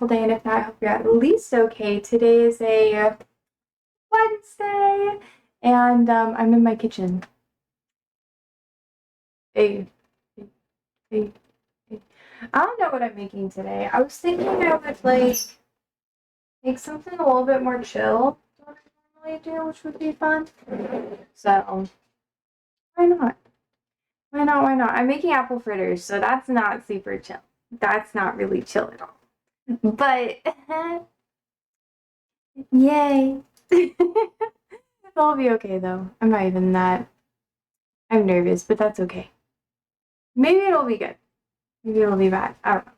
wonderful day, and if not, I hope you're at least okay. Today is a Wednesday, and I'm in my kitchen. Hey, hey, hey, hey. I don't know what I'm making today. I was thinking I would make something a little bit more chill than what I normally do, which would be fun. So why not? Why not? Why not? I'm making apple fritters, so that's not super chill. That's not really chill at all. But yay. It'll be okay though. I'm not even that. I'm nervous, but that's okay. Maybe it'll be good. Maybe it'll be bad. I don't know.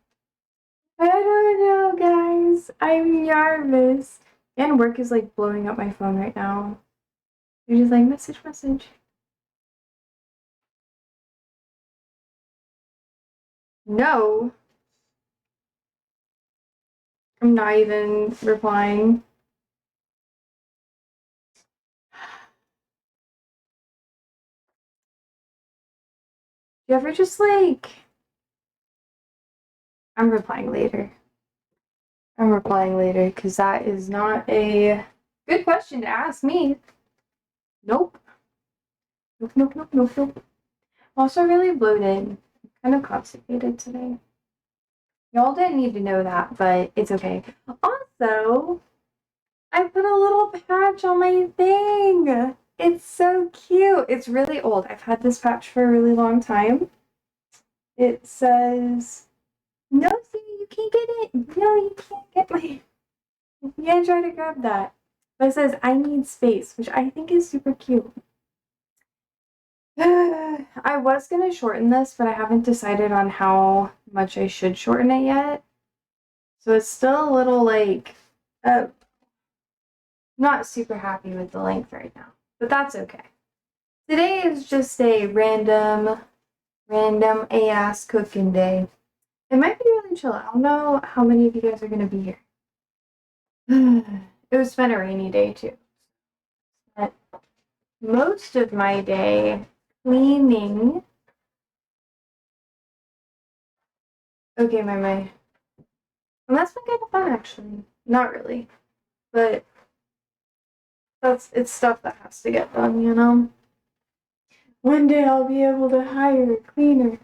I don't know, guys. I'm nervous. And work is like blowing up my phone right now. You're just like, message, message. No. I'm not even replying. You ever just like. I'm replying later. I'm replying later because that is not a good question to ask me. Nope. Nope, nope, nope, nope, nope. Also really bloated. Kind of constipated today. Y'all didn't need to know that, but it's okay. Also, I put a little patch on my thing. It's so cute. It's really old. I've had this patch for a really long time. It says, no, see, you can't get it. No, you can't get my. You can't try to grab that. But it says, I need space, which I think is super cute. I was going to shorten this, but I haven't decided on how much I should shorten it yet. So it's still a little like, not super happy with the length right now, but that's okay. Today is just a random ass cooking day. It might be really chill. I don't know how many of you guys are going to be here. It was been a rainy day too. But most of my day cleaning. Okay, my. And that's been kind of fun actually. Not really. But it's stuff that has to get done, you know? One day I'll be able to hire a cleaner.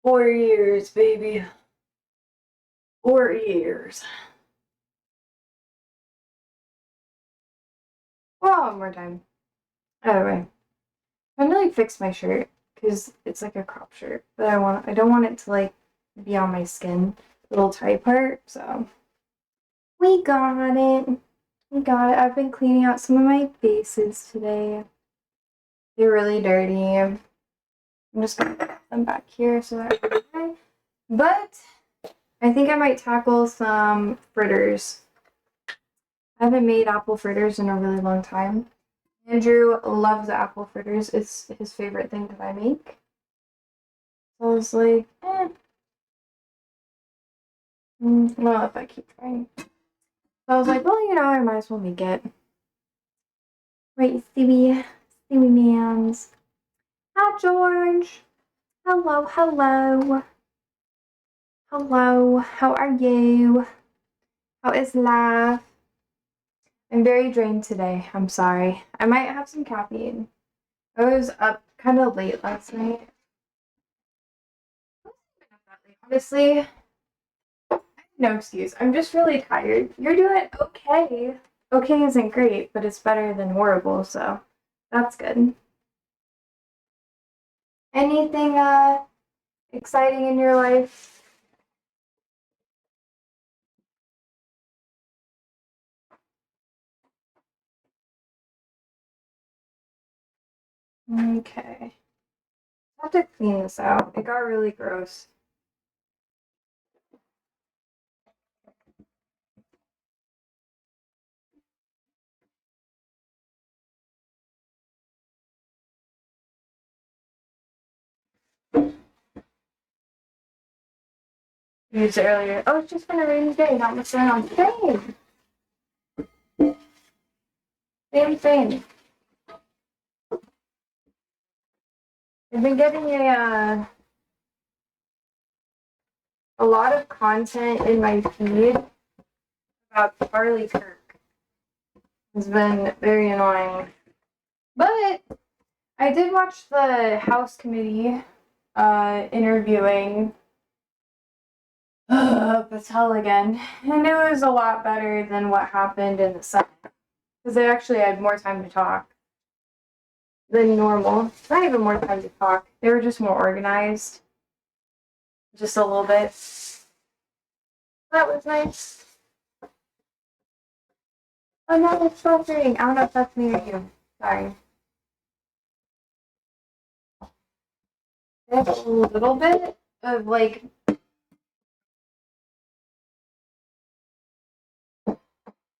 4 years, baby. 4 years. Well, one more time. Either way. I'm gonna like fix my shirt because it's like a crop shirt, but I don't want it to like be on my skin, little tight part. So we got it. We got it. I've been cleaning out some of my bases today. They're really dirty. I'm just gonna put them back here so that we're okay. But I think I might tackle some fritters. I haven't made apple fritters in a really long time. Andrew loves apple fritters. It's his favorite thing that I make. So I was like, well, if I keep trying. So I was like, well, you know, I might as well make it. Right, Stewie Mans. Hi, George. Hello, hello. Hello, how are you? How is life? I'm very drained today. I'm sorry. I might have some caffeine. I was up kind of late last night. I wasn't even up that late. Honestly, no excuse. I'm just really tired. You're doing okay. Okay isn't great, but it's better than horrible, so that's good. Anything exciting in your life? Okay. I have to clean this out. It got really gross. Used it earlier. Oh, it's just been a rainy day, not much going on. Same thing. I've been getting a lot of content in my feed about Charlie Kirk. It's been very annoying. But I did watch the House Committee interviewing Patel again, and it was a lot better than what happened in the Senate, because they actually had more time to talk than normal. Not even more time to talk. They were just more organized. Just a little bit. That was nice. Oh no, it's filtering. I don't know if that's me or you. Sorry. There's a little bit of like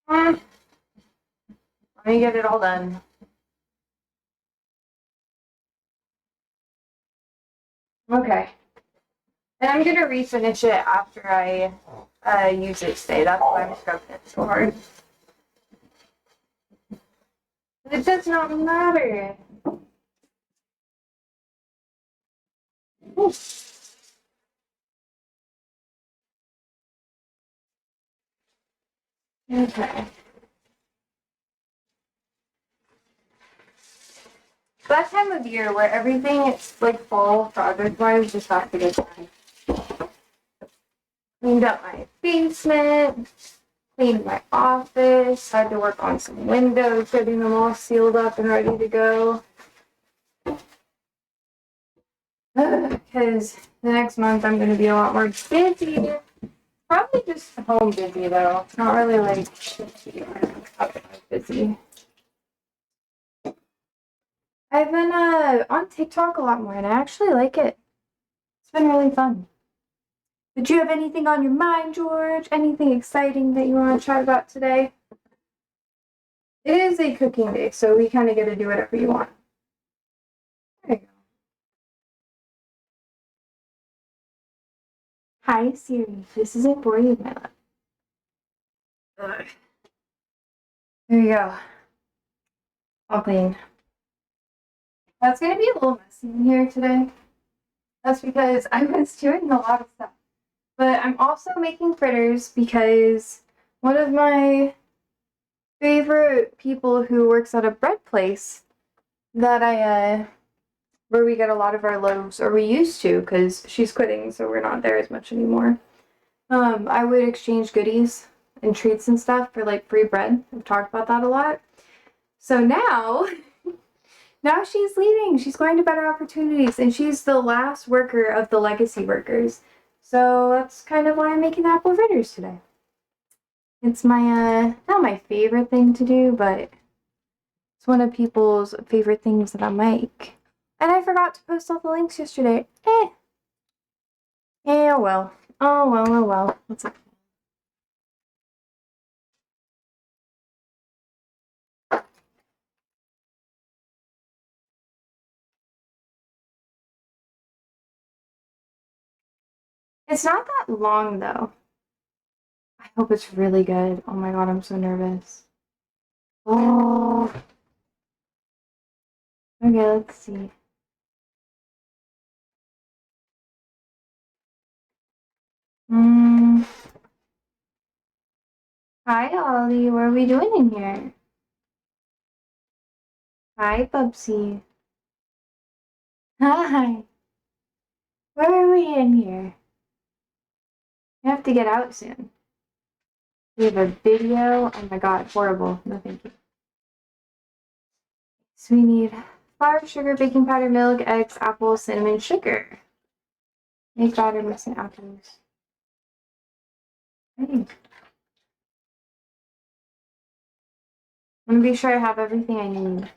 let me get it all done. Okay. And I'm gonna refinish it after I use it today. That's why I'm scrubbing it so hard. It does not matter. Ooh. Okay. That time of year where everything it's like fall project wise just has to get done. Cleaned up my basement, cleaned my office, had to work on some windows, getting them all sealed up and ready to go. Because the next month I'm going to be a lot more busy. Probably just home busy though. Not really like busy. I've been on TikTok a lot more and I actually like it. It's been really fun. Did you have anything on your mind, George? Anything exciting that you want to chat about today? It is a cooking day, so we kind of get to do whatever you want. There you go. Hi, Siri. This is a boy of my life. There you go. All clean. That's going to be a little messy in here today. That's because I was doing a lot of stuff. But I'm also making fritters because one of my favorite people who works at a bread place that where we get a lot of our loaves, or we used to, because she's quitting, so we're not there as much anymore. I would exchange goodies and treats and stuff for like free bread. I've talked about that a lot. So now she's leaving. She's going to better opportunities, and she's the last worker of the legacy workers. So that's kind of why I'm making apple fritters today. It's my not my favorite thing to do, but it's one of people's favorite things that I make. And I forgot to post all the links yesterday. Yeah, well. Oh well, oh well. What's up? It's not that long though. I hope it's really good. Oh my god, I'm so nervous. Oh. Okay, let's see. Hmm. Hi, Ollie. What are we doing in here? Hi, Bubsy. Hi. Where are we in here? We have to get out soon. We have a video. Oh my god, horrible. No, thank you. So we need flour, sugar, baking powder, milk, eggs, apple, cinnamon, sugar. Make batter, mix in apples. Okay. I'm gonna be sure I have everything I need.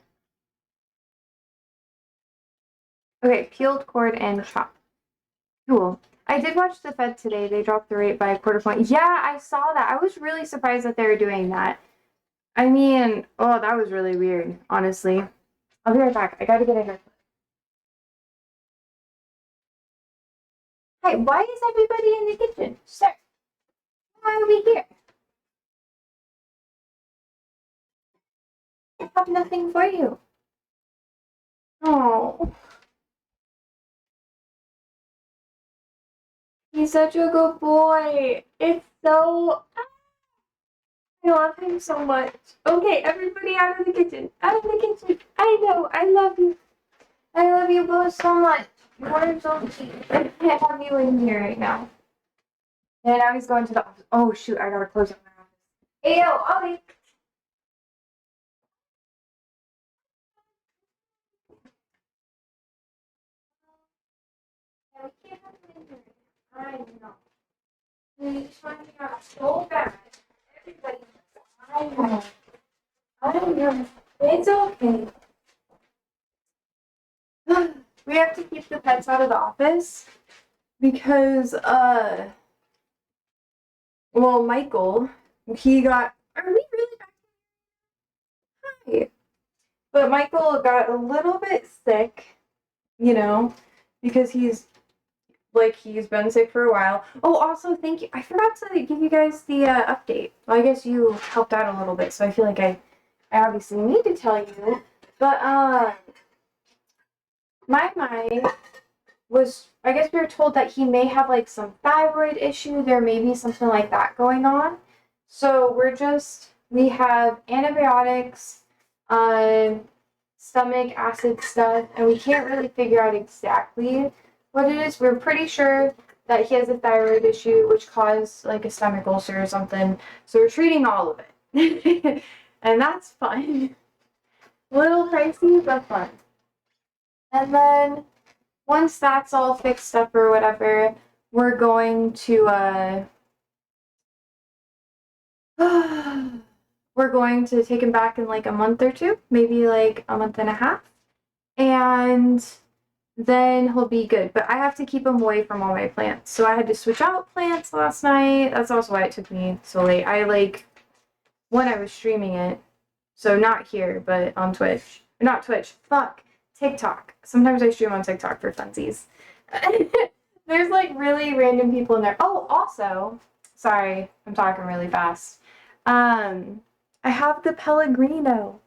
Okay, peeled, cord, and chop. Cool. I did watch the Fed today. They dropped the rate by a quarter point. Yeah, I saw that. I was really surprised that they were doing that. I mean, oh, that was really weird, honestly. I'll be right back. I gotta get a haircut. Hey, why is everybody in the kitchen? Sir, why are we here? I have nothing for you. Oh. He's such a good boy. It's so. I love him so much. Okay, everybody out of the kitchen. Out of the kitchen. I know. I love you. I love you both so much. You are so cute. I can't have you in here right now. And now he's going to the office. Oh, shoot. I gotta close up my office. Hey, yo, Ollie. Yeah, we can't have him in here. I know. We just want to out so bad. Everybody. I know. I know. It's okay. We have to keep the pets out of the office because, well, Michael, he got, are we really back? Hi. But Michael got a little bit sick, you know, because he's been sick for a while. Oh, also, thank you. I forgot to give you guys the update. Well, I guess you helped out a little bit, so I feel like I obviously need to tell you. But, my was, I guess we were told that he may have like some thyroid issue. There may be something like that going on. So we have antibiotics, stomach acid stuff, and we can't really figure out exactly what it is. We're pretty sure that he has a thyroid issue, which caused like a stomach ulcer or something. So we're treating all of it. And that's fun. A little pricey, but fun. And then once that's all fixed up or whatever, we're going to we're going to take him back in like a month or two, maybe like a month and a half. And then he'll be good. But I have to keep him away from all my plants. So I had to switch out plants last night. That's also why it took me so late. When I was streaming it. So not here, but on Twitch. Not Twitch. Fuck. TikTok. Sometimes I stream on TikTok for funsies. There's like really random people in there. Oh, also, sorry, I'm talking really fast. I have the Pellegrino.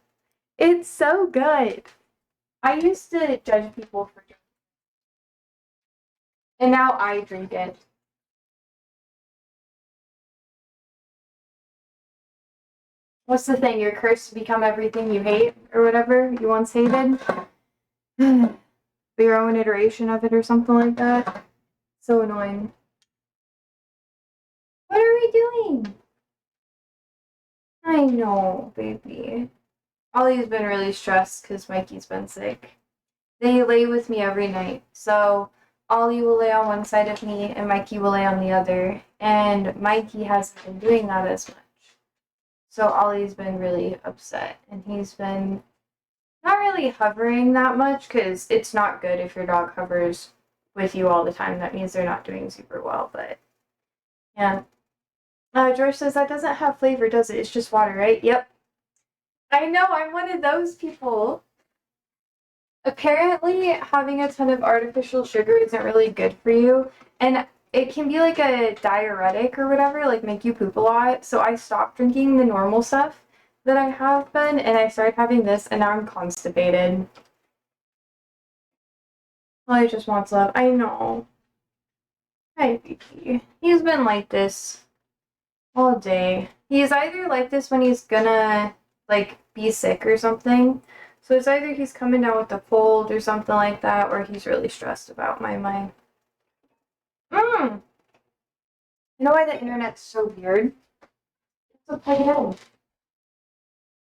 It's so good. I used to judge people for drinking, and now I drink it. What's the thing? You're cursed to become everything you hate, or whatever you once hated. Your own iteration of it, or something like that. So annoying. What are we doing? I know, baby. Ollie's been really stressed because Mikey's been sick. They lay with me every night. So Ollie will lay on one side of me and Mikey will lay on the other. And Mikey hasn't been doing that as much. So Ollie's been really upset. And he's been not really hovering that much because it's not good if your dog hovers with you all the time. That means they're not doing super well. But yeah. George says that doesn't have flavor, does it? It's just water, right? Yep. I know, I'm one of those people. Apparently, having a ton of artificial sugar isn't really good for you, and it can be like a diuretic or whatever, like make you poop a lot. So I stopped drinking the normal stuff that I have been, and I started having this, and now I'm constipated. Well, I just wants love. I know. Hi, baby. He's been like this all day. He's either like this when he's gonna, like, be sick or something. So it's either he's coming down with a cold or something like that, or he's really stressed about my mind. You know why the internet's so weird? So plug it in.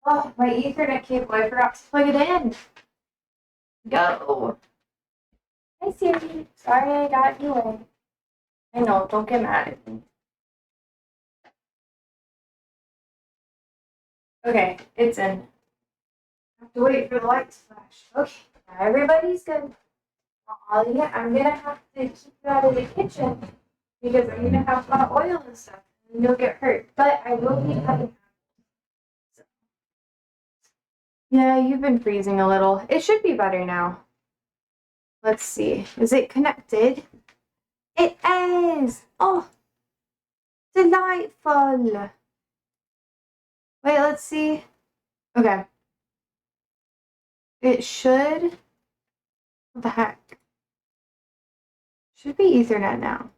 Oh, my Ethernet cable, I forgot to plug it in. Go. Hi, Siri. Sorry I got you in. I know, don't get mad at me. Okay, it's in. I have to wait for the light to flash. Okay, now everybody's good. Ollie, I'm gonna have to keep you out of the kitchen because I'm gonna have hot oil and stuff, and you'll get hurt. But I will be having. So. Yeah, you've been freezing a little. It should be better now. Let's see. Is it connected? It is. Oh, delightful. Wait, let's see. Okay. It should. What the heck? Should be Ethernet now.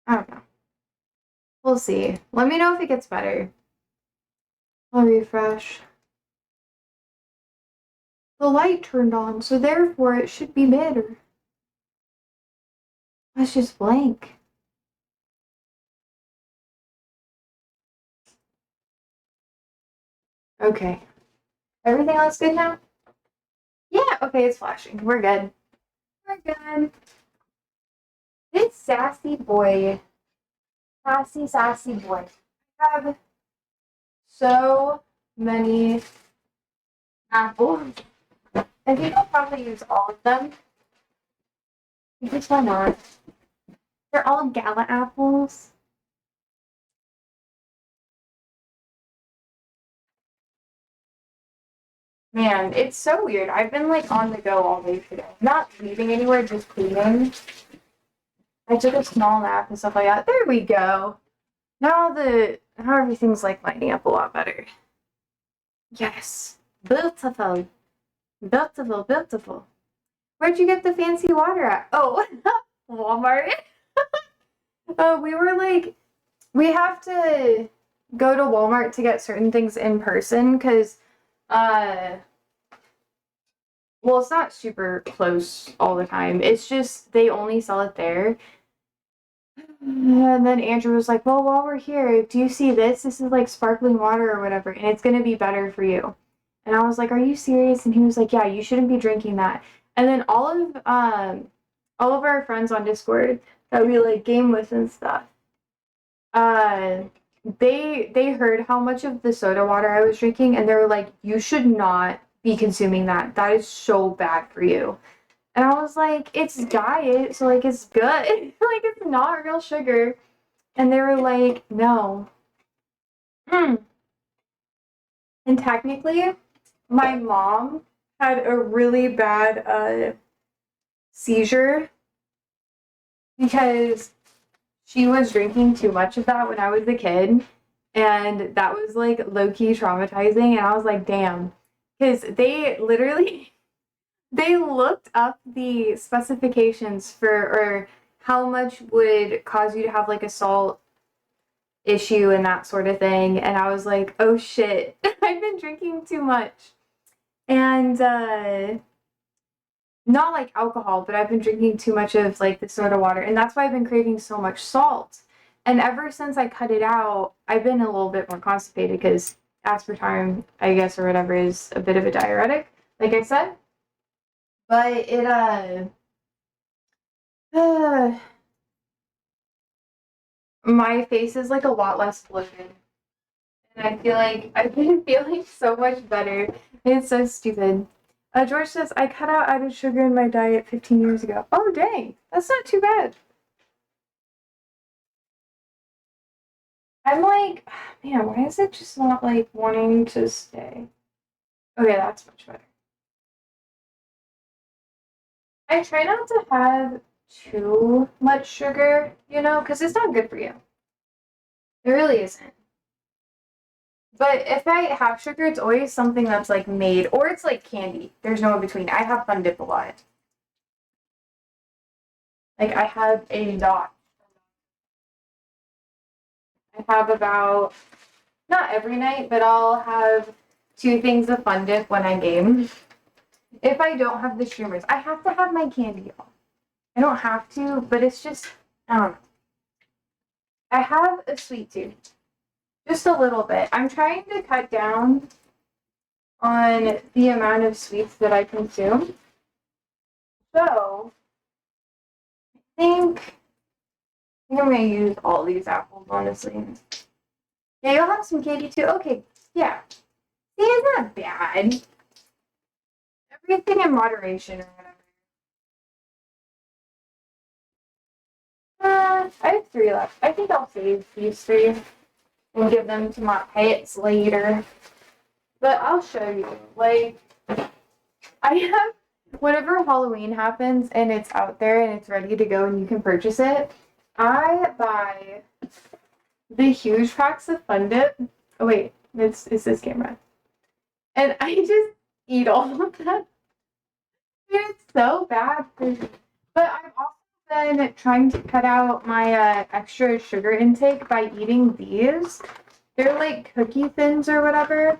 I don't know. We'll see. Let me know if it gets better. I'll refresh. The light turned on, so therefore it should be better. Let's just blank. Okay. Everything else good now? Yeah, okay, it's flashing. We're good. We're good. This sassy boy. Sassy boy. I have so many apples. I think I'll probably use all of them. Because why not? They're all gala apples. Man, it's so weird. I've been like on the go all day today. Not leaving anywhere, just cleaning. I took a small nap and stuff like that. There we go. Now everything's like lining up a lot better. Yes. Beautiful. Beautiful, beautiful. Where'd you get the fancy water at? Oh, Walmart. We have to go to Walmart to get certain things in person because, well, it's not super close all the time. It's just they only sell it there. And then Andrew was like, well, while we're here, do you see this? This is like sparkling water or whatever, and it's going to be better for you. And I was like, are you serious? And he was like, yeah, you shouldn't be drinking that. And then all of our friends on Discord that we like game with and stuff, uh, they heard how much of the soda water I was drinking, and they were like, you should not be consuming that. That is so bad for you. And I was like, it's diet, so like it's good. Like it's not real sugar. And they were like, no. And technically, my mom had a really bad seizure because she was drinking too much of that when I was a kid. And that was like low-key traumatizing. And I was like, damn. Because they literally they looked up the specifications for or how much would cause you to have like a salt issue and that sort of thing. And I was like, oh shit, I've been drinking too much. And not like alcohol, but I've been drinking too much of like the soda water. And that's why I've been craving so much salt. And ever since I cut it out, I've been a little bit more constipated because aspartame, I guess, or whatever, is a bit of a diuretic, like I said. But my face is like a lot less bloated. And I feel like I've been feeling so much better. It's so stupid. George says, I cut out added sugar in my diet 15 years ago. Oh, dang. That's not too bad. I'm like, man, why is it just not like wanting to stay? Okay, that's much better. I try not to have too much sugar, because it's not good for you. It really isn't. But if I have sugar, it's always something that's like made, or it's like candy. There's no in between. I have Fun Dip a lot. Like I have a dot. I have about, not every night, but I'll have 2 things of Fun Dip when I game. If I don't have the streamers, I have to have my candy. I don't have to, but it's just, I don't know. I have a sweet tooth. Just a little bit. I'm trying to cut down on the amount of sweets that I consume. So, I think I'm going to use all these apples, honestly. Yeah, you'll have some candy too. Okay, yeah. See, it's not bad. Everything in moderation or whatever. I have 3 left. I think I'll save these 3 and give them to my pets later. But I'll show you. Like, I have, whenever Halloween happens and it's out there and it's ready to go and you can purchase it, I buy the huge packs of Fun Dip. Oh, wait, it's this camera. And I just eat all of them. It's so bad for me. But I've also been trying to cut out my extra sugar intake by eating these. They're like cookie thins or whatever.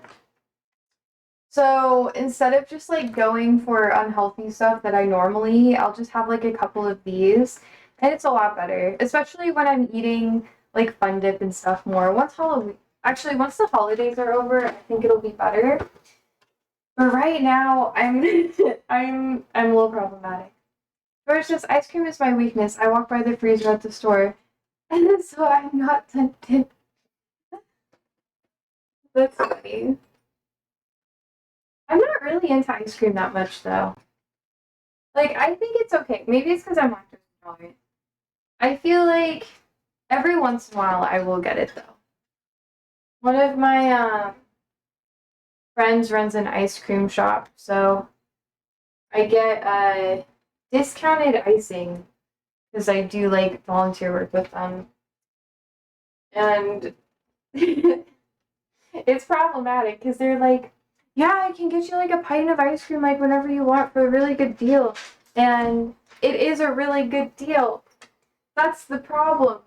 So instead of just like going for unhealthy stuff that I normally eat, I'll just have like a couple of these. And it's a lot better, especially when I'm eating like Fun Dip and stuff more. Actually, once the holidays are over, I think it'll be better. But right now, I'm I'm a little problematic. First, just ice cream is my weakness. I walk by the freezer at the store, and so I'm not tempted. That's funny. I'm not really into ice cream that much, though. Like, I think it's okay. Maybe it's because I'm lactose intolerant. I feel like every once in a while I will get it, though. One of my friends runs an ice cream shop, so I get discounted icing because I do like volunteer work with them. And it's problematic because they're like, yeah, I can get you like a pint of ice cream like whenever you want for a really good deal. And it is a really good deal. That's the problem.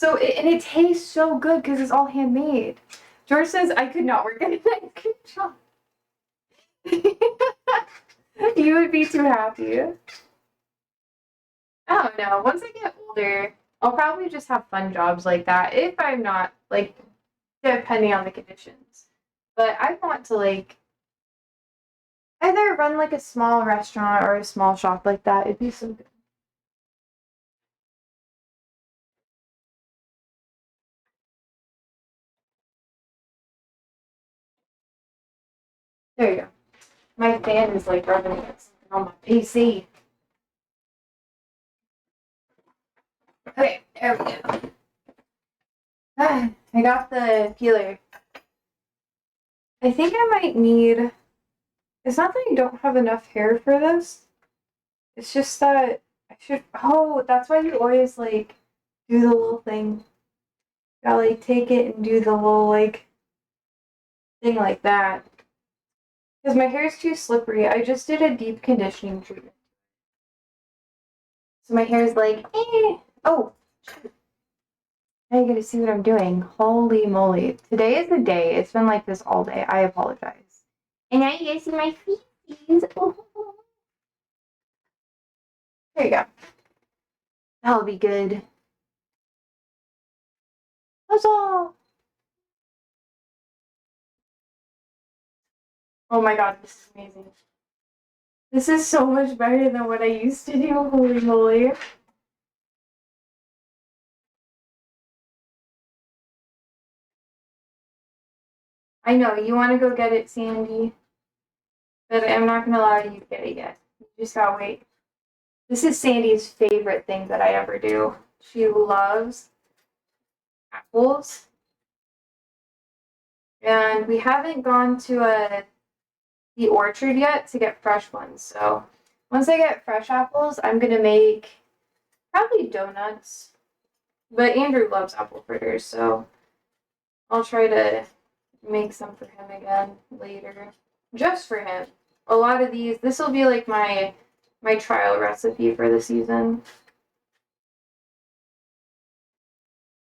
And it tastes so good because it's all handmade. George says I could not work at an ice cream shop. You would be too happy. I don't know. Once I get older, I'll probably just have fun jobs like that if I'm not like depending on the conditions. But I want to like either run like a small restaurant or a small shop like that. It'd be so good. There you go. My fan is like rubbing against something on my PC. Okay, there we go. I got the peeler. I think I might need. It's not that I don't have enough hair for this. It's just that I should. Oh, that's why you always like do the little thing. Gotta like take it and do the little like thing like that. Because my hair is too slippery. I just did a deep conditioning treatment. So my hair is like, eh. Oh, now you get to see what I'm doing. Holy moly. Today is the day. It's been like this all day. I apologize. And now you guys see my feet. Oh. There you go. That'll be good. Huzzah! Oh my god, this is amazing. This is so much better than what I used to do. Holy moly. I know, you want to go get it, Sandy. But I'm not going to allow you to get it yet. You just gotta wait. This is Sandy's favorite thing that I ever do. She loves apples. And we haven't gone to the orchard yet to get fresh ones. So once I get fresh apples, I'm going to make probably donuts. But Andrew loves apple fritters, so I'll try to make some for him again later. Just for him. A lot of these, this will be like my trial recipe for the season.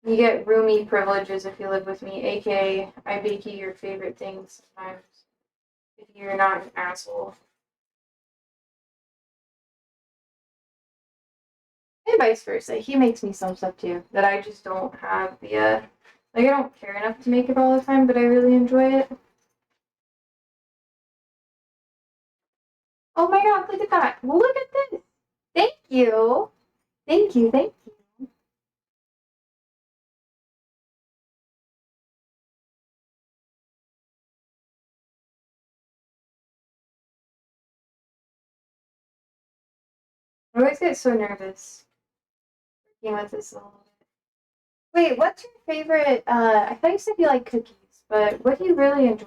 You get roomie privileges if you live with me, aka I bake you your favorite things sometimes if you're not an asshole. And vice versa. He makes me some stuff too that I just don't have the like I don't care enough to make it all the time, but I really enjoy it. Oh my god, look at that. Look at this. Thank you. Thank you, thank you. I always get so nervous working with this a little bit. Wait, what's your favorite I thought you said you like cookies, but what do you really enjoy?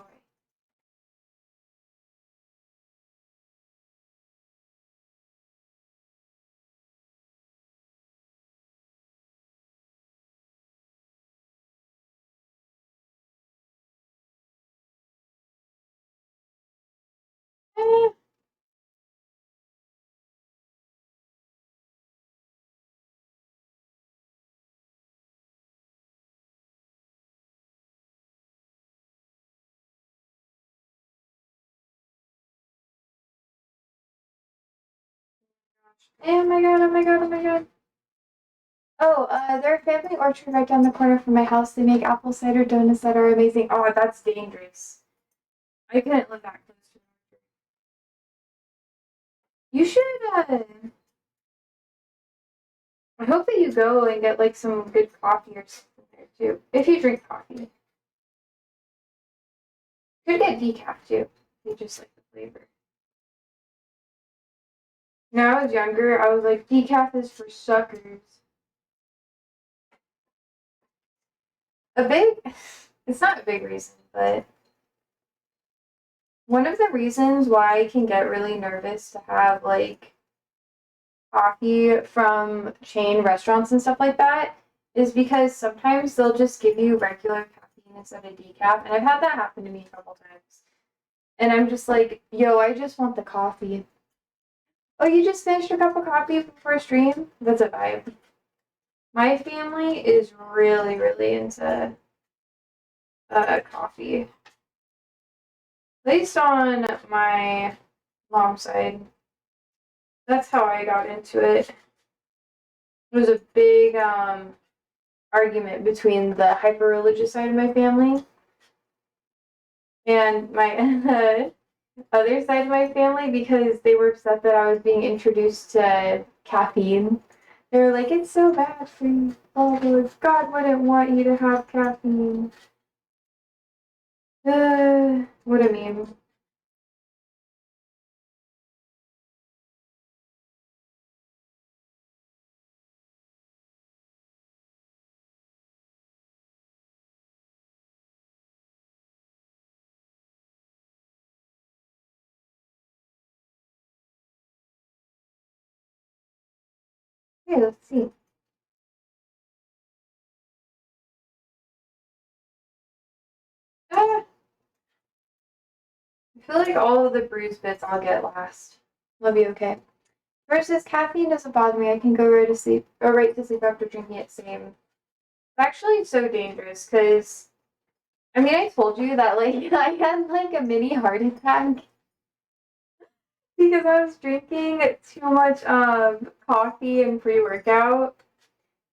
Eh, Oh my god, oh my god, oh my god. Oh, they're a family orchard right down the corner from my house. They make apple cider donuts that are amazing. Oh, that's dangerous. I couldn't live that close to an orchard. You should, I hope that you go and get like some good coffee or something there too. If you drink coffee. You could get decaf too. You just like the flavor. When I was younger, I was like, decaf is for suckers. A big, it's not a big reason, but one of the reasons why I can get really nervous to have like coffee from chain restaurants and stuff like that is because sometimes they'll just give you regular caffeine instead of decaf. And I've had that happen to me a couple times. And I'm just like, yo, I just want the coffee. Oh, you just finished a cup of coffee before a stream? That's a vibe. My family is really, really into coffee. At least on my mom's side. That's how I got into it. It was a big argument between the hyper religious side of my family and my other side of my family because they were upset that I was being introduced to caffeine. They were like, it's so bad for you. Oh, God wouldn't want you to have caffeine. What a meme. Okay, let's see. Ah, I feel like all of the bruise bits I'll get last. I'll be okay. Versus caffeine doesn't bother me. I can go right to sleep or right to sleep after drinking it. Same. It's actually so dangerous because I mean I told you that like I had like a mini heart attack because I was drinking too much coffee and pre workout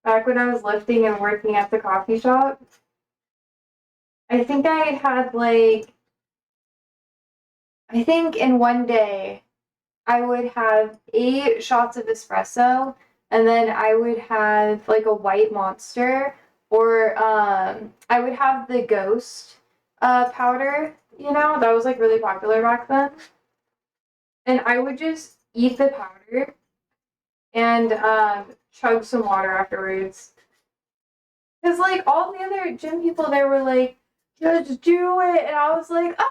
back when I was lifting and working at the coffee shop. I think I had like I think in one day I would have 8 shots of espresso, and then I would have like a white monster, or I would have the ghost powder, that was like really popular back then. And I would just eat the powder and chug some water afterwards. Because like all the other gym people there were like, just do it. And I was like, oh.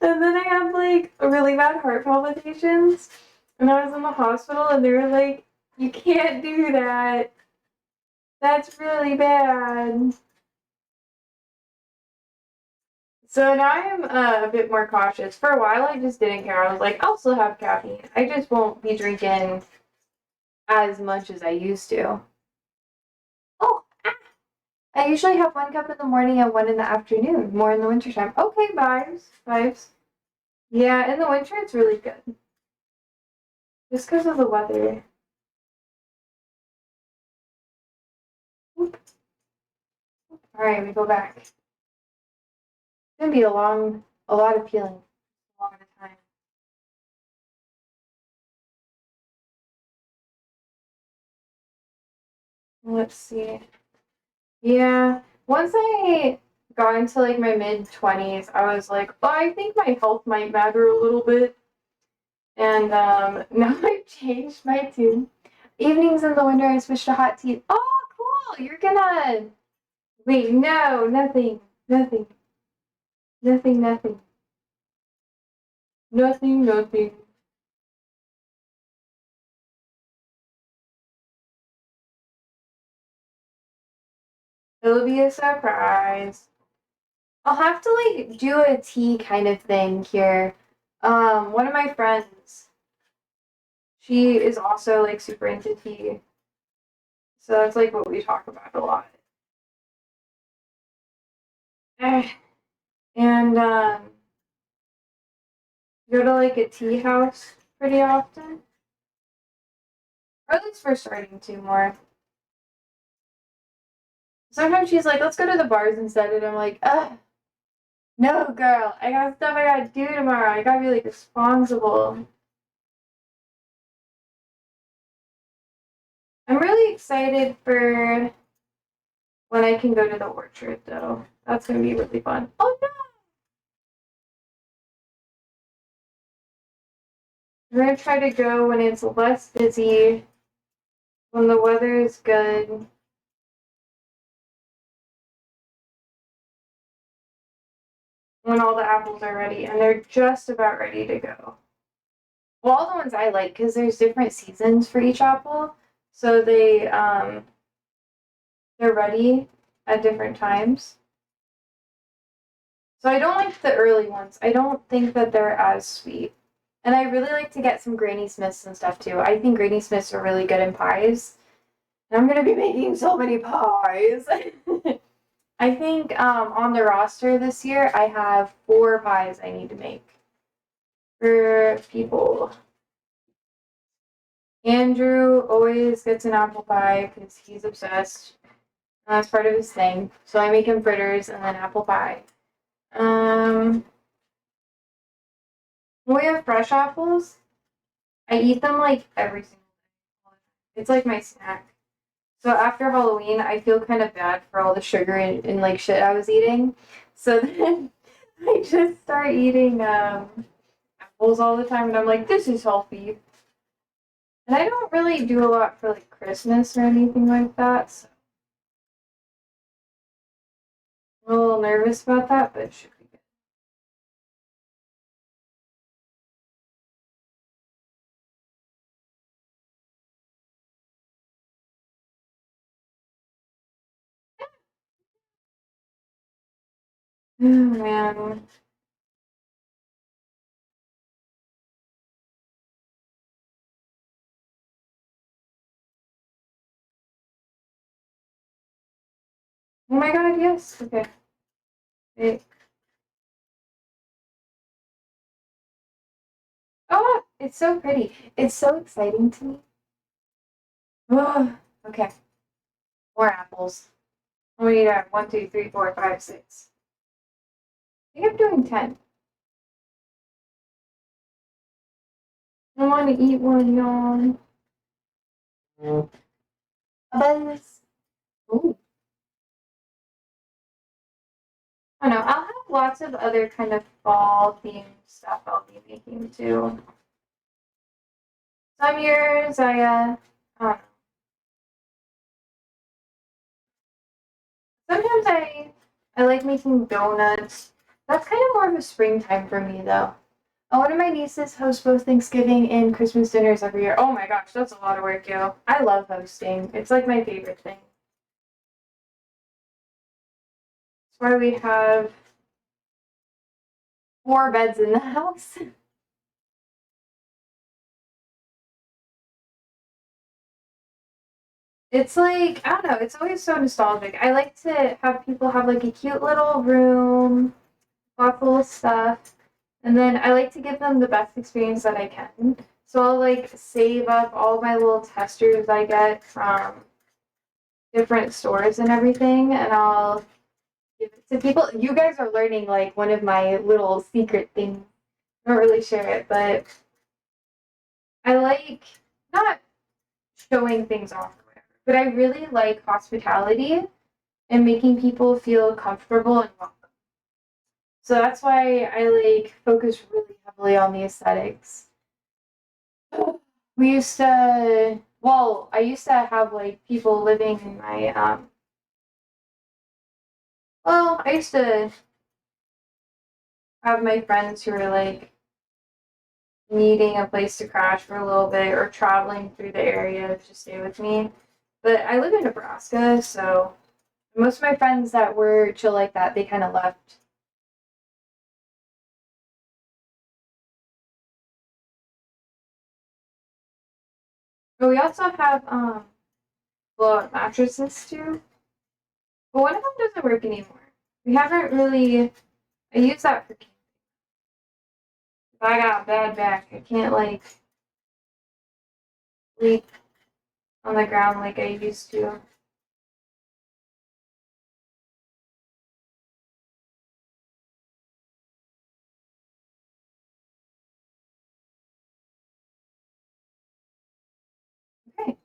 And then I had like really bad heart palpitations. And I was in the hospital and they were like, you can't do that. That's really bad. So now I'm a bit more cautious. For a while, I just didn't care. I was like, I'll still have caffeine. I just won't be drinking as much as I used to. Oh, I usually have 1 cup in the morning and one in the afternoon, more in the wintertime. Okay, vibes. Vibes. Yeah, in the winter, it's really good. Just because of the weather. Alright, we go back. It's gonna be a lot of peeling. A lot of time. Let's see. Yeah. Once I got into like my mid 20s, I was like, oh, I think my health might matter a little bit. And now I've changed my tune. Evenings in the winter, I switched to hot tea. Oh, cool! You're gonna. Wait, no, nothing. Nothing. Nothing, nothing. Nothing, nothing. It'll be a surprise. I'll have to like do a tea kind of thing here. One of my friends, she is also like super into tea. So that's like what we talk about a lot. And go to like a tea house pretty often. Or at least we're starting to more. Sometimes she's like, let's go to the bars instead, and I'm like, ugh. No, girl, I got stuff I gotta do tomorrow. I gotta be like responsible. I'm really excited for when I can go to the orchard, though. That's gonna be really fun. Oh no! We're gonna try to go when it's less busy, when the weather is good. When all the apples are ready, and they're just about ready to go. Well, all the ones I like, because there's different seasons for each apple, so they're ready at different times. So I don't like the early ones. I don't think that they're as sweet. And I really like to get some Granny Smiths and stuff too. I think Granny Smiths are really good in pies. And I'm gonna be making so many pies. I think on the roster this year I have 4 pies I need to make for people. Andrew always gets an apple pie because he's obsessed. And that's part of his thing. So I make him fritters and then apple pie. When we have fresh apples, I eat them like every single day. It's like my snack. So after Halloween, I feel kind of bad for all the sugar and like shit I was eating. So then I just start eating apples all the time, and I'm like, this is healthy. And I don't really do a lot for like Christmas or anything like that. So I'm a little nervous about that, but it should be good. Oh man. Oh my god, yes. Okay. Wait. Oh, it's so pretty. It's so exciting to me. Oh, okay. More apples. How many do I have? 1, 2, 3, 4, 5, 6. I think I'm doing 10. I want to eat one, y'all. Buzz. Ooh. I don't know. I'll have lots of other kind of fall themed stuff I'll be making too. Some years I don't know. Sometimes I like making donuts. That's kind of more of a springtime for me though. One of my nieces hosts both Thanksgiving and Christmas dinners every year. Oh my gosh, that's a lot of work, yo. I love hosting. It's like my favorite thing. That's why we have 4 beds in the house. It's like, I don't know, it's always so nostalgic. I like to have people have like a cute little room, full of stuff, and then I like to give them the best experience that I can. So I'll like save up all my little testers I get from different stores and everything, and I'll give it to people. You guys are learning like one of my little secret things. I don't really share it, but I like not showing things off or whatever, but I really like hospitality and making people feel comfortable and welcome. So that's why I like focus really heavily on the aesthetics. We used to, well, I used to have like people living in my well, I used to have my friends who were like needing a place to crash for a little bit or traveling through the area to stay with me. But I live in Nebraska, so most of my friends that were chill like that, they kind of left. But we also have blow up mattresses too. But one of them doesn't work anymore. We haven't really. I use that for camping. If I got a bad back, I can't like sleep on the ground like I used to. Okay.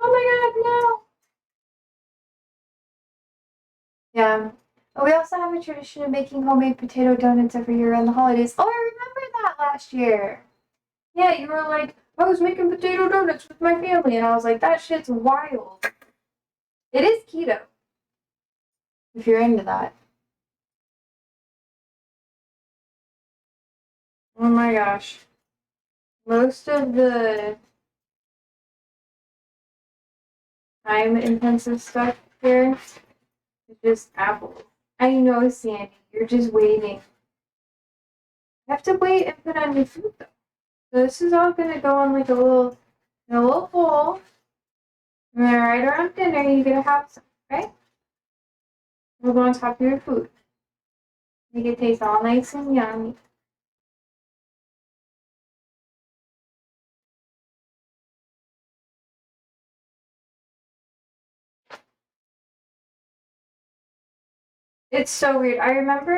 Oh my god, no! Yeah. Oh, we also have a tradition of making homemade potato donuts every year around the holidays. Oh, I remember that last year. Yeah, you were like, I was making potato donuts with my family, and I was like, that shit's wild. It is keto, if you're into that. Oh my gosh. Most of the time intensive stuff here is just apples. I know, Sandy, you're just waiting. I have to wait and put on your food though. So this is all gonna go in like a little bowl. And then right around dinner, you're gonna have some, right? We'll go on top of your food. Make it taste all nice and yummy. It's so weird. I remember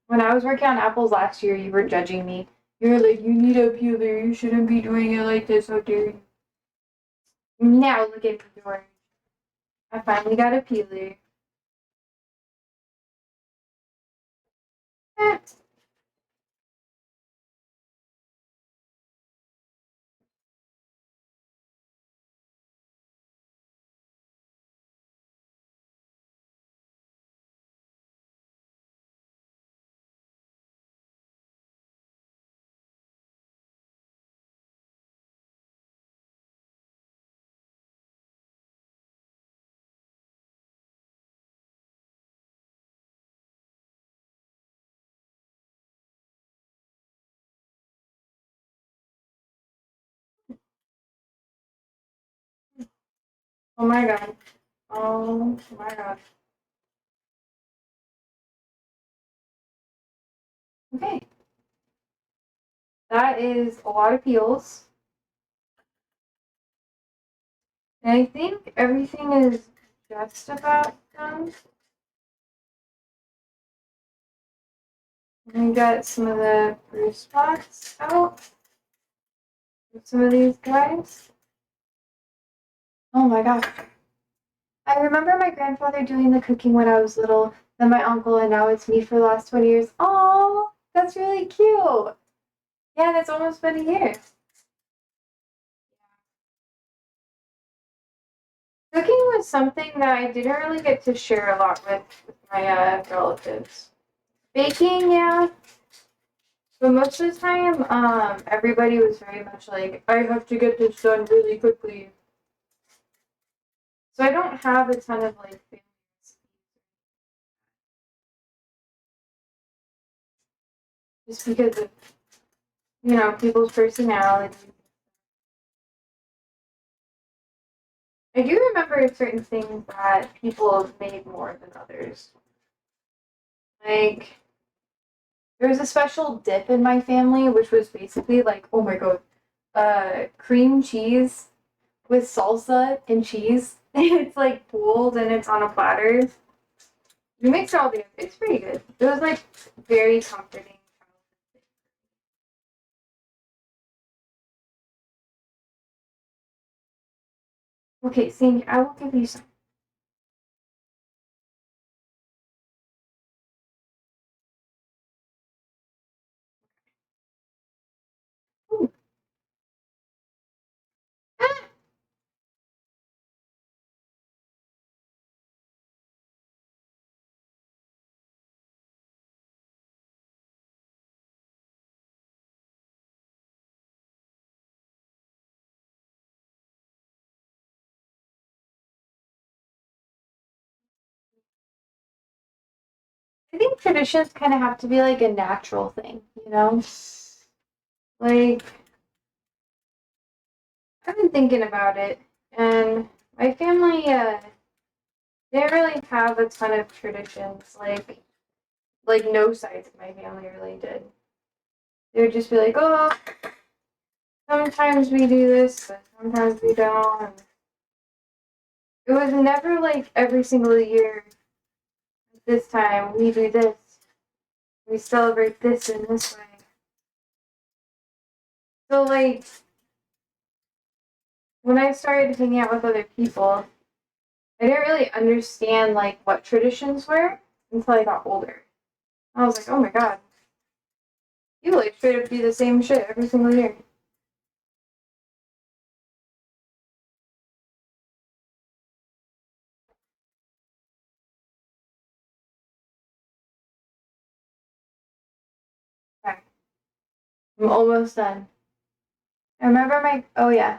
when I was working on apples last year, you were judging me. You were like, you need a peeler. You shouldn't be doing it like this. How dare you? Now look at me, George. I finally got a peeler. Eh. Oh my god. Oh my god. Okay. That is a lot of peels. And I think everything is just about done. And I got some of the bruise spots out with some of these guys. Oh my gosh. I remember my grandfather doing the cooking when I was little, then my uncle, and now it's me for the last 20 years. Oh, that's really cute. Yeah, and it's almost been a year. Cooking was something that I didn't really get to share a lot with my relatives. Baking, yeah. But most of the time, everybody was very much like, I have to get this done really quickly. So I don't have a ton of like family recipes. Just because of, people's personalities. I do remember certain things that people made more than others. Like, there was a special dip in my family, which was basically like, oh my god, cream cheese with salsa and cheese. It's like pooled and it's on a platter. You mix it all together. It's pretty good. It was like very comforting. Okay, Sandy, I will give you some. Ooh. Ah! I think traditions kind of have to be like a natural thing, you know? Like, I've been thinking about it, and my family didn't really have a ton of traditions. Like, like no sides of my family really did. They would just be like, oh, sometimes we do this, but sometimes we don't. It was never like every single year. This time we do this. We celebrate this in this way. So like when I started hanging out with other people, I didn't really understand like what traditions were until I got older. I was like, oh my god, you like straight up do the same shit every single year. Okay, I'm almost done. I remember my. Oh yeah,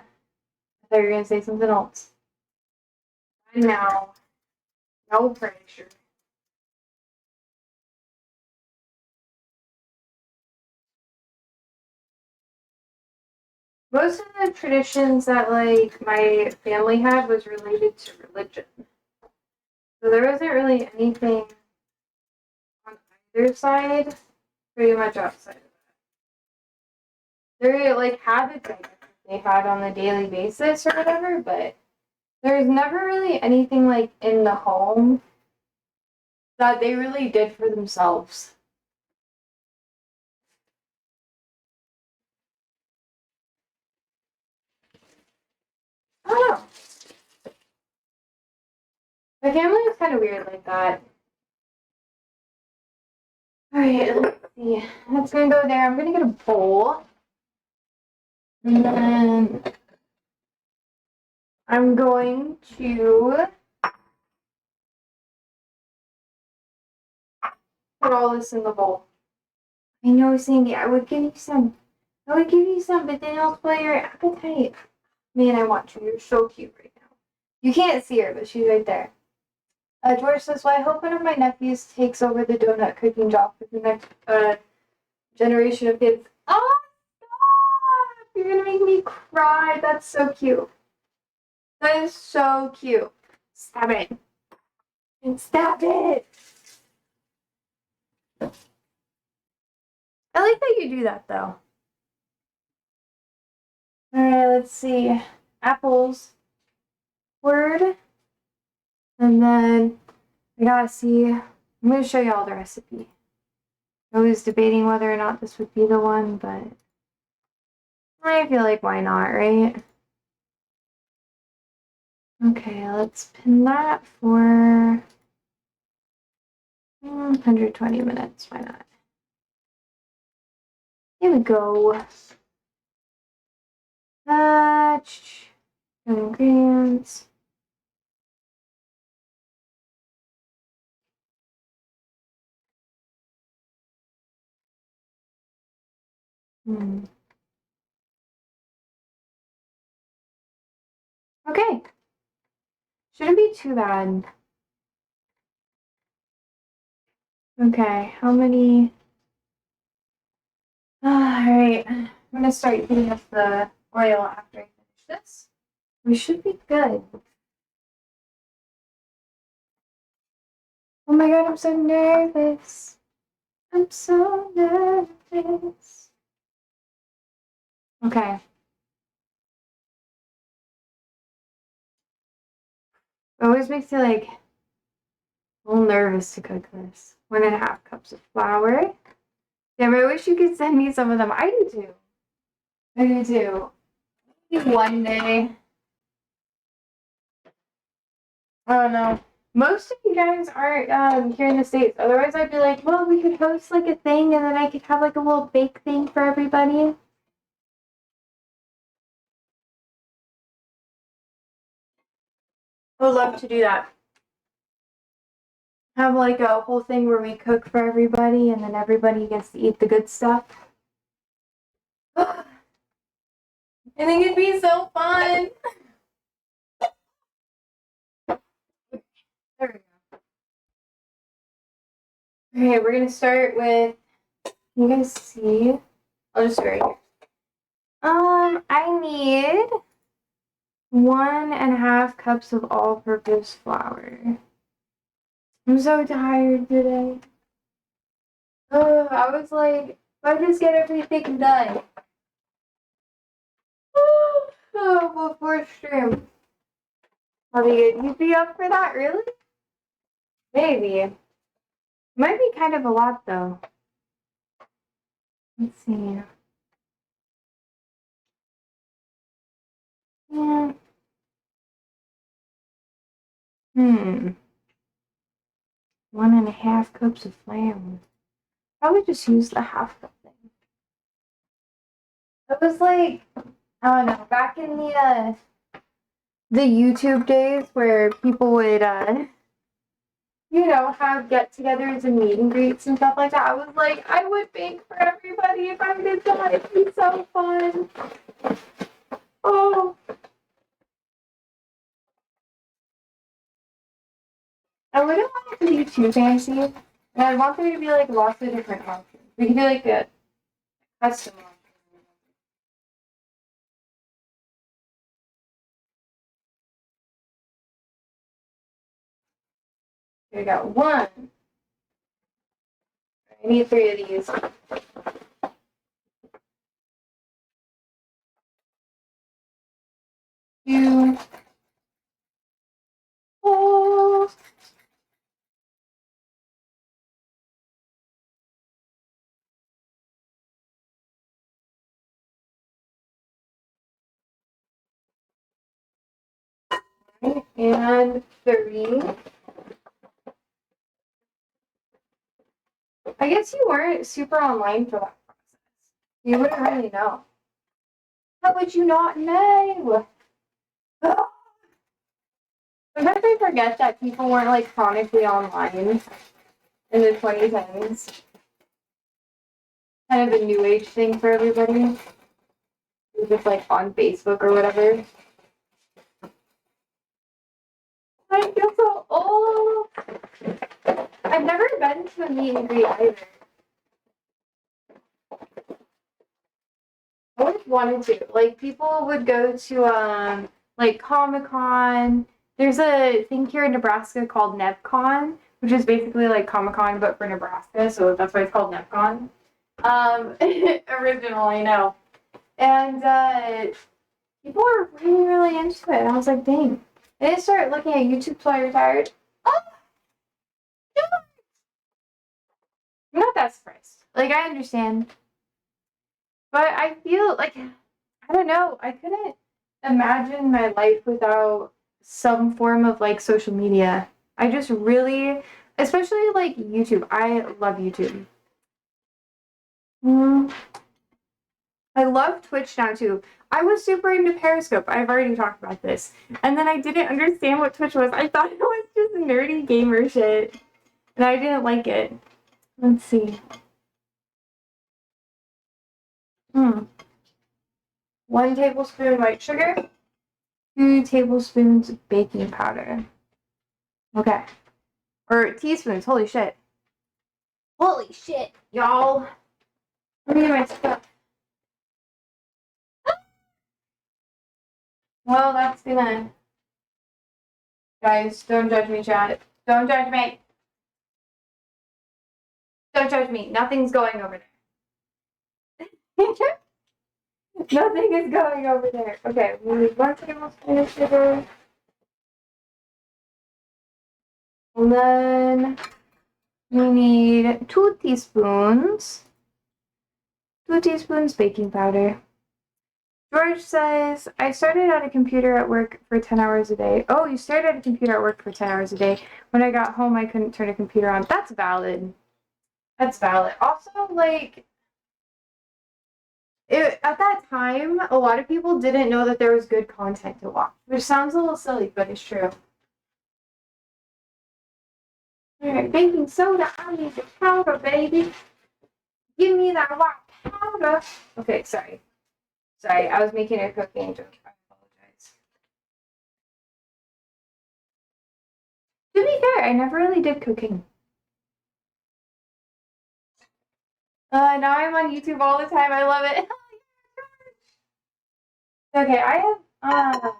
I thought you were gonna say something else. I know. No pressure. Most of the traditions that like my family had was related to religion. So there wasn't really anything on either side pretty much outside of that. There are like habits I guess they had on a daily basis or whatever, but there's never really anything like in the home that they really did for themselves. I don't know. My family was kind of weird like that. All right, let's see. That's gonna go there. I'm gonna get a bowl, and then I'm going to put all this in the bowl. I know, Sandy. I would give you some. I would give you some, but then it'll spoil your appetite. Man, I want you. You're so cute right now. You can't see her, but she's right there. George says, well, I hope one of my nephews takes over the donut cooking job for the next generation of kids. Oh, stop! You're gonna make me cry. That's so cute. That is so cute. Stop it. And stop it. I like that you do that, though. Alright, let's see. Apples. Word. And then I gotta see. I'm gonna show you all the recipe. I was debating whether or not this would be the one, but I feel like why not, right? Okay, let's pin that for 120 minutes. Why not? Here we go. Ingredients. Okay. Shouldn't be too bad. Okay, how many? Alright, I'm gonna start heating up the oil after I finish this. We should be good. Oh my god, I'm so nervous. I'm so nervous. Okay. It always makes you like a little nervous to cook this. 1.5 cups of flour. Damn, I wish you could send me some of them. I do too. I do too. Maybe one day. I don't know. Most of you guys aren't here in the States. Otherwise, I'd be like, well, we could host like a thing and then I could have like a little bake thing for everybody. I would love to do that. Have like a whole thing where we cook for everybody and then everybody gets to eat the good stuff. I think it'd be so fun. There we go. Okay, we're gonna start with. Can you guys see? I'll just do it right here. I need 1.5 cups of all-purpose flour. I'm so tired today. I was like, if I just get everything done. Before stream. I'll be good. You'd be up for that, really? Maybe. Might be kind of a lot, though. Let's see. Yeah. 1.5 cups of flour. Probably just use the half cup thing. It was like, I don't know, back in the YouTube days where people would have get-togethers and meet and greets and stuff like that. I was like, I would bake for everybody if I did that. It'd be so fun. Oh. I wouldn't want it to be too fancy. And I want there to be like lots of different options. We could do like a custom option. Here we go. 1. I need 3 of these. 2. 4. And 3. I guess you weren't super online for that process. You wouldn't really know. How would you not know? Sometimes I forget that people weren't like chronically online in the 2010s. Kind of a new age thing for everybody. Just like on Facebook or whatever. I feel so old. I've never been to a meet and greet either. I always wanted to. Like people would go to like Comic-Con. There's a thing here in Nebraska called NebCon, which is basically like Comic-Con but for Nebraska, so that's why it's called NebCon. Original, I know. And people were really, really into it. And I was like, dang. I didn't start looking at YouTube till I retired. Oh, I'm not that surprised. Like, I understand. But I feel like, I don't know, I couldn't imagine my life without some form of like social media. I just really, especially like YouTube. I love YouTube. I love Twitch now too. I was super into Periscope. I've already talked about this. And then I didn't understand what Twitch was. I thought it was just nerdy gamer shit. And I didn't like it. Let's see. 1 tablespoon white sugar. 2 tablespoons baking powder. Okay. Or teaspoons. Holy shit. Holy shit, y'all. Let me get my stuff. Well, that's gonna... Guys, don't judge me, chat. Don't judge me. Don't judge me. Nothing's going over there. Nothing is going over there. Okay, we need 1 tablespoon of sugar. And then we need 2 teaspoons. 2 teaspoons baking powder. George says, I started at a computer at work for 10 hours a day. Oh, you started at a computer at work for 10 hours a day. When I got home, I couldn't turn a computer on. That's valid. That's valid. Also, like, at that time, a lot of people didn't know that there was good content to watch, which sounds a little silly, but it's true. Alright, baking soda, I need the powder, baby. Give me that white powder. Okay, sorry. Sorry, I was making a cooking joke. I apologize. To be fair, I never really did cooking. Now I'm on YouTube all the time. I love it. Okay, I have, I don't know. I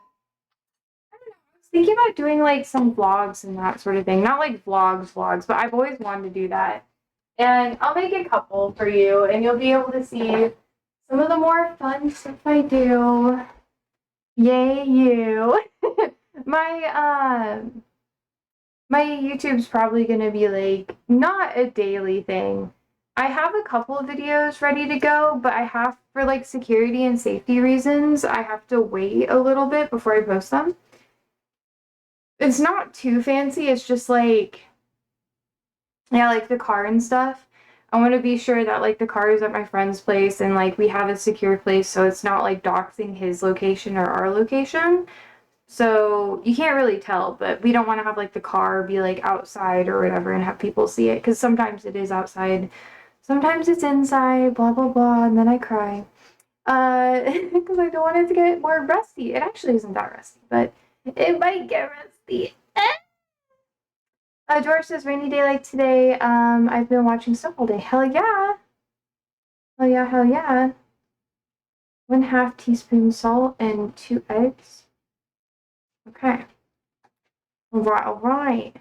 was thinking about doing like some vlogs and that sort of thing. Not like vlogs, but I've always wanted to do that. And I'll make a couple for you, and you'll be able to see some of the more fun stuff I do. Yay, you. my, my YouTube's probably gonna be like, not a daily thing. I have a couple of videos ready to go, but I have, for like security and safety reasons, I have to wait a little bit before I post them. It's not too fancy, it's just like, yeah, like the car and stuff. I want to be sure that like the car is at my friend's place and like we have a secure place so it's not like doxing his location or our location. So you can't really tell, but we don't want to have like the car be like outside or whatever and have people see it because sometimes it is outside, sometimes it's inside, blah blah blah, and then I cry. Because I don't want it to get more rusty. It actually isn't that rusty, but it might get rusty. George says rainy day like today. I've been watching stuff all day. Hell yeah. Hell yeah, hell yeah. 1/2 teaspoon salt and 2 eggs. Okay. Alright, alright.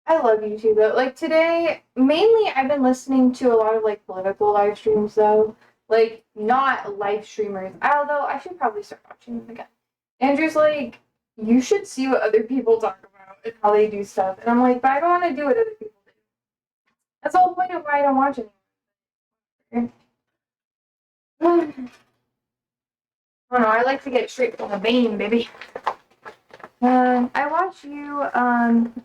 I love YouTube though. Like today, mainly I've been listening to a lot of like political live streams though. Like not live streamers. Although I should probably start watching them again. Andrew's like, you should see what other people talk about and how they do stuff. And I'm like, but I don't want to do what other people do. That's the whole point of why I don't watch it. I don't know, I like to get straight from the vein, baby. I watched you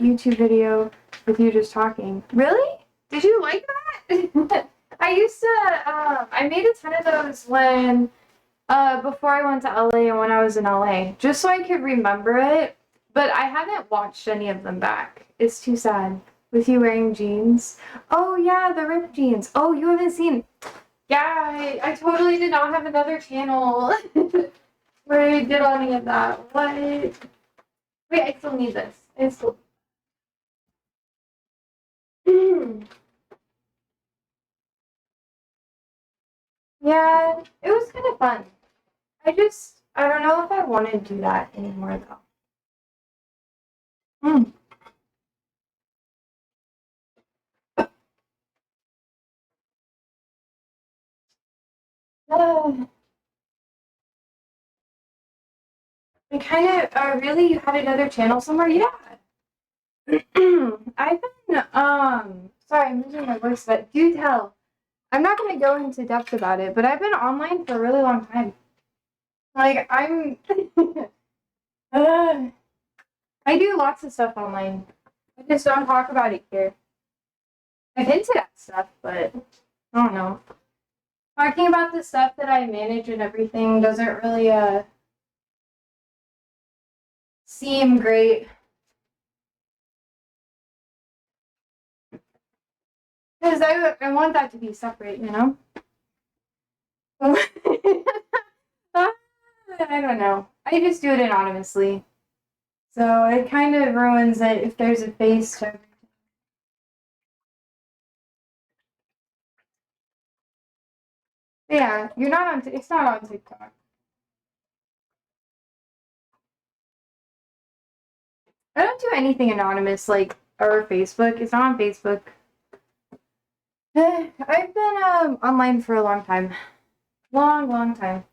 YouTube video with you just talking. Really? Did you like that? I used to I made a ton of those when before I went to LA and when I was in LA, just so I could remember it. But I haven't watched any of them back. It's too sad. With you wearing jeans. Oh yeah, the ripped jeans. Oh, you haven't seen. Yeah, I totally did not have another channel where I did any of that. What? Wait, I still need this. I still. Yeah, it was kind of fun. I don't know if I want to do that anymore though. Mm. I kind of, really, you had another channel somewhere? Yeah. I've been, sorry, I'm losing my voice, but do tell. I'm not going to go into depth about it, but I've been online for a really long time. Like, I do lots of stuff online. I just don't talk about it here. I've hinted at stuff, but I don't know. Talking about the stuff that I manage and everything doesn't really, seem great. Because I want that to be separate, you know? I don't know. I just do it anonymously. So it kind of ruins it if there's a face to everything. Yeah, you're not on, it's not on TikTok. I don't do anything anonymous, like, or Facebook. It's not on Facebook. I've been online for a long time. Long time.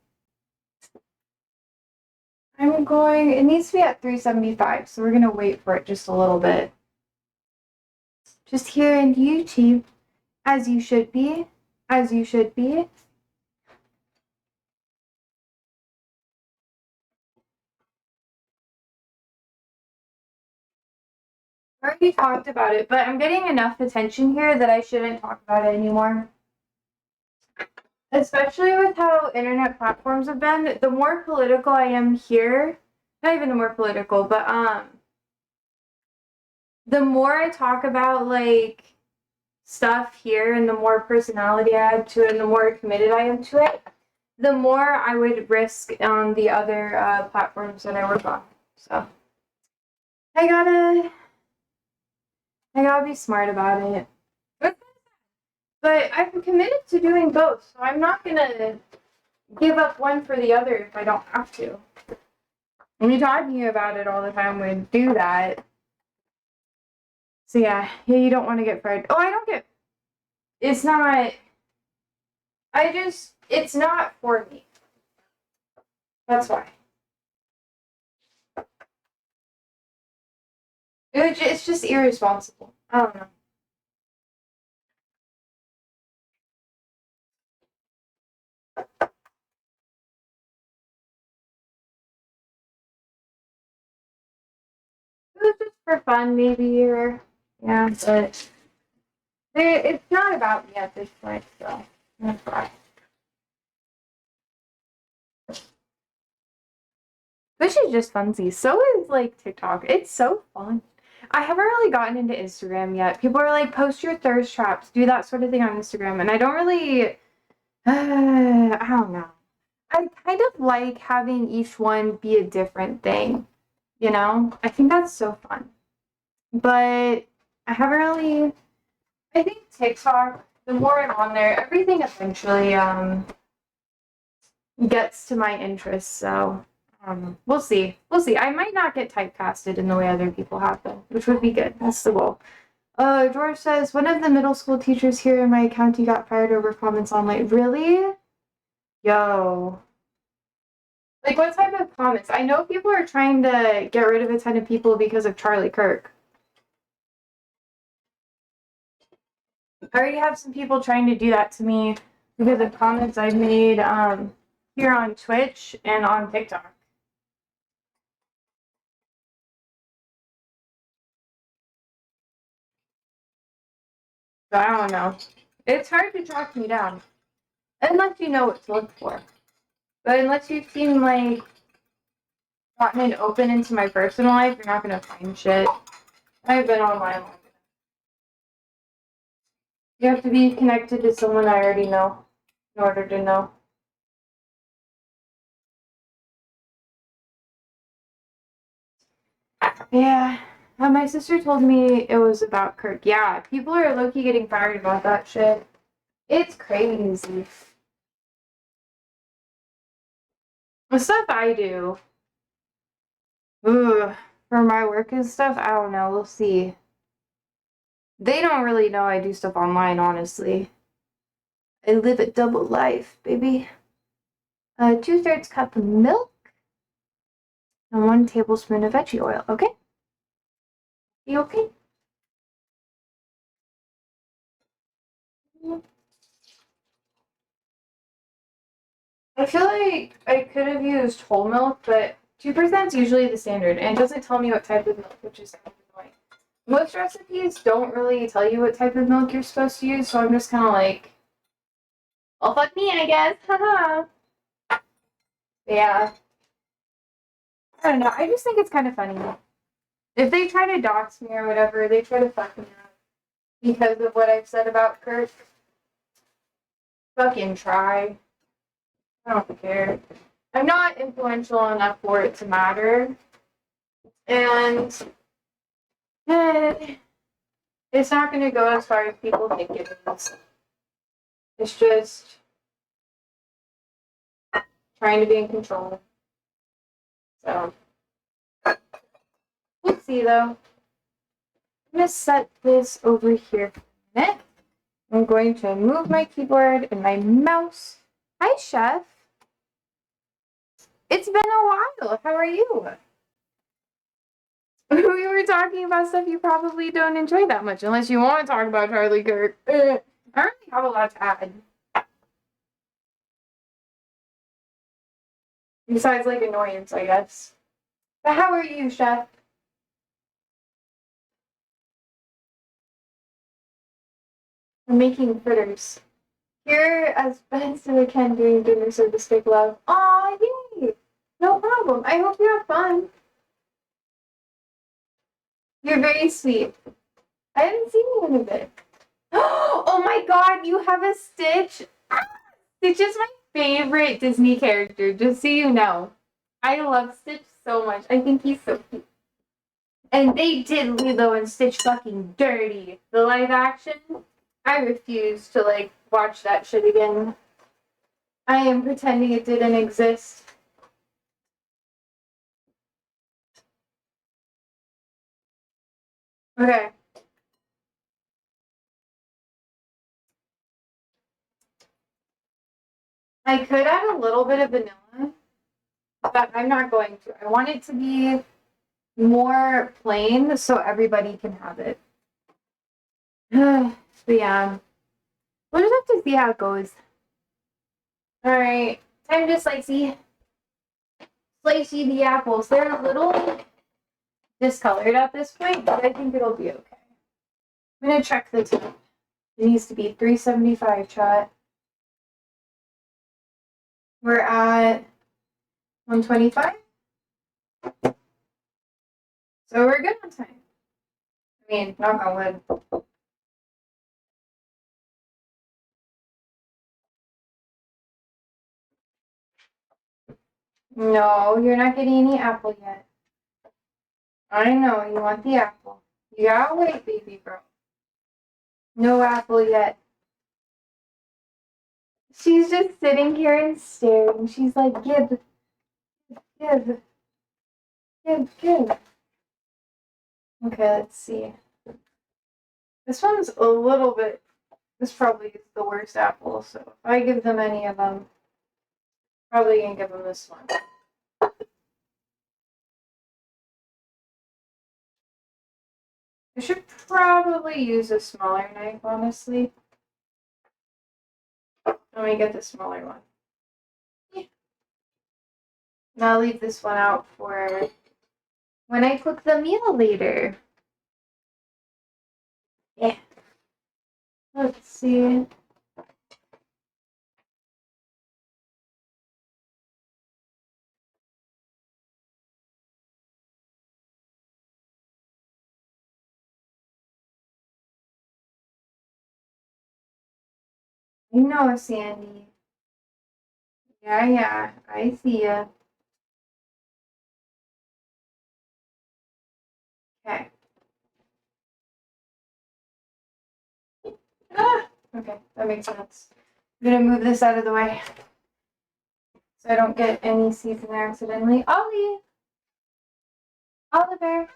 It needs to be at 375, so we're going to wait for it just a little bit. Just here in YouTube, as you should be. As you should be. I already talked about it, but I'm getting enough attention here that I shouldn't talk about it anymore. Especially with how internet platforms have been. The more political I am here, not even the more political, but the more I talk about like stuff here and the more personality I add to it and the more committed I am to it, the more I would risk on the other platforms that I work on. So I gotta be smart about it. But I'm committed to doing both, so I'm not gonna give up one for the other if I don't have to. And me talking about it all the time would do that. So yeah, you don't want to get fried. Oh, I don't get. It's not. It's not for me. That's why. It's just irresponsible. I don't know. It was just for fun, maybe, or yeah, but it's not about me at this point, so that's why. This is just funsies. So is like TikTok. It's so fun. I haven't really gotten into Instagram yet. People are like, post your thirst traps, do that sort of thing on Instagram, and I don't really. I don't know. I kind of like having each one be a different thing. You know, I think that's so fun. But I haven't really. I think TikTok. The more I'm on there, everything eventually gets to my interests. So we'll see. We'll see. I might not get typecasted in the way other people have been, which would be good. That's the goal. George says one of the middle school teachers here in my county got fired over comments online. Really? Yo. Like what type of comments? I know people are trying to get rid of a ton of people because of Charlie Kirk. I already have some people trying to do that to me because of comments I've made here on Twitch and on TikTok. So I don't know. It's hard to track me down. Unless you know what to look for. But unless you've seen, like, gotten it open into my personal life, you're not going to find shit. I've been online long enough. You have to be connected to someone I already know in order to know. Yeah. My sister told me it was about Kirk. Yeah, people are low-key getting fired about that shit. It's crazy. The stuff I do, ooh, for my work and stuff, I don't know. We'll see. They don't really know I do stuff online, honestly. I live a double life, baby. 2/3 cup of milk and 1 tablespoon of veggie oil. Okay? You okay? I feel like I could have used whole milk, but 2% is usually the standard, and it doesn't tell me what type of milk, which is kind of annoying. Most recipes don't really tell you what type of milk you're supposed to use, so I'm just kind of like, well, fuck me, I guess. Haha. Yeah. I don't know. I just think it's kind of funny. If they try to dox me or whatever, they try to fuck me up because of what I've said about Kurt. Fucking try. I don't care. I'm not influential enough for it to matter. And it's not going to go as far as people think it is. It's just trying to be in control. So, we'll see though. I'm going to set this over here for a minute. I'm going to move my keyboard and my mouse. Hi, Chef. It's been a while. How are you? We were talking about stuff you probably don't enjoy that much, unless you want to talk about Charlie Kirk. I don't really have a lot to add. Besides, like, annoyance, I guess. But how are you, Chef? I'm making fritters. Here, as best as I can, doing dinner service, big love. Aw, yay! No problem. I hope you have fun. You're very sweet. I haven't seen you in a bit. Oh my god, you have a Stitch? Stitch is my favorite Disney character, just so you know. I love Stitch so much. I think he's so cute. And they did Lilo and Stitch fucking dirty. The live action, I refuse to, like, watch that shit again. I am pretending it didn't exist. Okay. I could add a little bit of vanilla, but I'm not going to. I want it to be more plain so everybody can have it. But yeah, we'll just have to see how it goes. All right, time to slicey the apples. They're a little discolored at this point, but I think it'll be okay. I'm gonna check the temp. It needs to be 375, chat. We're at 125. So we're good on time. I mean, knock on wood. No, you're not getting any apple yet. I know, you want the apple. You gotta wait, baby girl. No apple yet. She's just sitting here and staring. She's like, give. Okay, let's see. This one's a little bit, this probably is the worst apple, so if I give them any of them, probably gonna give them this one. I should probably use a smaller knife, honestly. Let me get the smaller one. Yeah. Now I'll leave this one out for when I cook the meal later. Yeah. Let's see. You know, Sandy. Yeah, I see ya. Okay. Ah, okay, that makes sense. I'm gonna move this out of the way so I don't get any seeds in there accidentally. Ollie! Oliver!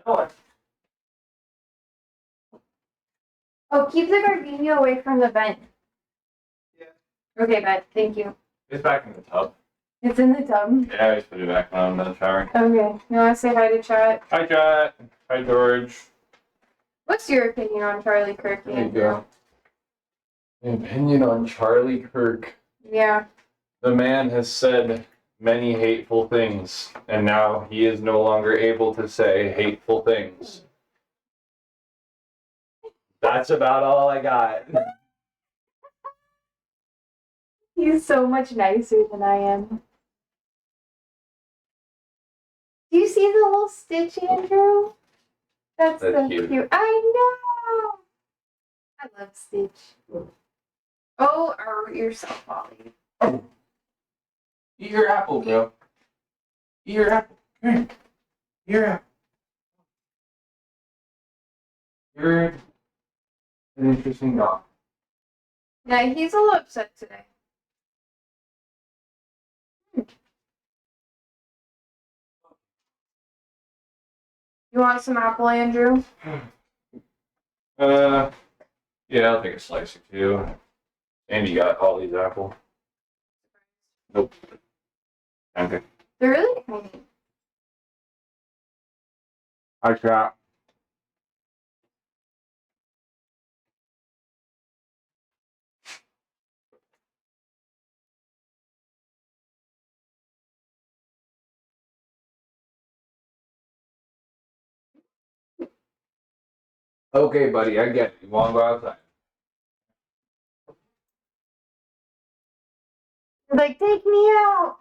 Hi. Oh, keep the gardenia away from the vent. Yeah. Okay, bud. Thank you. It's back in the tub. It's in the tub. Yeah, I just put it back when I'm in the shower. Okay. You want to say hi to chat? Hi, chat. Hi, George. What's your opinion on Charlie Kirk? There you go. An opinion on Charlie Kirk. Yeah. The man has said many hateful things, and now he is no longer able to say hateful things. That's about all I got. He's so much nicer than I am. Do you see the little stitch, Andrew? That's so cute. I know. I love Stitch. Oh, or yourself, Ollie. Oh. Eat your apple, bro. Eat your apple. Come here. Eat your apple. You're an interesting dog. Yeah, he's a little upset today. You want some apple, Andrew? Yeah, I'll take a slice or two. Andy got all these apples. Nope. Okay. They're really tiny. I got. Okay, buddy, I get it. You want to go outside? Like, take me out.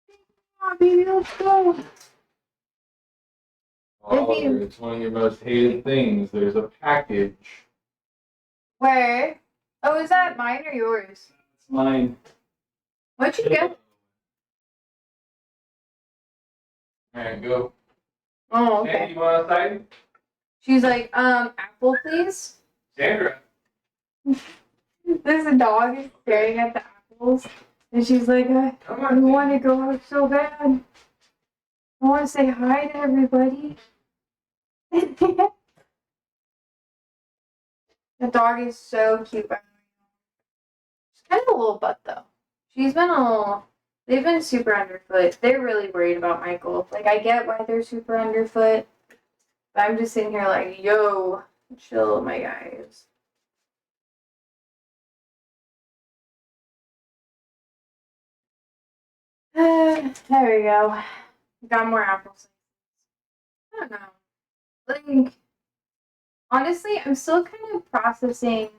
Take me out, baby, let's go. Oliver, it's one of your most hated things. There's a package. Where? Oh, is that mine or yours? It's mine. What'd you get? Alright, go. Oh, okay. Andy, you want outside? She's like, apple, please. Sandra. This dog is staring at the apples, and she's like, I want to go out so bad. I want to say hi to everybody. The dog is so cute. Kind of a little butt though. She's been a little. They've been super underfoot. They're really worried about Michael. Like I get why they're super underfoot, but I'm just sitting here like, yo, chill, my guys. There we go. Got more apples. I don't know. Like, honestly, I'm still kind of processing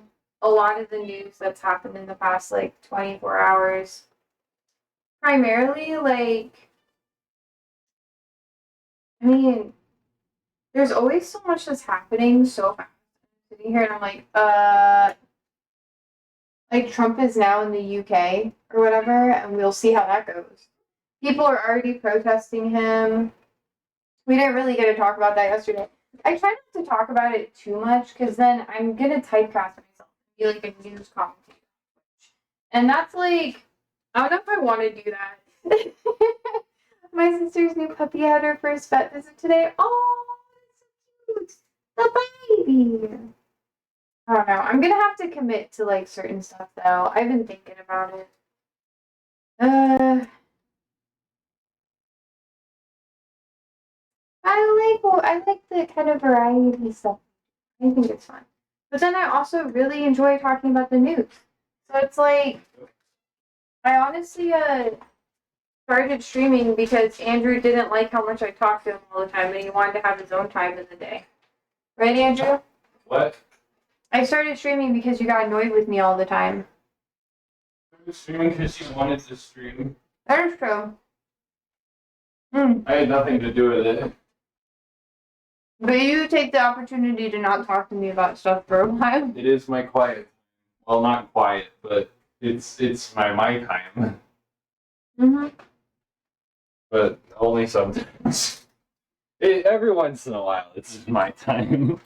a lot of the news that's happened in the past, like, 24 hours. Primarily, like, I mean, there's always so much that's happening so fast. I'm sitting here and I'm like, Trump is now in the UK or whatever, and we'll see how that goes. People are already protesting him. We didn't really get to talk about that yesterday. I try not to talk about it too much because then I'm gonna typecast myself and be like a news commentator. And that's like, I don't know if I want to do that. My sister's new puppy had her first vet visit today. Oh, it's so cute. The baby. I don't know. I'm gonna have to commit to like certain stuff though. I've been thinking about it. I like the kind of variety stuff. I think it's fun. But then I also really enjoy talking about the news. So it's like I honestly started streaming because Andrew didn't like how much I talked to him all the time and he wanted to have his own time in the day. Right, Andrew? What? I started streaming because you got annoyed with me all the time. I was streaming because you wanted to stream. That is true. I had nothing to do with it. But you take the opportunity to not talk to me about stuff for a while. It is my quiet. Well, not quiet, but it's my time. But only sometimes. Every once in a while, it's my time.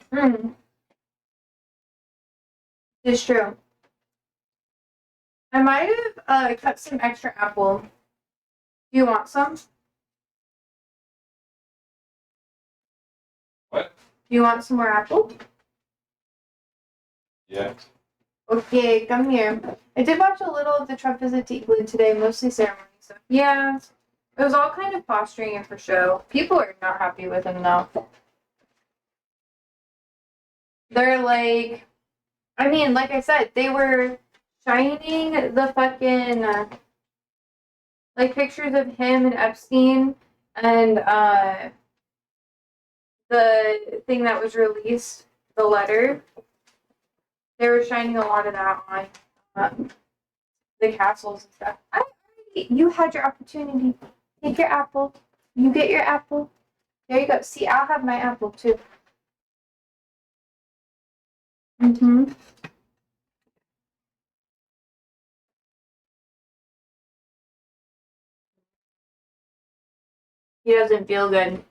It's true. I might have cut some extra apple. Do you want some? What? Do you want some more apple? Yeah. Okay, come here. I did watch a little of the Trump visit to England today, mostly ceremony stuff. Yeah, it was all kind of posturing and for show. People are not happy with him though. They're like, I mean, like I said, they were shining the fucking like pictures of him and Epstein and the thing that was released, the letter. They were shining a lot of that on the castles and stuff. You had your opportunity. Take your apple. You get your apple. There you go. See, I'll have my apple too. He doesn't feel good.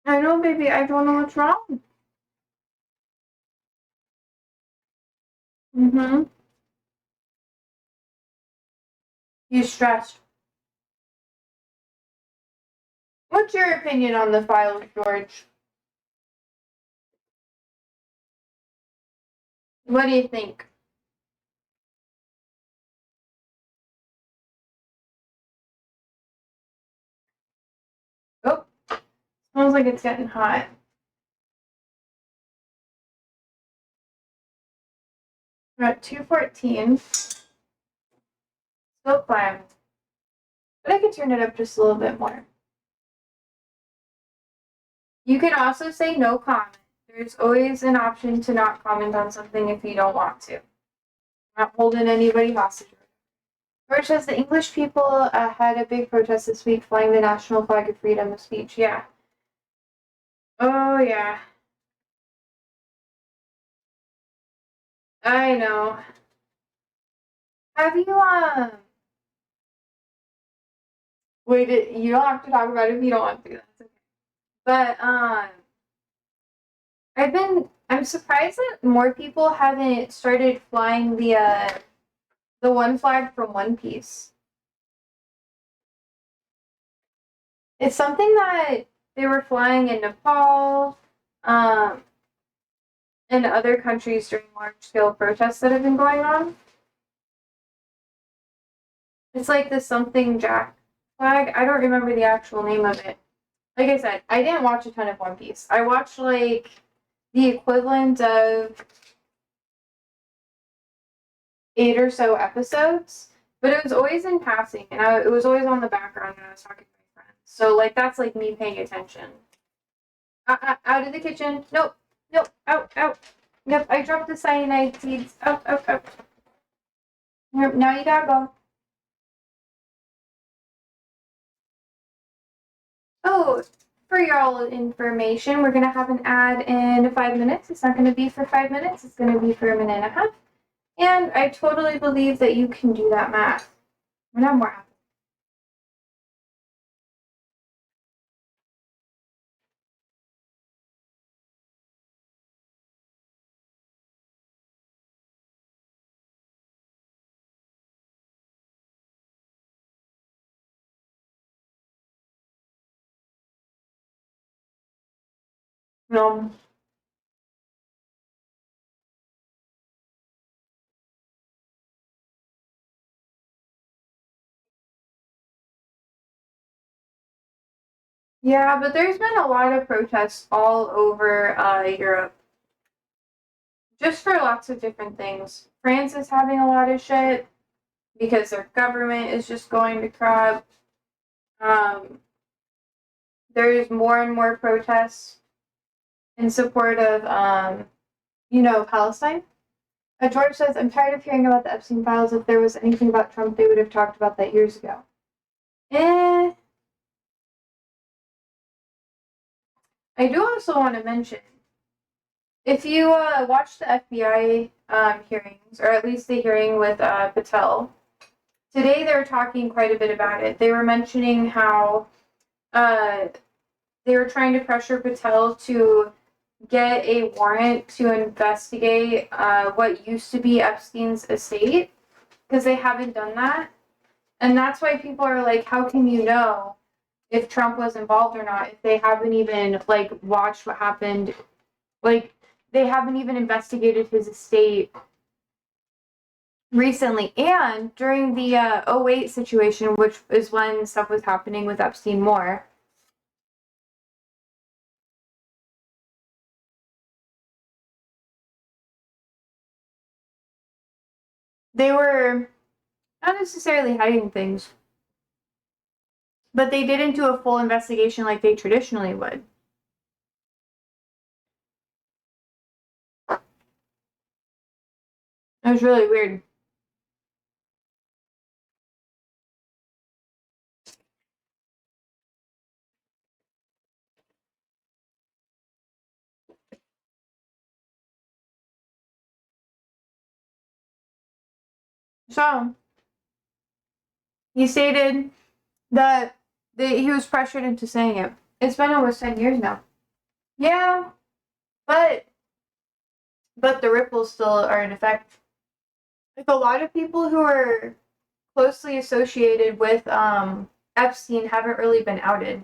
I know, baby. I don't know what's wrong. He's stressed. What's your opinion on the files, George? What do you think? Oh, smells like it's getting hot. We're at 2:14. Still fine. But I could turn it up just a little bit more. You can also say no comment. There's always an option to not comment on something if you don't want to. I'm not holding anybody hostage. George says the English people had a big protest this week flying the national flag of freedom of speech. Yeah. Oh, yeah. I know. Have you, wait, you don't have to talk about it if you don't want to. That's okay. But, I'm surprised that more people haven't started flying the one flag from One Piece. It's something that they were flying in Nepal, um, and other countries during large-scale protests that have been going on. It's like the something Jack flag. I don't remember the actual name of it. Like I said, I didn't watch a ton of One Piece. I watched like the equivalent of 8 or so episodes, but it was always in passing, and it was always on the background when I was talking to my friends. So like that's like me paying attention. Out of the kitchen. Nope. Nope. Out. Out. Yep. I dropped the cyanide seeds. Out. Out. Out. Yep. Now you gotta go. Oh, for y'all information, we're gonna have an ad in 5 minutes. It's not gonna be for 5 minutes. It's gonna be for a minute and a half. And I totally believe that you can do that math. We're not more. No. Yeah, but there's been a lot of protests all over Europe, just for lots of different things. France is having a lot of shit because their government is just going to crap. Um, there's more and more protests in support of, Palestine. George says, I'm tired of hearing about the Epstein files. If there was anything about Trump, they would have talked about that years ago. I do also want to mention, if you watch the FBI hearings, or at least the hearing with Patel, today they were talking quite a bit about it. They were mentioning how uh, they were trying to pressure Patel to get a warrant to investigate what used to be Epstein's estate, because they haven't done that. And that's why people are like, how can you know if Trump was involved or not if they haven't even like watched what happened? Like they haven't even investigated his estate recently. And during the 08 situation, which is when stuff was happening with Epstein more, they were not necessarily hiding things, but they didn't do a full investigation like they traditionally would. It was really weird. So he stated that he was pressured into saying it. It's been almost 10 years now. Yeah, but the ripples still are in effect. Like a lot of people who are closely associated with Epstein haven't really been outed.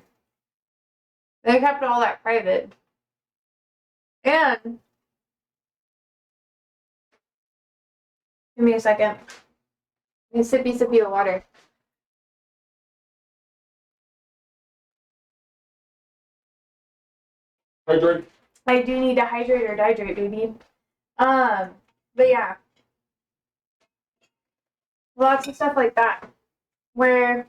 They kept all that private. And give me a second. A sippy of water. Hydrate. I do need to hydrate or dihydrate, baby. But yeah, lots of stuff like that where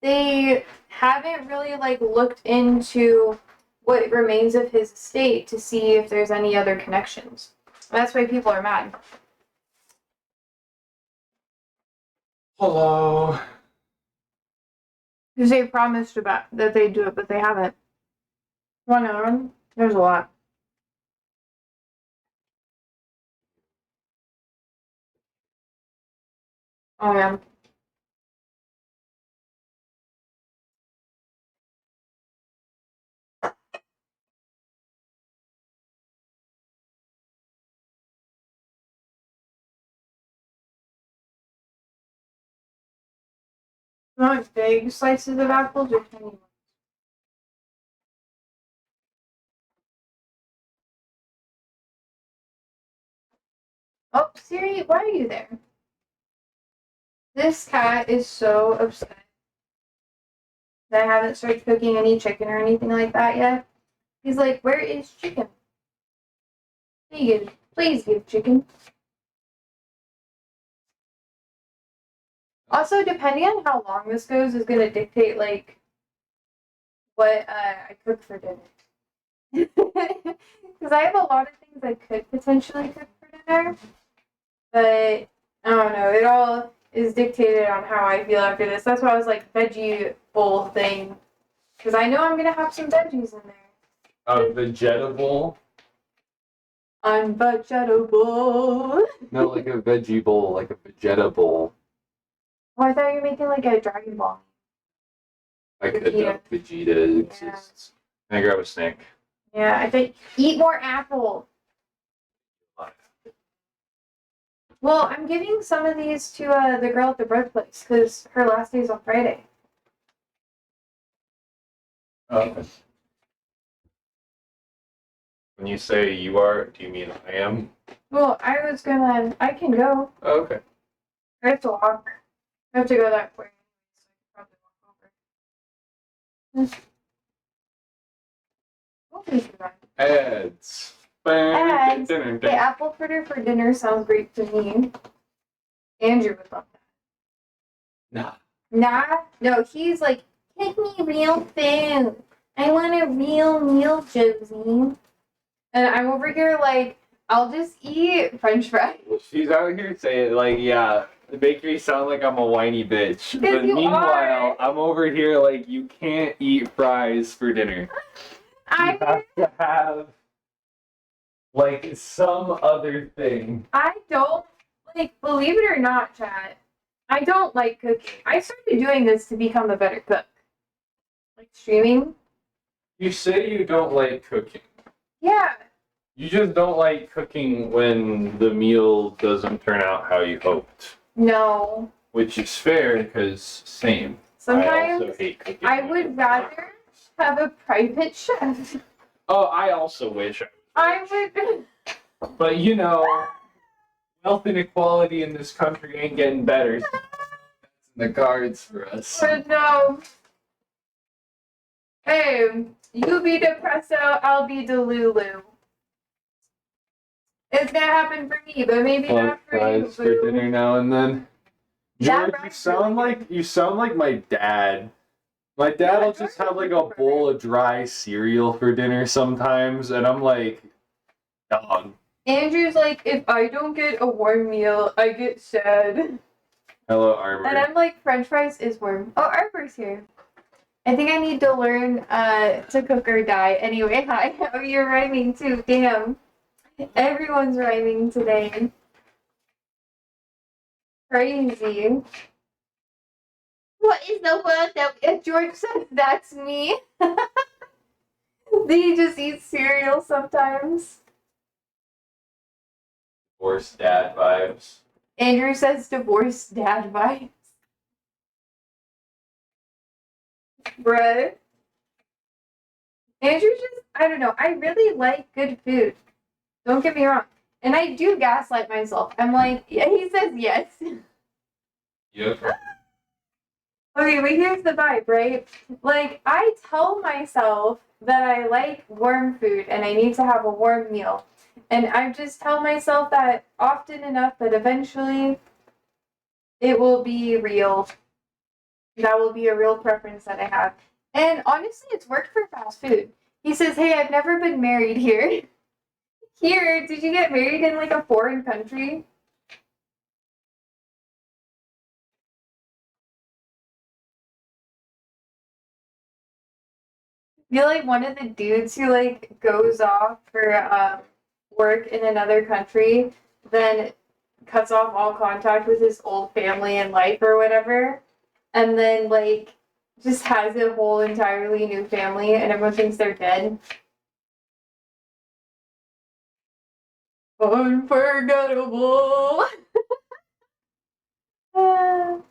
they haven't really like looked into what remains of his estate to see if there's any other connections. That's why people are mad. Hello. Because they promised about that they do it, but they haven't. One of them. There's a lot. Oh yeah. Not big slices of apples or tiny ones. Oh, Siri, why are you there? This cat is so upset that I haven't started cooking any chicken or anything like that yet. He's like, where is chicken? Please give chicken. Also, depending on how long this goes is going to dictate, like, what I cook for dinner. Because I have a lot of things I could potentially cook for dinner. But, I don't know, it all is dictated on how I feel after this. That's why I was like, veggie bowl thing. Because I know I'm going to have some veggies in there. A vegetable? Unvegetable. No, like a veggie bowl, like a vegeta bowl. Oh, I thought you were making like a Dragon Ball. Like Vegeta. a Vegeta exists. Can I grab a snack? Yeah, I think eat more apple. Well, I'm giving some of these to the girl at the bread place because her last day is on Friday. Okay. When you say you are, do you mean I am? Well, I can go. Oh, okay. I have to walk. I have to go that way. So I can probably walk over. Ads. Ads. The apple fritter for dinner sounds great to me. Andrew would love that. Nah? No, he's like, take me real food. I want a real meal, Josie. And I'm over here like, I'll just eat French fries. She's out here saying, like, yeah, make me sound like I'm a whiny bitch. But you meanwhile, are. I'm over here like, you can't eat fries for dinner. You have to have, like, some other thing. I don't, like, believe it or not, chat, I don't like cooking. I started doing this to become a better cook. Like, streaming. You say you don't like cooking. Yeah. You just don't like cooking when the meal doesn't turn out how you hoped. No. Which is fair, because same. Sometimes I also hate cooking. I would rather have a private chef. Oh, I also wish I would. But you know, wealth inequality in this country ain't getting better. That's in the cards for us. But no. Hey, you be Depresso, I'll be Delulu. It's gonna happen for me, but maybe not for you. Fries for dinner now and then. That George, you sound like my dad. My dad will just have like a bowl of dry cereal for dinner sometimes, and I'm like, dog. Andrew's like, if I don't get a warm meal, I get sad. Hello, Arbor. And I'm like, French fries is warm. Oh, Arbor's here. I think I need to learn to cook or die. Anyway, hi. Oh, you're rhyming too. Damn. Everyone's rhyming today. Crazy. What is the word that George says? That's me. He just eats cereal sometimes. Divorced dad vibes. Andrew says divorced dad vibes. Bruh. Andrew just, I don't know. I really like good food. Don't get me wrong. And I do gaslight myself. I'm like, yeah, he says yes. Yep. Okay, but here's the vibe, right? Like, I tell myself that I like warm food and I need to have a warm meal. And I just tell myself that often enough that eventually it will be real. That will be a real preference that I have. And honestly, it's worked for fast food. He says, hey, I've never been married here. Here, did you get married in like a foreign country? You're like one of the dudes who like goes off for work in another country, then cuts off all contact with his old family and life or whatever, and then like just has a whole entirely new family and everyone thinks they're dead. Unforgettable. I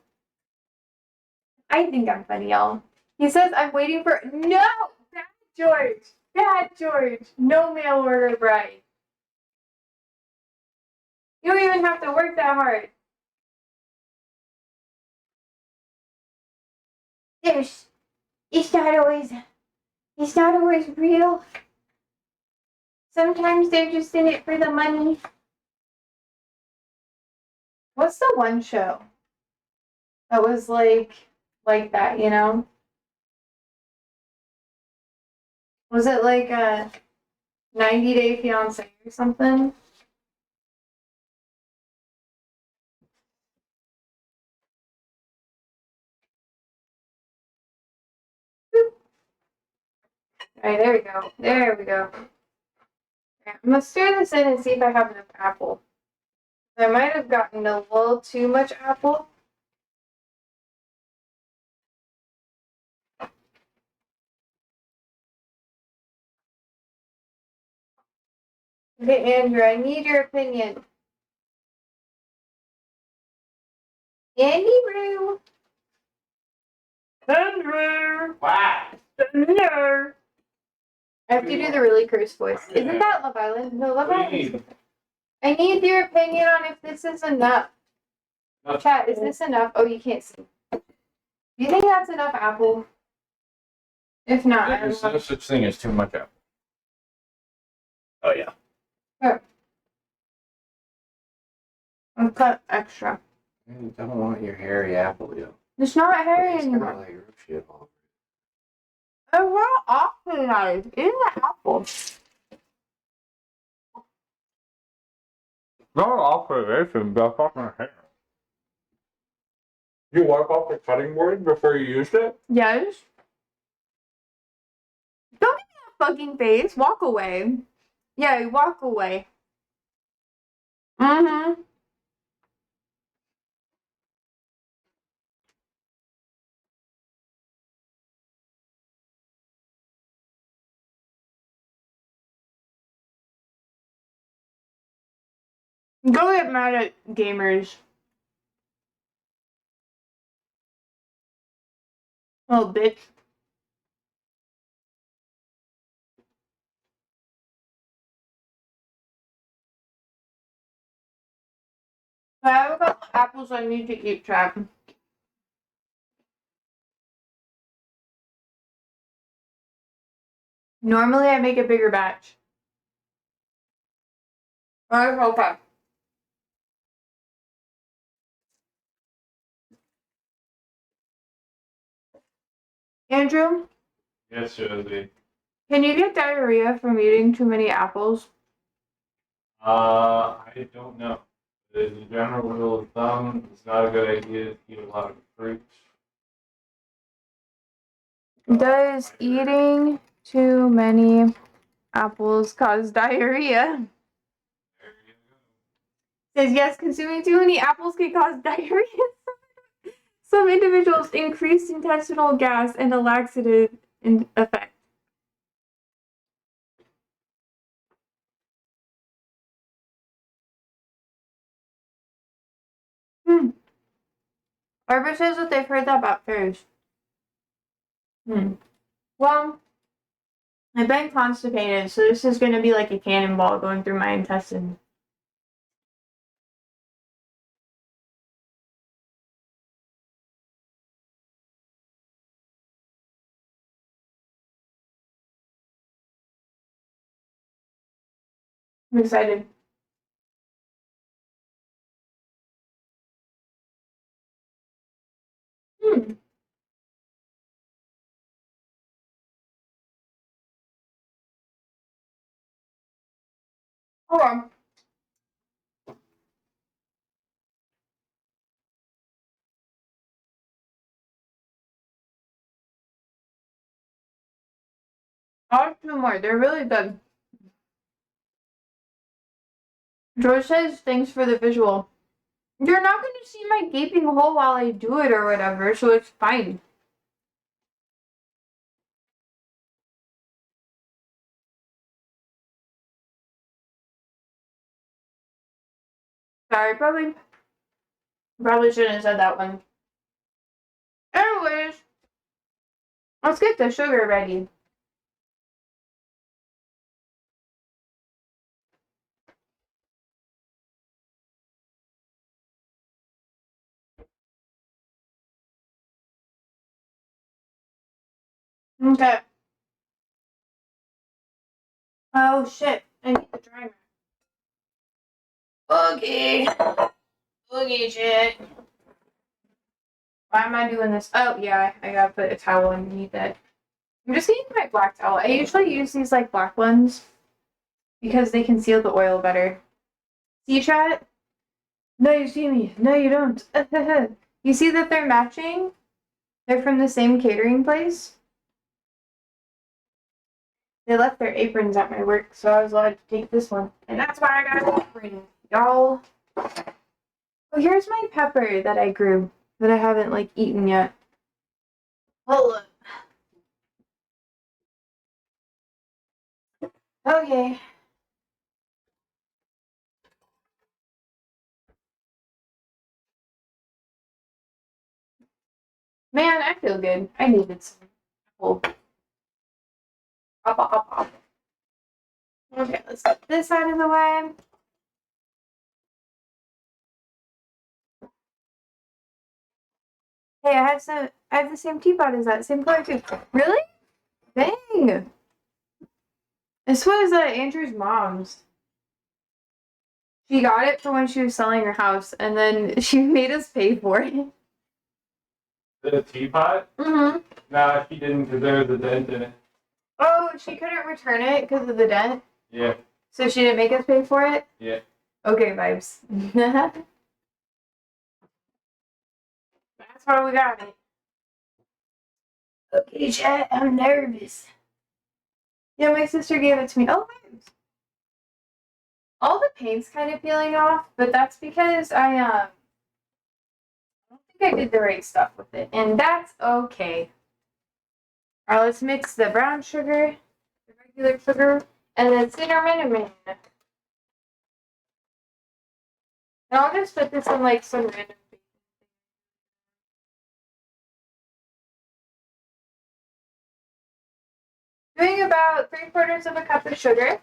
think I'm funny, y'all. He says I'm waiting for no bad George. Bad George. No mail order bride. You don't even have to work that hard. There's, it's not always real. Sometimes they're just in it for the money. What's the one show that was like that, you know? Was it like a 90-Day Fiancé or something? Alright, there we go. There we go. Right, I'm gonna stir this in and see if I have enough apple. I might have gotten a little too much apple. Okay, Andrew, I need your opinion. Andrew! Andrew! Wow. Andrew! I have to do the really cursed voice. Isn't that Love Island? No, Love What do you Island. need? I need your opinion on if this is enough. No. Chat, is this enough? Oh, you can't see. Do you think that's enough apple? If not, I There's don't no know. such thing as too much apple. Oh yeah. I'll cut extra. You don't want your hairy apple, yo. It's not hairy It's got anymore. like root shit all over Oh, well oxidized. Eat the apple. Not oxidation, but fucking hair. You wipe off the cutting board before you used it? Yes. Don't give me that fucking face. Walk away. Yeah, walk away. Mm-hmm. Go get mad at gamers. Oh, bitch. I have a couple apples I need to eat, chat. Normally, I make a bigger batch. Alright, okay. Andrew, Yes, Josie. can you get diarrhea from eating too many apples? I don't know. As a general rule of thumb, it's not a good idea to eat a lot of fruit. Does eating too many apples cause diarrhea? There you go. Says yes, consuming too many apples can cause diarrhea. Some individuals increased intestinal gas and a laxative effect. Barbara says that they've heard that about fairs. Well, I've been constipated, so this is going to be like a cannonball going through my intestines. I'm excited. Hold on. I'll have two more. They're really good. George says thanks for the visual. You're not going to see my gaping hole while I do it or whatever, so it's fine. Sorry, probably shouldn't have said that one. Anyways, let's get the sugar ready. Okay. Oh shit, I need the dry mat. Okay. Okay, shit. Why am I doing this? Oh yeah, I gotta put a towel underneath it. I'm just getting my black towel. I usually use these like black ones because they conceal the oil better. See, chat? No, you see me. No, you don't. You see that they're matching? They're from the same catering place. They left their aprons at my work, so I was allowed to take this one. And that's why I got an apron, y'all. Oh, here's my pepper that I grew that I haven't like eaten yet. Hold up. Okay. Man, I feel good. I needed some apple. Pop. Okay, let's get this out of the way. Hey, I have the same teapot as that, same color too. Really? Dang. This was Andrew's mom's. She got it for when she was selling her house, and then she made us pay for it. The teapot? Mm-hmm. Nah, she didn't because there was a dent in it. Oh, she couldn't return it because of the dent? Yeah. So she didn't make us pay for it? Yeah. Okay, vibes. That's why we got it. Okay, chat, I'm nervous. Yeah, my sister gave it to me. Oh, vibes. All the paint's kind of peeling off, but that's because I don't think I did the right stuff with it, and that's okay. All right, let's mix the brown sugar, the regular sugar, and then cinnamon. And I'll just put this in like some random. Doing about 3/4 of a cup of sugar,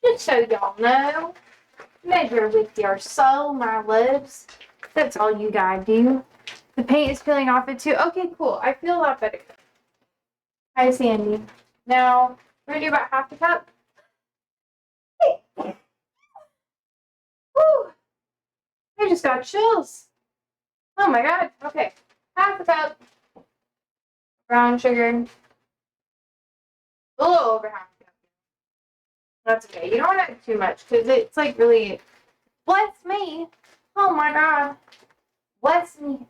just so y'all know. Measure with your soul, my loves. That's all you gotta do. The paint is peeling off it too. Okay, cool. I feel a lot better. Hi, Sandy. Now, we're gonna do about half a cup. Woo! I just got chills. Oh my god. Okay. Half a cup. Brown sugar. A little over half a cup. That's okay. You don't want to add too much because it's like really. Bless me. Oh my god. Bless me.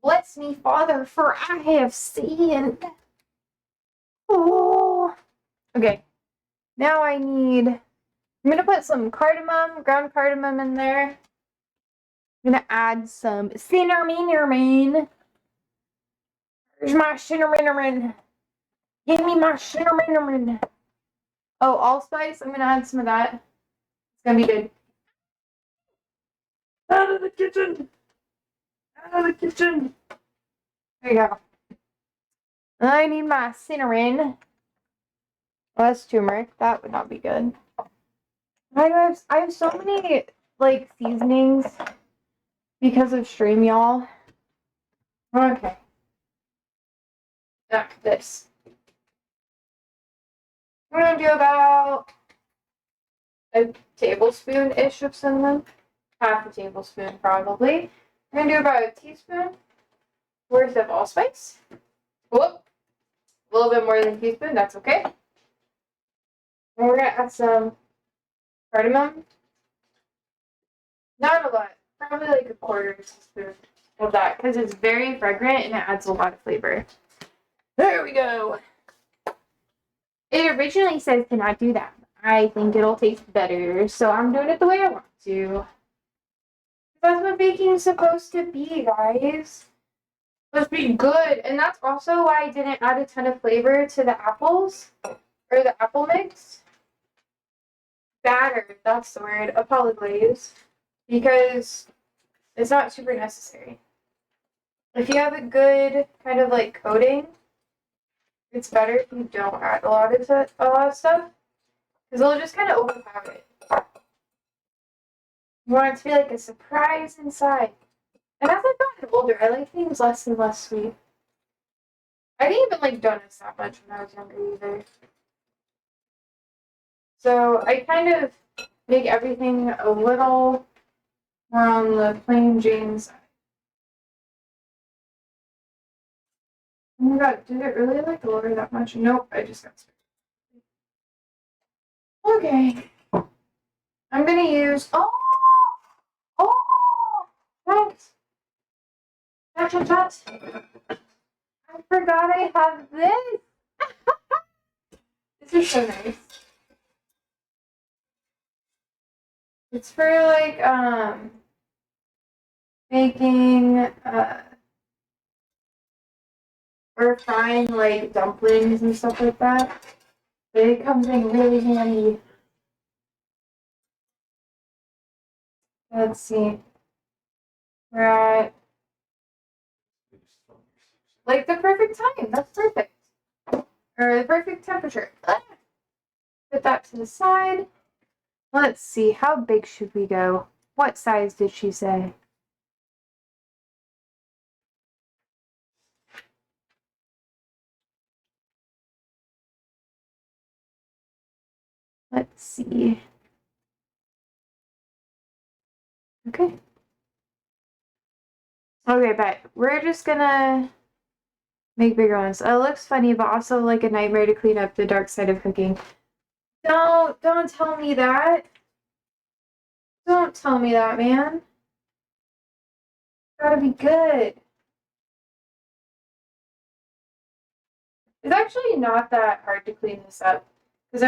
Bless me, Father, for I have sinned. Oh. Okay. Now I'm gonna put some cardamom, ground cardamom in there. I'm gonna add some cinnamon. Where's my cinnamon? Give me my cinnamon. Oh, allspice. I'm gonna add some of that. It's gonna be good. Out of the kitchen. Out of the kitchen. There you go. I need my cinnamon. Oh, that's turmeric. That would not be good. I have so many like seasonings because of stream, y'all. Okay. Back this. We're gonna do about a tablespoon-ish of cinnamon. Half a tablespoon, probably. We're gonna do about a teaspoon worth of allspice. Whoop. A little bit more than a teaspoon, that's okay. And we're gonna add some cardamom. Not a lot. Probably like a quarter teaspoon of that, because it's very fragrant and it adds a lot of flavor. There we go. It originally says to not do that. I think it'll taste better, so I'm doing it the way I want to. That's what baking's supposed to be, guys. It's supposed to be good, and that's also why I didn't add a ton of flavor to the apples, or the apple mix. Batter, that's the word, apologize, because it's not super necessary. If you have a good kind of like coating, it's better if you don't add a lot of stuff, because it'll just kind of overpower it. You want it to be like a surprise inside. And as I've gotten older, I like things less and less sweet. I didn't even like donuts that much when I was younger either. So I kind of make everything a little more on the plain Jane side. Oh my god, did it really like lower that much? Nope, I just got scared. Okay. I'm gonna use thanks. Chat. I forgot I have this. This is so nice. It's for like making or frying like dumplings and stuff like that. But it comes in really handy. Let's see. We're at like the perfect time. That's perfect. Or the perfect temperature. Put that to the side. Let's see. How big should we go? What size did she say? Let's see. Okay. Okay, but we're just gonna make bigger ones. It looks funny, but also like a nightmare to clean up the dark side of cooking. Don't tell me that. Don't tell me that, man. Gotta be good. It's actually not that hard to clean this up. Because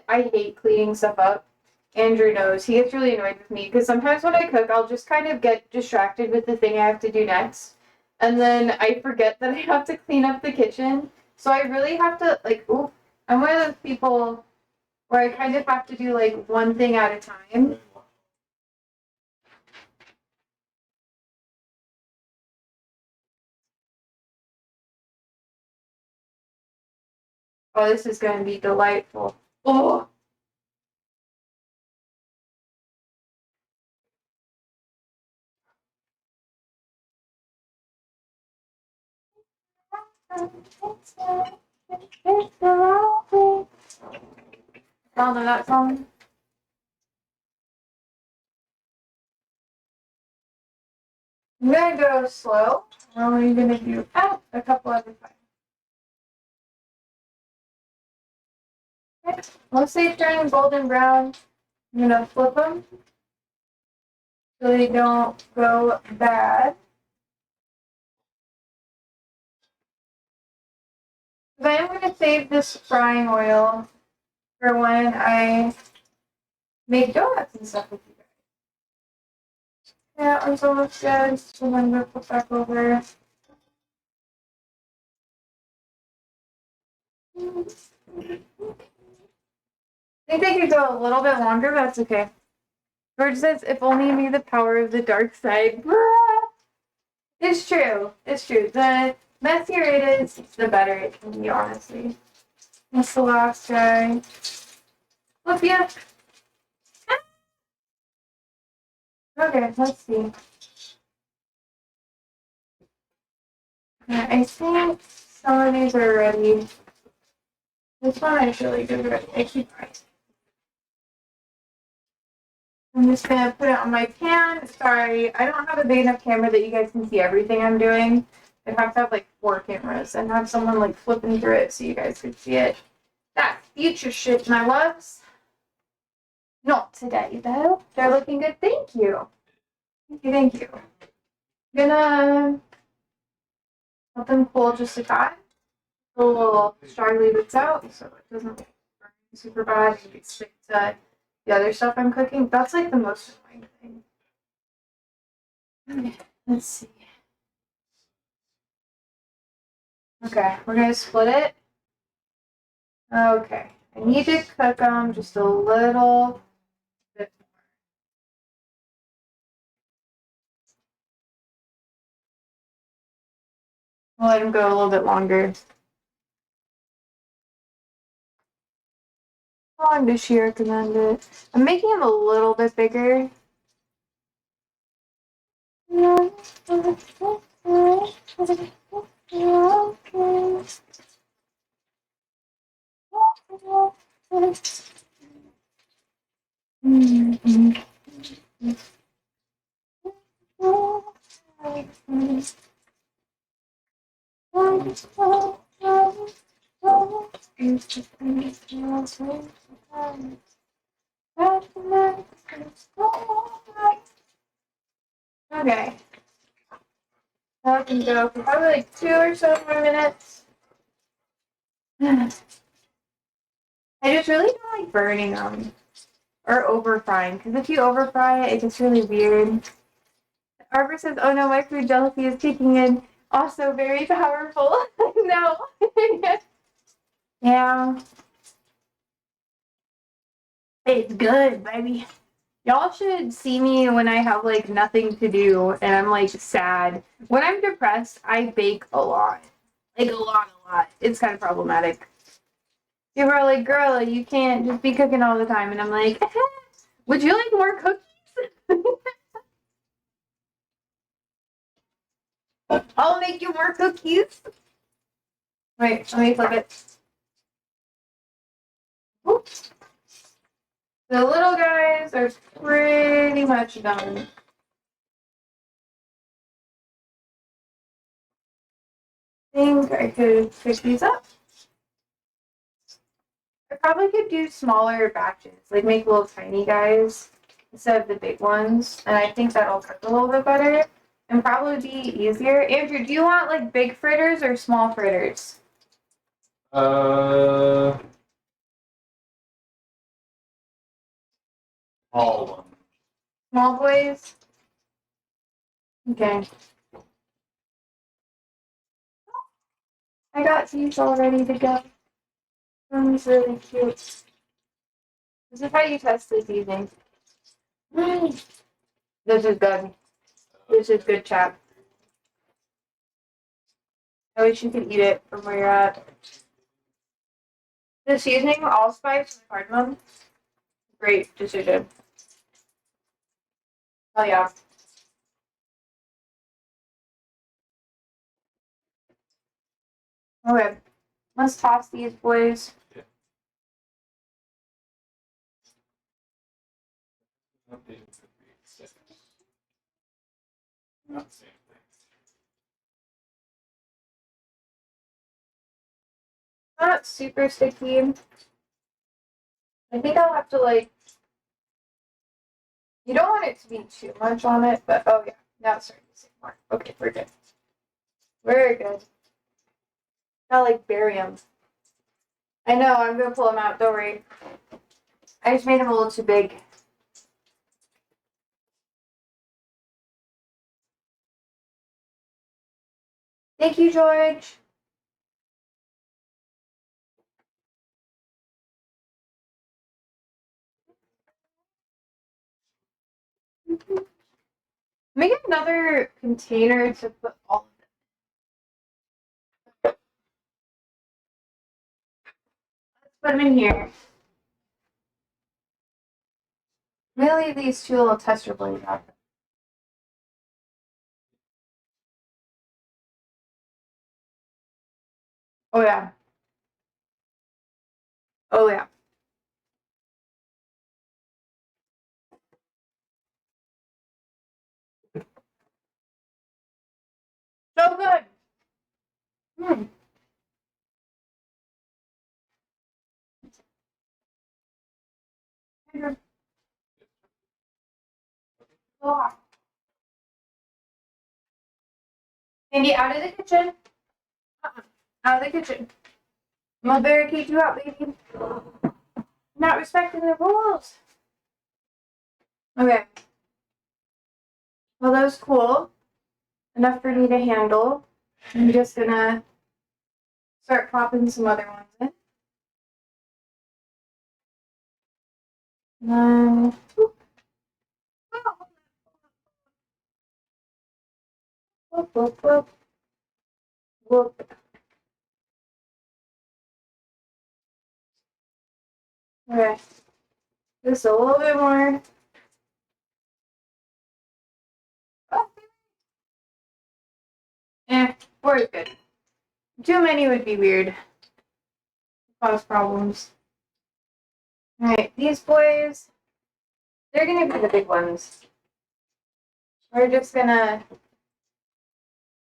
I hate cleaning stuff up. Andrew knows. He gets really annoyed with me because sometimes when I cook, I'll just kind of get distracted with the thing I have to do next. And then I forget that I have to clean up the kitchen. So I really have to, I'm one of those people where I kind of have to do, like, one thing at a time. Oh, this is going to be delightful. Oh! Y'all know that song? I'm gonna go slow. I'm only gonna do a couple at a time. Okay. Once they turn golden brown, I'm gonna flip them so they don't go bad. Then I'm gonna save this frying oil for when I make donuts and stuff with you guys. Yeah, it's almost good. So I'm gonna flip back over. I think they could go a little bit longer, but that's okay. George says, if only you knew the power of the dark side. It's true. It's true. The messier it is, the better it can be, honestly. That's the last guy. Look, yeah. Okay, let's see. I think some of these are ready. This one is really good ready. I keep right. I'm just gonna put it on my pan. Sorry, I don't have a big enough camera that you guys can see everything I'm doing. I'd have to have like 4 cameras and have someone like flipping through it so you guys could see it. That's future shit, my loves. Not today though. They're looking good. Thank you. Thank you. Gonna let them cool just a tad. A little straggly bits out so it doesn't burn super bad and stick to the other stuff I'm cooking. That's like the most annoying thing. Okay, let's see. Okay, we're gonna split it. Okay, I need to cook them just a little bit more. We'll let them go a little bit longer. How long does she recommend it? I'm making them a little bit bigger. Okay. I can go for probably like 2 or so more minutes. I just really don't like burning them or over frying, because if you over fry it, it gets really weird. Arbor says, "Oh no, my food jealousy is kicking in." Also very powerful. No. Yeah. It's good, baby. Y'all should see me when I have like nothing to do and I'm like sad. When I'm depressed, I bake a lot. Like a lot. It's kind of problematic. People are like, "Girl, you can't just be cooking all the time." And I'm like, "Would you like more cookies?" I'll make you more cookies. Wait, let me flip it. Oops. The little guys are pretty much done. I think I could pick these up. I probably could do smaller batches, like make little tiny guys instead of the big ones. And I think that'll cook a little bit better and probably be easier. Andrew, do you want like big fritters or small fritters? All of them. Small boys? Okay. I got these all ready to go. One's really cute. This is how you test this evening. This is good. This is good, chap. I wish you could eat it from where you're at. The seasoning, allspice, and cardamom. Great decision. Oh yeah. Okay. Let's toss these boys. Not super sticky. I think I'll have to like. You don't want it to be too much on it, but oh yeah, now it's starting to stick more. Okay, we're good. Very good. Now like bury them. I know. I'm gonna pull them out. Don't worry. I just made them a little too big. Thank you, George. Make another container to put all of them. Let's put them in here. I'm gonna leave these two little tester blades out. Oh yeah. Oh yeah. So good. Hmm. Oh. Andy, out of the kitchen. Out of the kitchen. I'm gonna barricade you out, baby. Not respecting the rules. Okay. Well, that was cool. Enough for me to handle. I'm just gonna start popping some other ones in. And then, whoop, whoop, whoop, whoop. Okay. Just a little bit more. Oh. We're good. Too many would be weird. Cause problems. Alright, these boys, they're gonna be the big ones. We're just gonna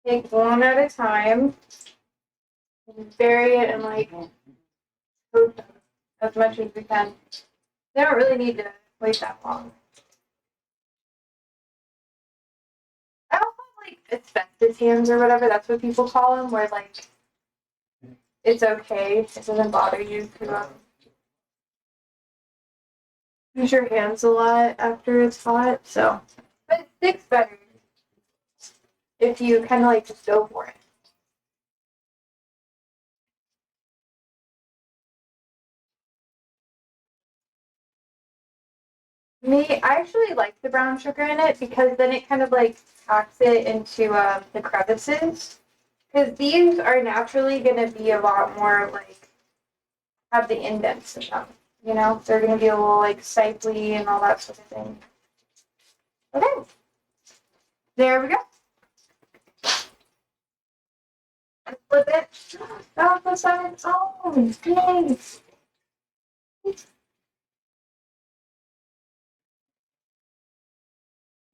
take one at a time and bury it in like as much as we can. They don't really need to wait that long. I also have like asbestos hands or whatever, that's what people call them, where like it's okay, it doesn't bother you to use your hands a lot after it's hot, so. But it sticks better if you kind of like just go for it. Me, I actually like the brown sugar in it because then it kind of like packs it into the crevices. Because these are naturally going to be a lot more like, have the indents in them. You know, they're going to be a little like stifly and all that sort of thing. Okay. There we go. Let's flip it. That was on its own. Yay.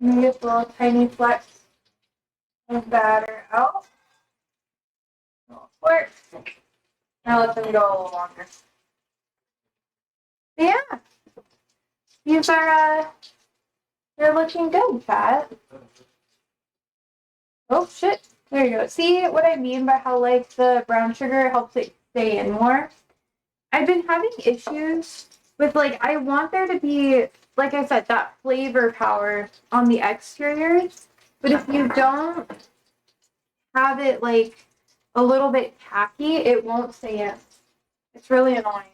And get a little tiny flecks of batter out. A little squirt. Now let them go a little longer. Yeah. These are, they're looking good, Pat. Oh, shit. There you go. See what I mean by how, like, the brown sugar helps it stay in more? I've been having issues with, like, I want there to be, like I said, that flavor power on the exteriors. But if you don't have it, like, a little bit tacky, it won't stay in. It's really annoying.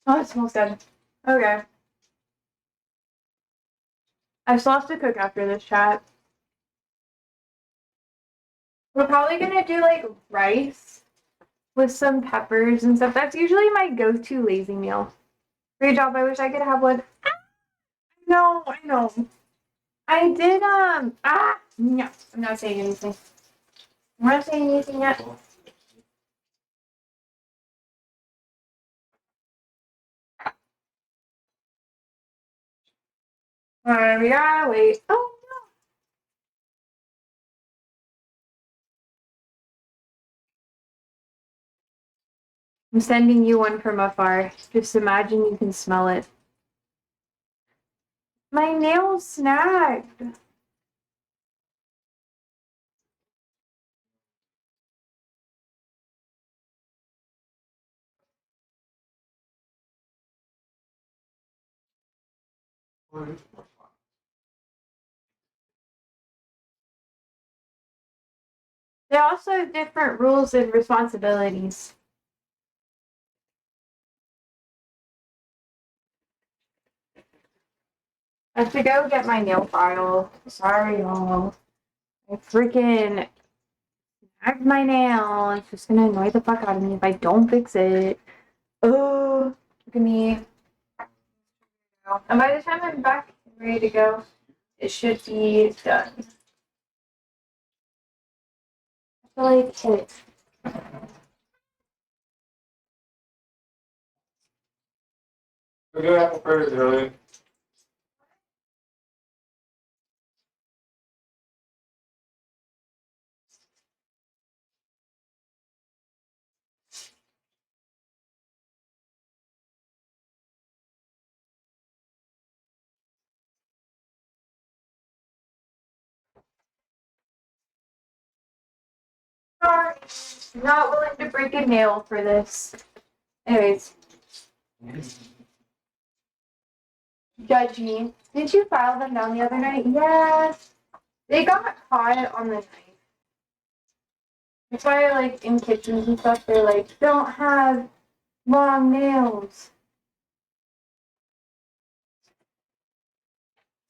Oh, it smells good. Okay. I still have to cook after this chat. We're probably gonna do like rice with some peppers and stuff. That's usually my go-to lazy meal. Great job. I wish I could have one. No, I know. I did no, I'm not saying anything. I'm not saying anything yet. Alright, we gotta wait. Oh no. I'm sending you one from afar. Just imagine you can smell it. My nail snagged. They also have different rules and responsibilities. I have to go get my nail file. Sorry, y'all. I freaking snagged my nail. It's just gonna annoy the fuck out of me if I don't fix it. Oh, look at me. And by the time I'm back and ready to go, it should be done. I feel like it. We're gonna have a Fritters early. Sorry, not willing to break a nail for this. Anyways, judge me. Did you file them down the other night? Yes. They got caught on the knife. That's why, like, in kitchens and stuff, they're like, don't have long nails.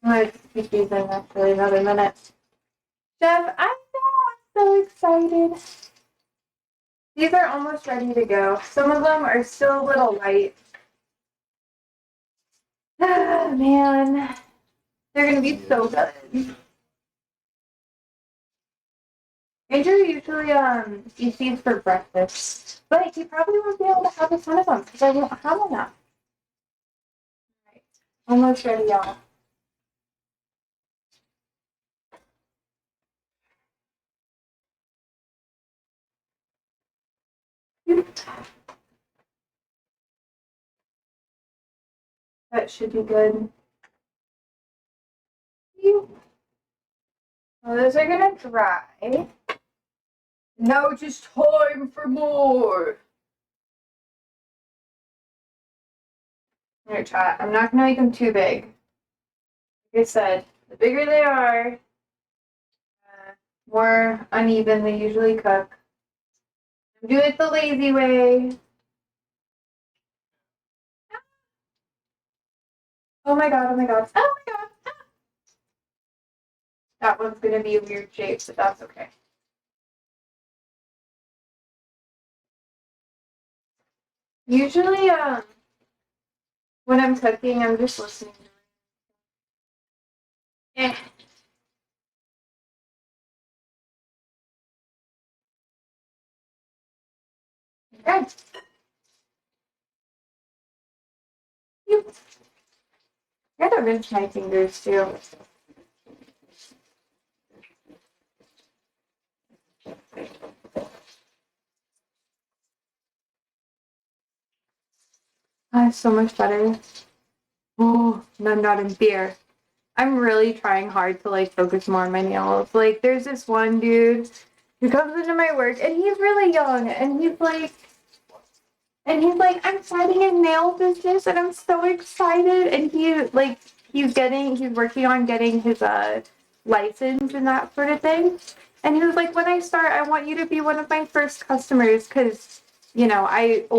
I'm gonna keep these in actually another minute. Chef, I know, I'm so excited. These are almost ready to go. Some of them are still a little light. Ah, man. They're gonna be so good. Andrew usually eats these for breakfast, but he probably won't be able to have a ton of them because I won't have enough. Alright, almost ready, y'all. That should be good. Well, those are gonna dry. Now it's just time for more. Alright, chat. I'm not gonna make them too big. Like I said, the bigger they are, more uneven they usually cook. Do it the lazy way. Oh my god, oh my god, oh my god. That one's gonna be a weird shape, but that's okay. Usually, when I'm cooking, I'm just listening. Eh. Okay. I gotta rinse my fingers too. I have so much better. Oh, no, not in beer. I'm really trying hard to like focus more on my nails. Like, there's this one dude who comes into my work and he's really young and he's like, I'm starting a nail business and I'm so excited. And he's working on getting his license and that sort of thing. And he was like, when I start, I want you to be one of my first customers because, I've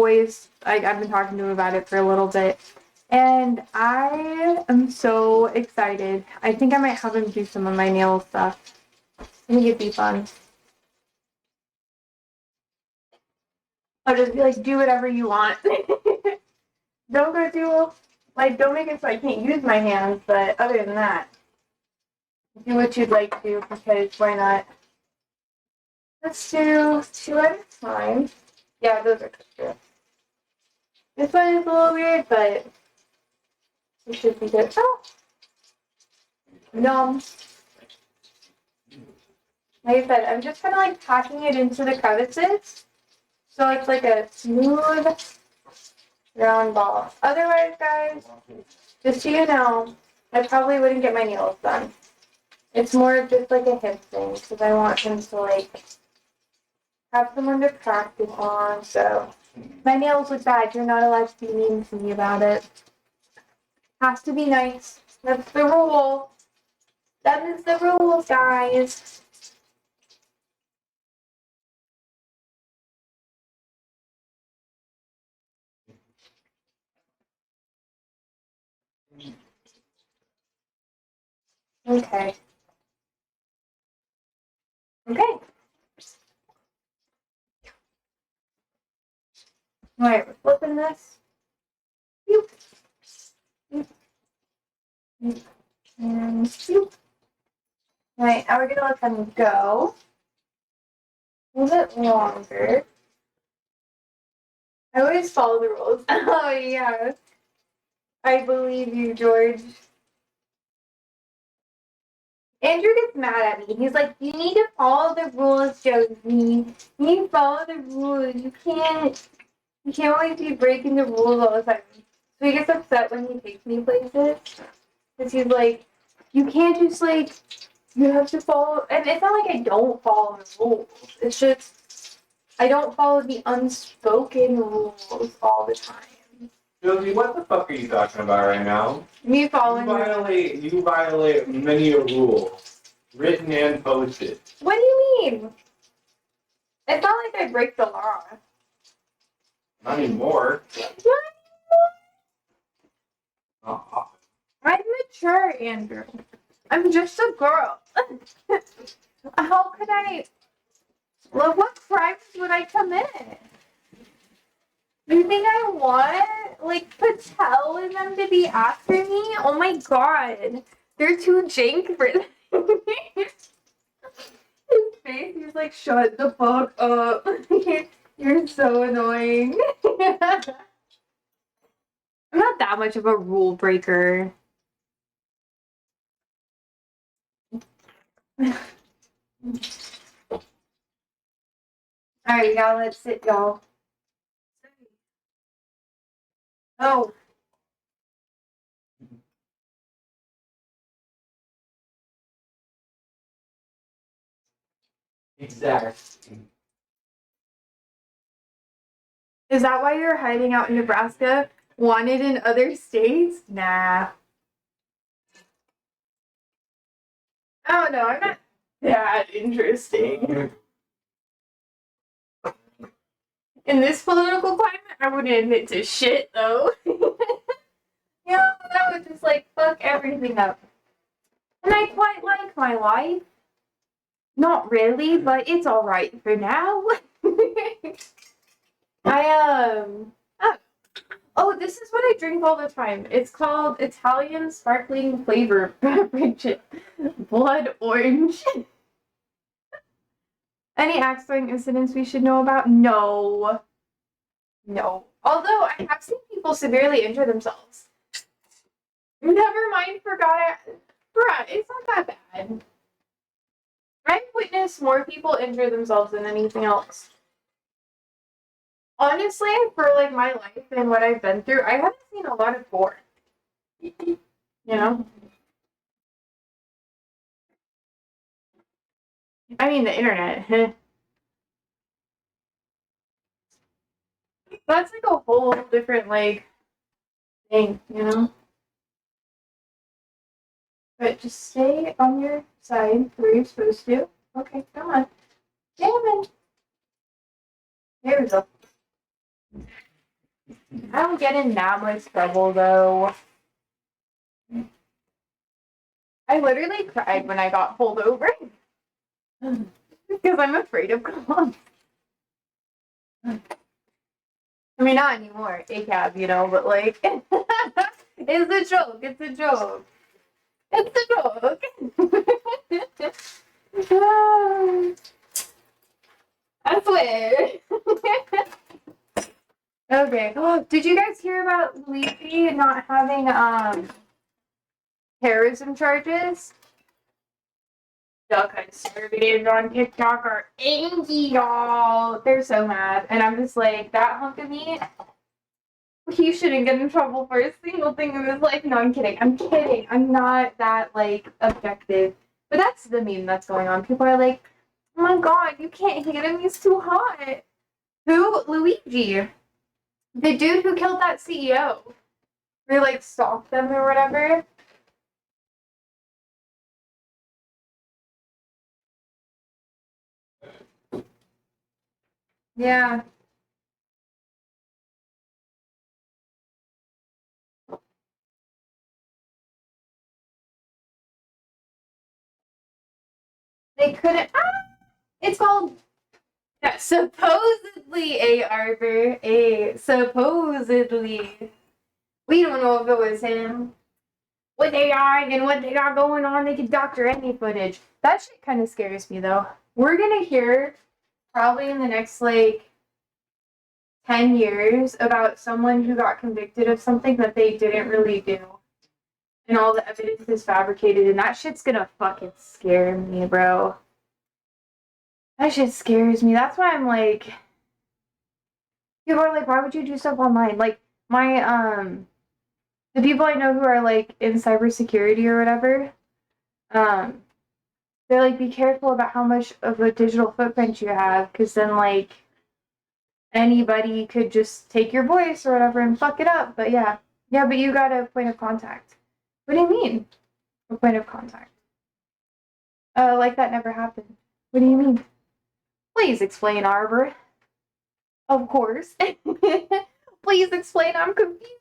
been talking to him about it for a little bit. And I am so excited. I think I might have him do some of my nail stuff. I think it'd be fun. I'll just be like, do whatever you want. Don't make it so I can't use my hands, but other than that, do what you'd like to because why not? Let's do 2 at a time. Yeah, those are good. This one is a little weird, but it should be good. Oh! Yum. Like I said, I'm just kind of like packing it into the crevices. So it's like a smooth, round ball. Otherwise, guys, just so you know, I probably wouldn't get my nails done. It's more of just like a hip thing because I want him to like have someone to practice on. So my nails look bad. You're not allowed to be mean to me about it. Has to be nice. That's the rule. That is the rule, guys. Okay. Okay. Alright, we're flipping this. Boop. Boop. Boop. And boop. Alright, now we're gonna let them go. A little bit longer. I always follow the rules. Oh yeah. I believe you, George. Andrew gets mad at me. He's like, you need to follow the rules, Josie. You need to follow the rules. You can't always be breaking the rules all the time. So he gets upset when he takes me places. Because he's like, you can't just like, you have to follow. And it's not like I don't follow the rules. It's just, I don't follow the unspoken rules all the time. Josie, what the fuck are you talking about right now? Me following You violate many a rule, written and posted. What do you mean? It's not like I break the law. Not anymore. I'm mature, Andrew. I'm just a girl. How could I Well, what crimes would I commit? You think I want, like, Patel and them to be after me? Oh my god. They're too jank for this. His face, he's like, shut the fuck up. You're so annoying. I'm not that much of a rule breaker. Alright, y'all, let's sit, y'all. Oh. Exactly. Is that why you're hiding out in Nebraska? Wanted in other states? Nah. I don't know, I'm not that interesting. In this political climate, I wouldn't admit to shit, though. Yeah, I would just, like, fuck everything up. And I quite like my life. Not really, but it's alright for now. Oh, this is what I drink all the time. It's called Italian sparkling flavor beverage. Blood orange. Any accident incidents we should know about? No. No. Although I have seen people severely injure themselves. Never mind, forgot it. Bruh, it's not that bad. I've witnessed more people injure themselves than anything else. Honestly, for like my life and what I've been through, I haven't seen a lot of gore. You know? I mean, the internet. That's like a whole different, like, thing, you know? But just stay on your side where you're supposed to. Okay, come on. Damn it. There we go. I don't get in that much trouble, though. I literally cried when I got pulled over. Because I'm afraid of cops. I mean, not anymore. ACAB, you know, but like, it's a joke. It's a joke. It's a joke. I swear. Okay. Oh, did you guys hear about Luigi not having terrorism charges? The conservatives on TikTok are angry, y'all. They're so mad, and I'm just like, that hunk of meat. He shouldn't get in trouble for a single thing in his life. No, I'm kidding. I'm kidding. I'm not that, like, objective. But that's the meme that's going on. People are like, oh my god, you can't hate him. He's too hot. Who? Luigi. The dude who killed that CEO. Who, like, stalked them or whatever. Yeah. They couldn't. Ah! It's called. Yeah, supposedly A. Arbor. A. Supposedly. We don't know if it was him. What they are and what they got going on, they can doctor any footage. That shit kind of scares me, though. We're gonna hear, probably in the next, like, 10 years, about someone who got convicted of something that they didn't really do. And all the evidence is fabricated, and that shit's gonna fucking scare me, bro. That shit scares me. That's why I'm like, people are like, why would you do stuff online? Like, the people I know who are, like, in cybersecurity or whatever, they're like, be careful about how much of a digital footprint you have, because then, like, anybody could just take your voice or whatever and fuck it up. But yeah. Yeah, but you got a point of contact. What do you mean? A point of contact? Like that never happened. What do you mean? Please explain, Arbor. Of course. Please explain. I'm confused.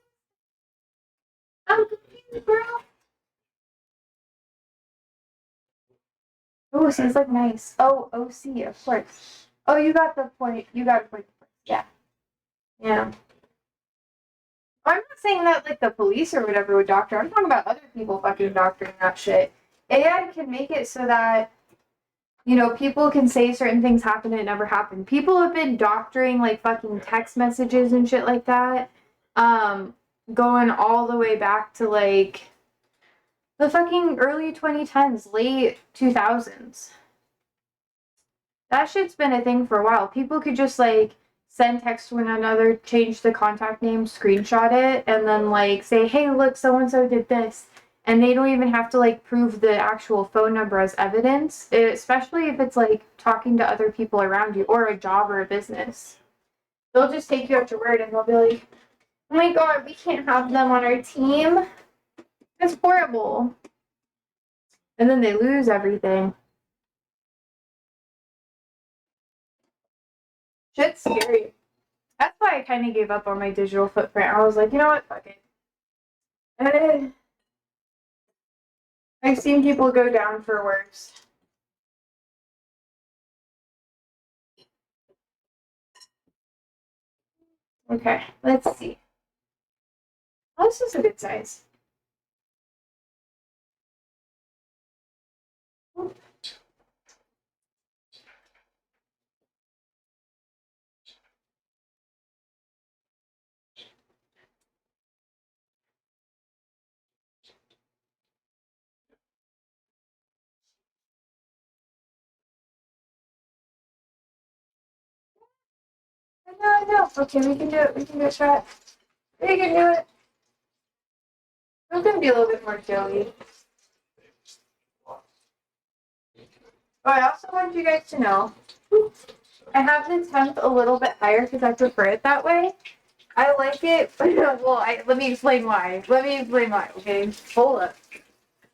I'm confused, girl. Oh, seems like nice. Oh, OC, of course. Oh, you got the point. You got the point. Yeah. Yeah. I'm not saying that like the police or whatever would doctor. I'm talking about other people fucking doctoring that shit. AI can make it so that people can say certain things happen and it never happened. People have been doctoring like fucking text messages and shit like that. Going all the way back to like the fucking early 2010s, late 2000s. That shit's been a thing for a while. People could just like send text to one another, change the contact name, screenshot it, and then like say, hey, look, so and so did this. And they don't even have to like prove the actual phone number as evidence, especially if it's like talking to other people around you or a job or a business. They'll just take you at your word and they'll be like, oh my god, we can't have them on our team. It's horrible. And then they lose everything. Shit's scary. That's why I kind of gave up on my digital footprint. I was like, you know what? Fuck it. I've seen people go down for worse. Okay, let's see. Oh, this is a good size. I know. Okay, we can do it. We can do it, chat. We can do it. I'm gonna be a little bit more doughy. Oh, I also want you guys to know I have the temp a little bit higher because I prefer it that way. I like it. Well, let me explain why. Okay, hold up.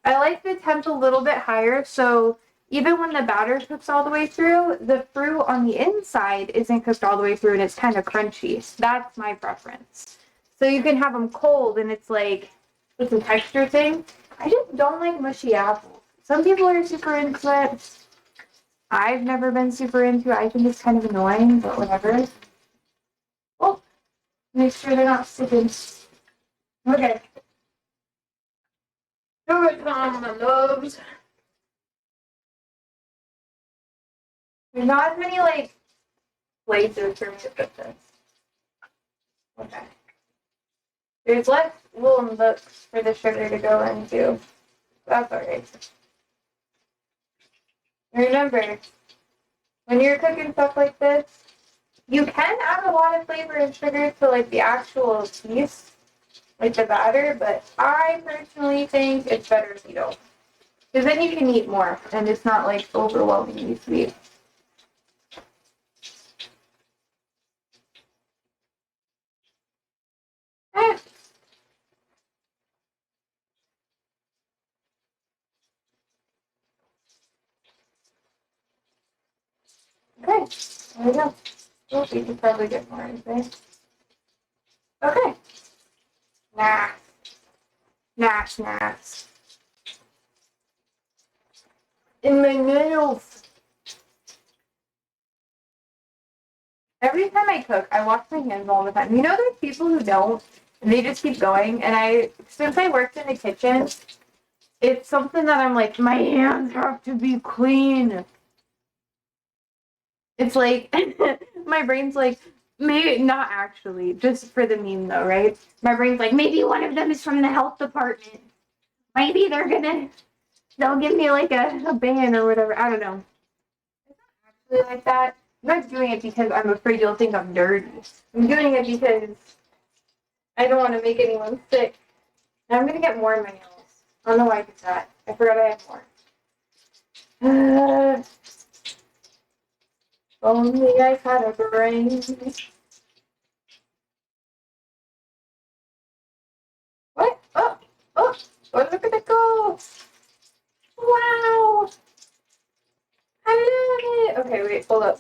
I like the temp a little bit higher, so even when the batter cooks all the way through, the fruit on the inside isn't cooked all the way through and it's kind of crunchy. That's my preference. So you can have them cold and it's like, it's a texture thing. I just don't like mushy apples. Some people are super into it. I've never been super into it. I think it's kind of annoying, but whatever. Oh, make sure they're not sticking. Okay. Do it, my loves. There's not as many like places for me to put this. Okay. There's less little nooks for the sugar to go into. That's alright. Remember, when you're cooking stuff like this, you can add a lot of flavor and sugar to like the actual piece, like the batter, but I personally think it's better if you don't. Because then you can eat more and it's not like overwhelmingly sweet. Eh. Okay, there we go. Oh, we could probably get more in there. Okay. Nah. Snacks. In my nails. Every time I cook, I wash my hands all the time. You know, there's people who don't, and they just keep going. And since I worked in the kitchen, it's something that I'm like, my hands have to be clean. It's like, my brain's like, maybe not actually, just for the meme though, right? My brain's like, maybe one of them is from the health department. Maybe they'll give me like a ban or whatever. I don't know. It's not actually like that. I'm not doing it because I'm afraid you'll think I'm dirty. I'm doing it because I don't want to make anyone sick. And I'm gonna get more in my nails. I don't know why I did that. I forgot I had more. Only I had a brain. What? Oh, look at it go! Wow! I love it! Okay, wait, hold up.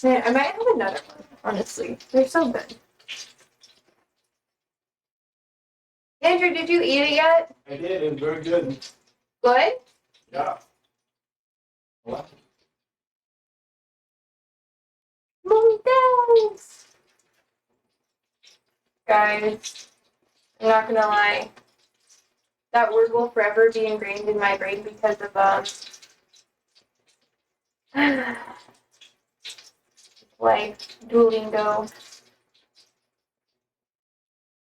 Man, I might have another one, honestly. They're so good. Andrew, did you eat it yet? I did, it was very good. Good? Yeah. What? Moontails! Guys, I'm not gonna lie. That word will forever be ingrained in my brain because of like Duolingo.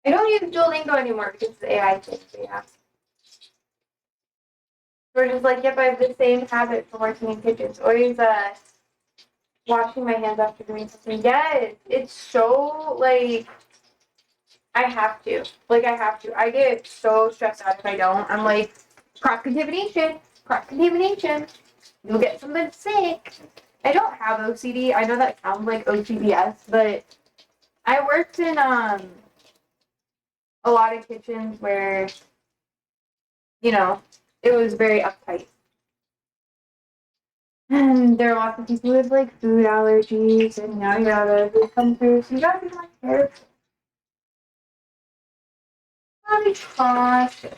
I don't use Duolingo anymore because it's the AI thing, so yeah. We're just like, yep, I have the same habit from working in kitchens. Always washing my hands after doing something. Yes, it's so like I have to. Like I have to. I get so stressed out if I don't. I'm like, cross contamination, cross contamination. You'll get something sick. I don't have OCD. I know that sounds like OCDS, but I worked in a lot of kitchens where, you know, it was very uptight. And there are lots of people with like food allergies and yada yada who come through. So you gotta be like careful. Gotta be cautious.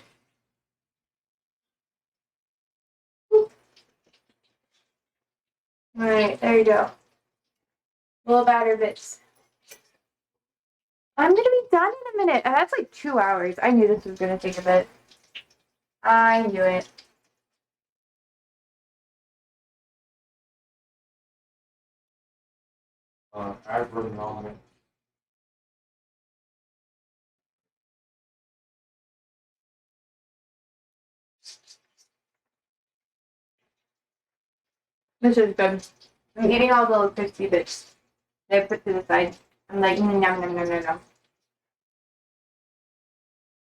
Alright, there you go. Little batter bits. I'm gonna be done in a minute. And that's like 2 hours. I knew this was gonna take a bit. I knew it. I've written on it. This is good. I'm eating all the little crispy bits that I put to the side. I'm like, nom nom nom nom nom.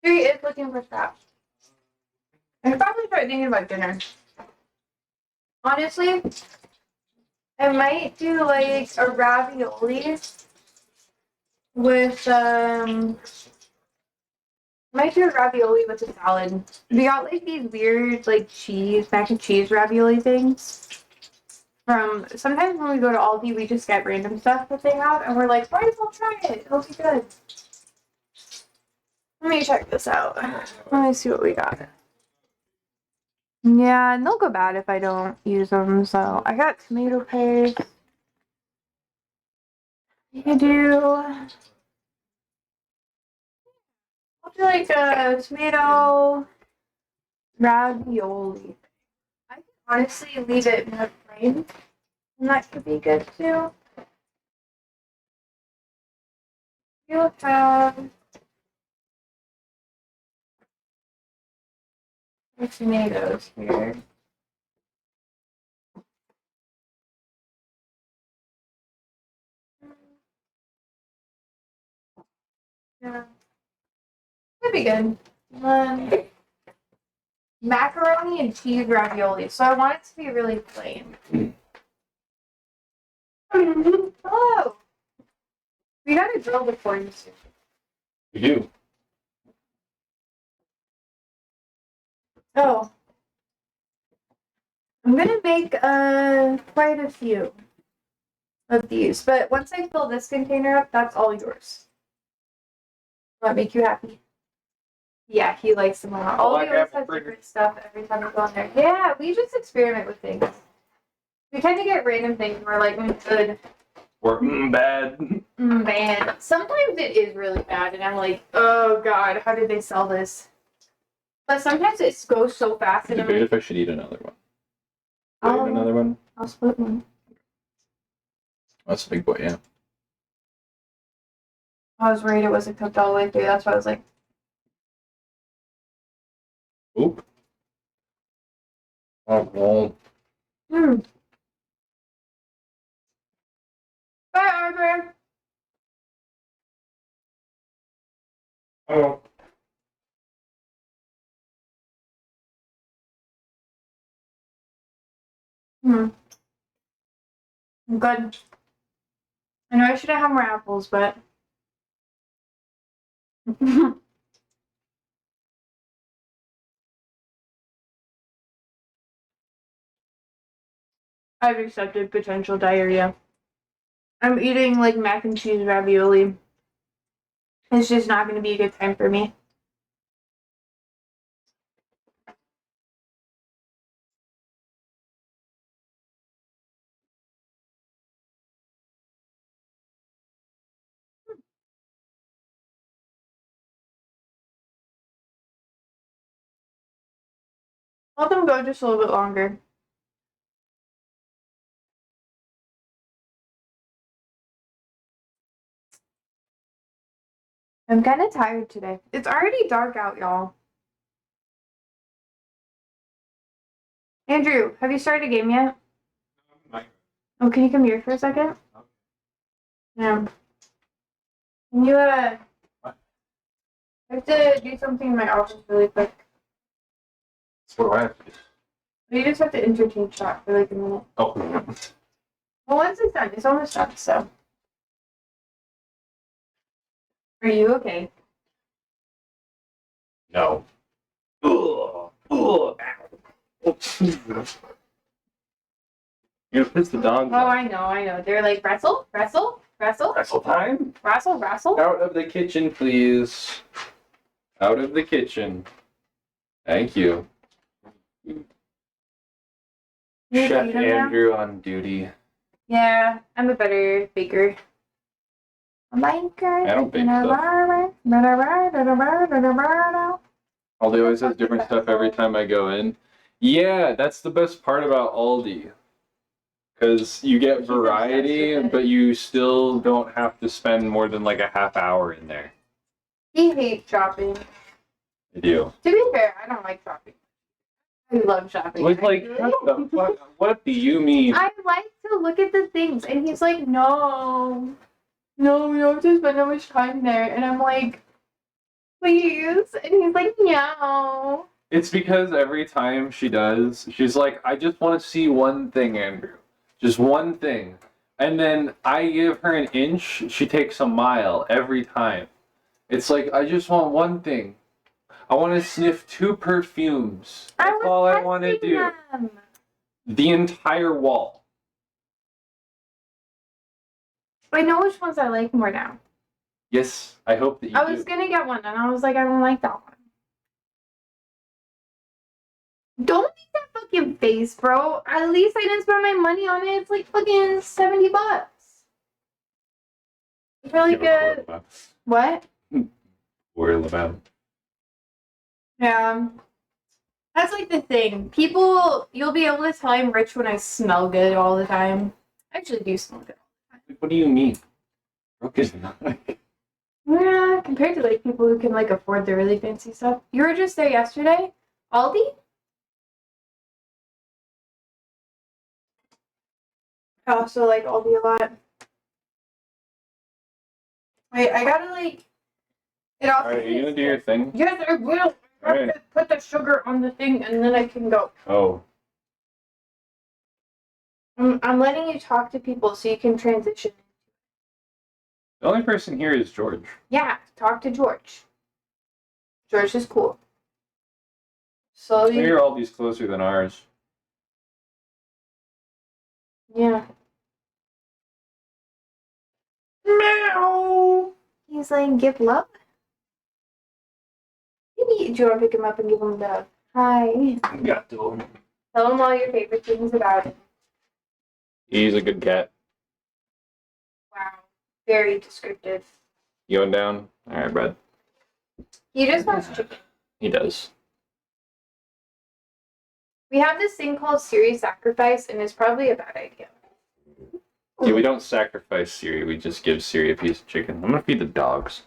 He is looking for scraps. I should probably start thinking about dinner. Honestly, I might do like a ravioli with might do a ravioli with a salad. We got like these weird like cheese mac and cheese ravioli things. From sometimes when we go to Aldi, we just get random stuff that they have, and we're like, might as well try it. It'll be good. Let me check this out. Let me see what we got. Yeah, and they'll go bad if I don't use them. So I got tomato paste. You do. I'll do like a tomato ravioli. I can honestly leave it in the plain, and that could be good too. You'll have the tomatoes here. Yeah, could be good. Macaroni and cheese ravioli. So I want it to be really plain. Hello. We got a grill before you soon. You do. Oh. I'm gonna make quite a few of these, but once I fill this container up, that's all yours. Will that make you happy? Yeah, he likes them a lot. I All like the always apple have fritters. different stuff every time we go in there. Yeah, we just experiment with things. We tend to get random things and we're like, good. Or bad. Bad. Sometimes it is really bad, and I'm like, oh god, how did they sell this? But sometimes it goes so fast, and I'm Debate like, if I should eat another one. Eat another one? I'll split one. That's a big boy, yeah. I was worried it wasn't cooked all the way through. That's why I was like, Oop. Oh, well. Bye, Arthur. Oh. I'm good. I know I should have had more apples, but I've accepted potential diarrhea. I'm eating like mac and cheese ravioli. It's just not going to be a good time for me. Let them go just a little bit longer. I'm kind of tired today. It's already dark out, y'all. Andrew, have you started a game yet? Oh, can you come here for a second? Yeah. Can you, I have to do something in my office really quick. So what do I have to do? You just have to interchange shot for like a minute. Oh. Well, once it's done, it's almost done, so. Are you okay? No. You're gonna piss the dogs Oh, I know. They're like, wrestle. Wrestle time? Wrestle. Out of the kitchen, please. Out of the kitchen. Thank you. You Chef feed 'em now? Andrew on duty. Yeah, I'm a better baker. A biker. I don't bake stuff. Aldi always has different stuff every time I go in. Yeah, that's the best part about Aldi. Because you get variety, but you still don't have to spend more than like a half hour in there. He hates shopping. I do. To be fair, I don't like shopping. I love shopping. Like, what the fuck? What do you mean? I like to look at the things, and he's like, no, we don't have to spend that much time there. And I'm like, please. And he's like, no. It's because every time she does, she's like, I just want to see one thing, Andrew. Just one thing. And then I give her an inch, she takes a mile every time. It's like, I just want one thing. I want to sniff 2 perfumes. That's all I want to do. Them. The entire wall. I know which ones I like more now. Yes, I hope that you I was gonna get one, and I was like, I don't like that one. Don't make that fucking face, bro. At least I didn't spend my money on it. It's like fucking $70. It's really good. What? Worry about. Yeah. That's like the thing. People, you'll be able to tell I'm rich when I smell good all the time. I actually do smell good. What do you mean? Brooke is not. Yeah, compared to like people who can like afford the really fancy stuff. You were just there yesterday? Aldi? I also like Aldi a lot. Wait, I gotta like. It also Alright, are you gonna do your thing? Yes, I will. I have to put the sugar on the thing and then I can go. Oh. I'm letting you talk to people so you can transition. The only person here is George. Yeah, talk to George. George is cool. So Slowly. your Aldi's closer than ours. Yeah. Meow. He's like, give love. Maybe do you want to pick him up and give him the hi? Got to. Tell him all your favorite things about him. He's a good cat. Wow. Very descriptive. You going down? Alright, Brad. He just wants chicken. He does. We have this thing called Siri Sacrifice, and it's probably a bad idea. Yeah, we don't sacrifice Siri. We just give Siri a piece of chicken. I'm gonna feed the dogs.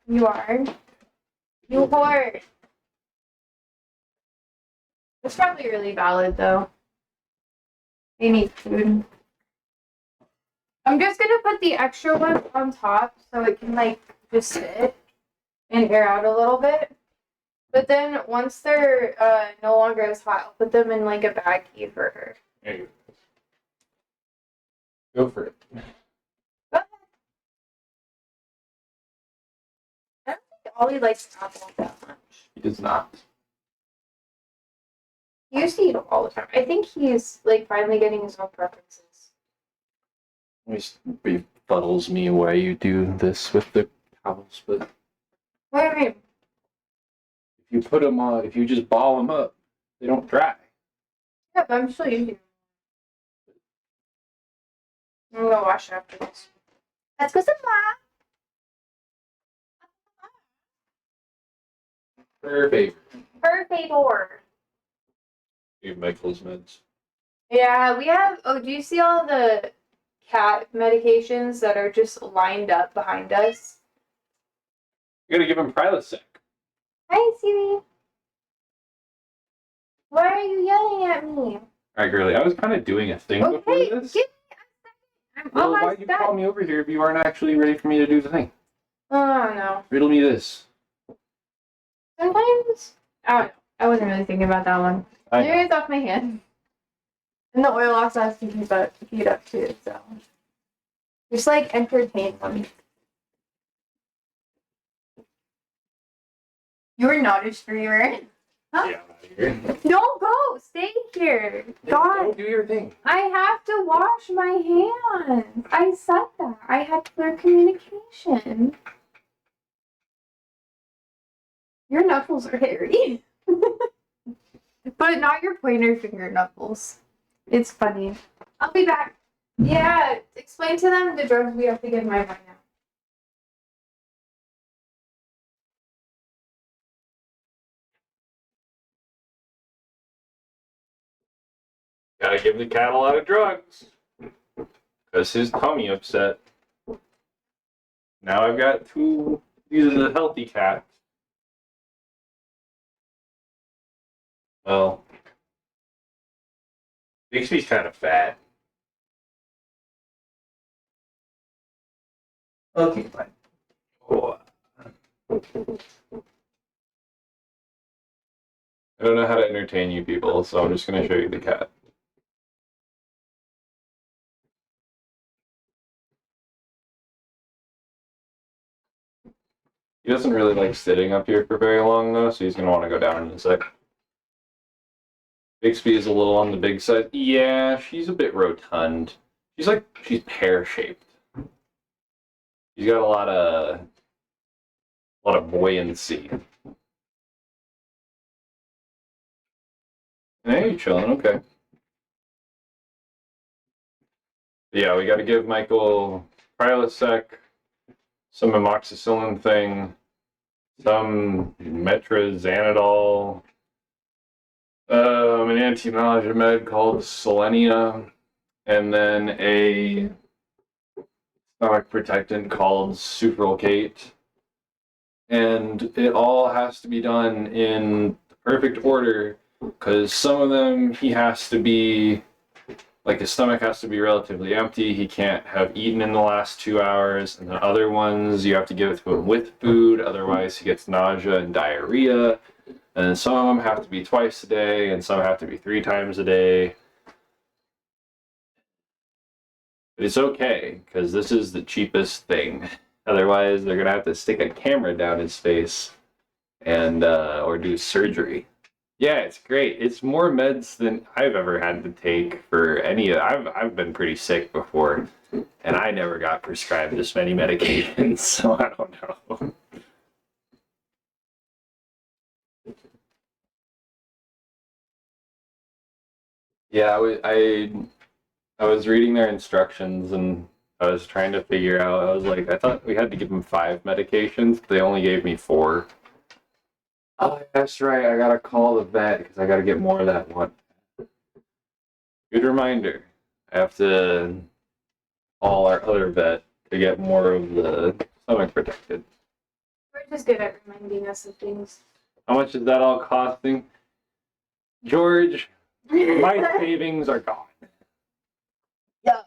You are? You whore. It's probably really valid, though. They need food. I'm just gonna put the extra one on top so it can, like, just sit and air out a little bit. But then once they're no longer as hot, I'll put them in, like, a baggie for her. There you go. Go for it. Go ahead. I don't think Ollie likes apple that much. He does not. He used to eat all the time. I think he's, like, finally getting his own preferences. It befuddles me why you do this with the towels, but What do you mean? if you put them on, if you just ball them up, they don't dry. Yeah, but I'm still using them. I'm gonna wash it after this. Let's go some Per favor. Per favor. Give Michael's meds. Yeah, we have. Oh, do you see all the cat medications that are just lined up behind us? You gotta give him Prilosec. Hi, Siri. Why are you yelling at me? Alright, girly. I was kind of doing a thing before Okay, this. give me a second. I'm Well, why'd almost you done. call me over here if you aren't actually ready for me to do the thing? Oh no. Riddle me this. Sometimes I don't know. I wasn't really thinking about that one. I Maybe know. it's off my hand. And the oil also has to heat up too, so just like entertain them. You were not a streamer. Huh? Yeah, I'm out of here. Don't go. Stay here. God. Don't do your thing. I have to wash my hands. I said that. I had clear communication. Your knuckles are hairy. But not your pointer finger knuckles. It's funny. I'll be back. Yeah, explain to them the drugs we have to give my boy now. Gotta give the cat a lot of drugs. Because his tummy upset. Now I've got two. These are the healthy cats. Well, Bixby's kind of fat. Okay, fine. Oh. I don't know how to entertain you people, so I'm just gonna show you the cat. He doesn't really like sitting up here for very long though, so he's gonna want to go down in a sec. Bixby is a little on the big side. Yeah, she's a bit rotund. She's pear-shaped. She's got a lot of buoyancy. Hey, you're chilling, okay. Yeah, we gotta give Michael Prilosec, some amoxicillin thing, some metrazanidol, an anti-nausea med called Selenia, and then a stomach protectant called Sucralcate. And it all has to be done in the perfect order, because some of them he has to be, like his stomach has to be relatively empty. He can't have eaten in the last 2 hours. And the other ones you have to give it to him with food, otherwise he gets nausea and diarrhea. And some of them have to be twice a day, and some have to be 3 times a day. But it's okay, because this is the cheapest thing. Otherwise, they're gonna have to stick a camera down his face and or do surgery. Yeah, it's great. It's more meds than I've ever had to take for any. I've been pretty sick before, and I never got prescribed this many medications, so I don't know. Yeah, I was reading their instructions and I was trying to figure out. I was like, I thought we had to give them 5 medications. They only gave me 4. Oh, that's right. I gotta call the vet because I gotta get more of that one. Good reminder. I have to call our other vet to get more of the stomach protected. We're just good at reminding us of things. How much is that all costing? George, my savings are gone. Yeah.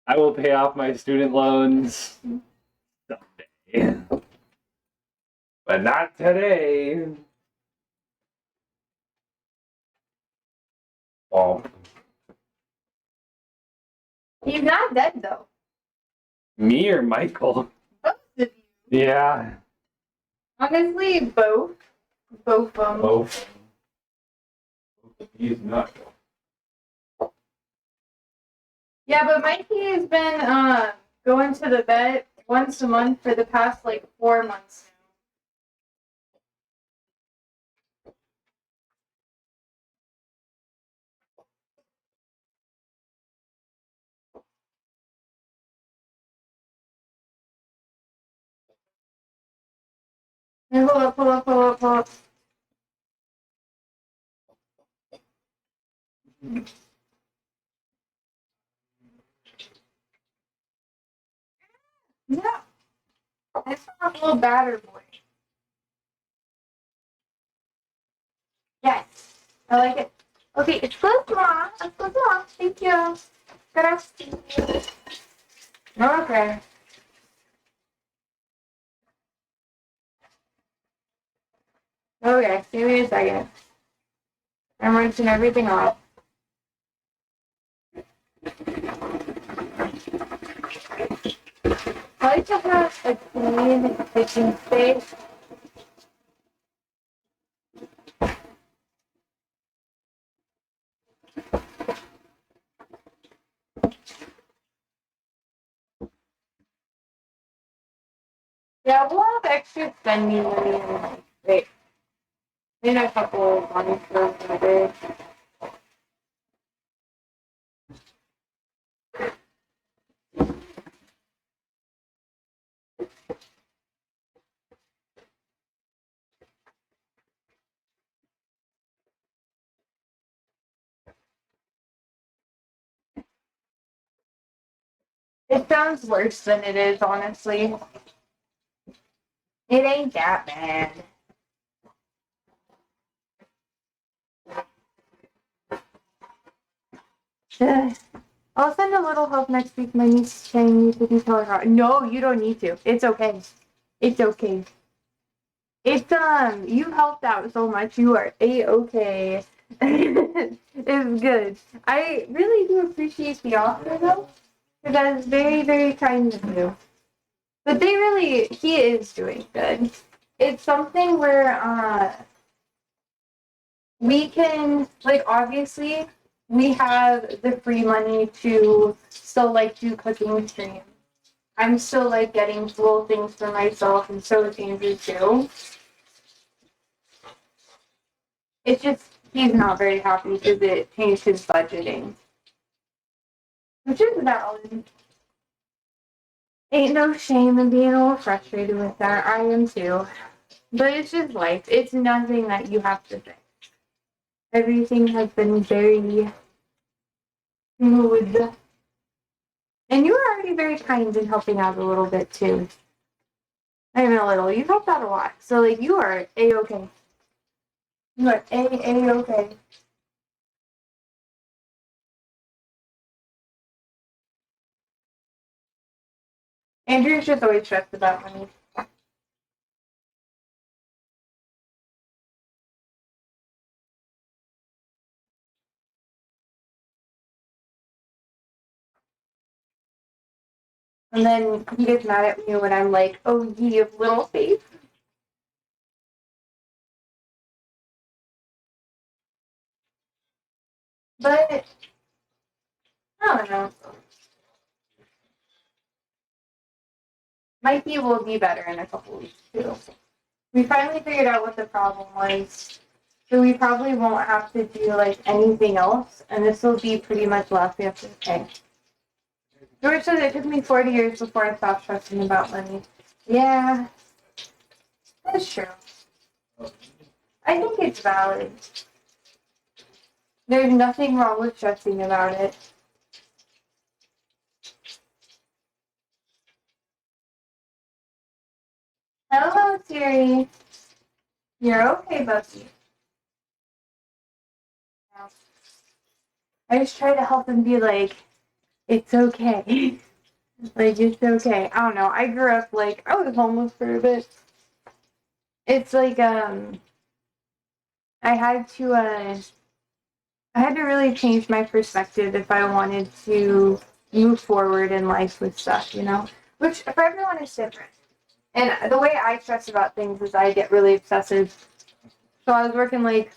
I will pay off my student loans someday. But not today. Oh, He's not dead though. me or Michael? Both of you. Yeah. Honestly, both. Both of them. Oh. He's not. Yeah, but Mikey has been going to the vet once a month for the past like 4 months now. Hold up. Yeah, it's a little batter boy. Yes, I like it. Okay, it's close, Mom. It's close, Mom. Thank you. Gracias. Okay. Okay, give me a second. I'm rinsing everything off. I like to have a clean kitchen space. Yeah, we'll have extra spending money in like, wait, in a couple of months or whatever. It sounds worse than it is, honestly. It ain't that bad. Ugh. I'll send a little help next week. My niece is saying you didn't tell her how. No, you don't need to. It's okay. It's okay. It's you helped out so much. You are a-okay. It's good. I really do appreciate the offer though. That is very, very kind of you. But he is doing good. It's something where we can, like, obviously, we have the free money to still, like, do cooking streams. I'm still, like, getting little things for myself, and so is Andrew, too. It's just, he's not very happy because it changed his budgeting. Which is valid. Ain't no shame in being a little frustrated with that. I am, too. But it's just life. It's nothing that you have to fix. Everything has been very smooth. And you were already very kind in helping out a little bit too. Not even a little. You helped out a lot. So like you are a-okay. You are a-okay. Andrew's just always stressed about money. And then he gets mad at me when I'm like, oh, ye of little faith. But I don't know. My fee will be better in a couple weeks too. We finally figured out what the problem was. So we probably won't have to do like anything else, and this will be pretty much last we have to pay. George says it took me 40 years before I stopped trusting about money. Yeah, that's true. I think it's valid. There's nothing wrong with stressing about it. Hello, Siri. You're okay, Bucky. I just try to help him be like, it's okay. Like, it's okay. I don't know. I grew up, like, I was homeless for a bit. It's like, I had to, I had to really change my perspective if I wanted to move forward in life with stuff, you know? Which, for everyone, is different. And the way I stress about things is I get really obsessive. So I was working, like,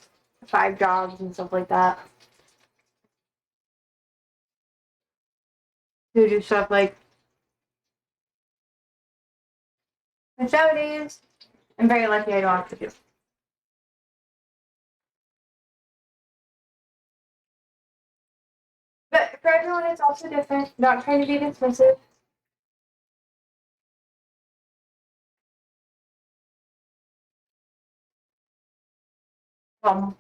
5 jobs and stuff like that. To do stuff like, which nowadays, I'm very lucky I don't have to do. But for everyone, it's also different. Not trying to be dismissive. Um,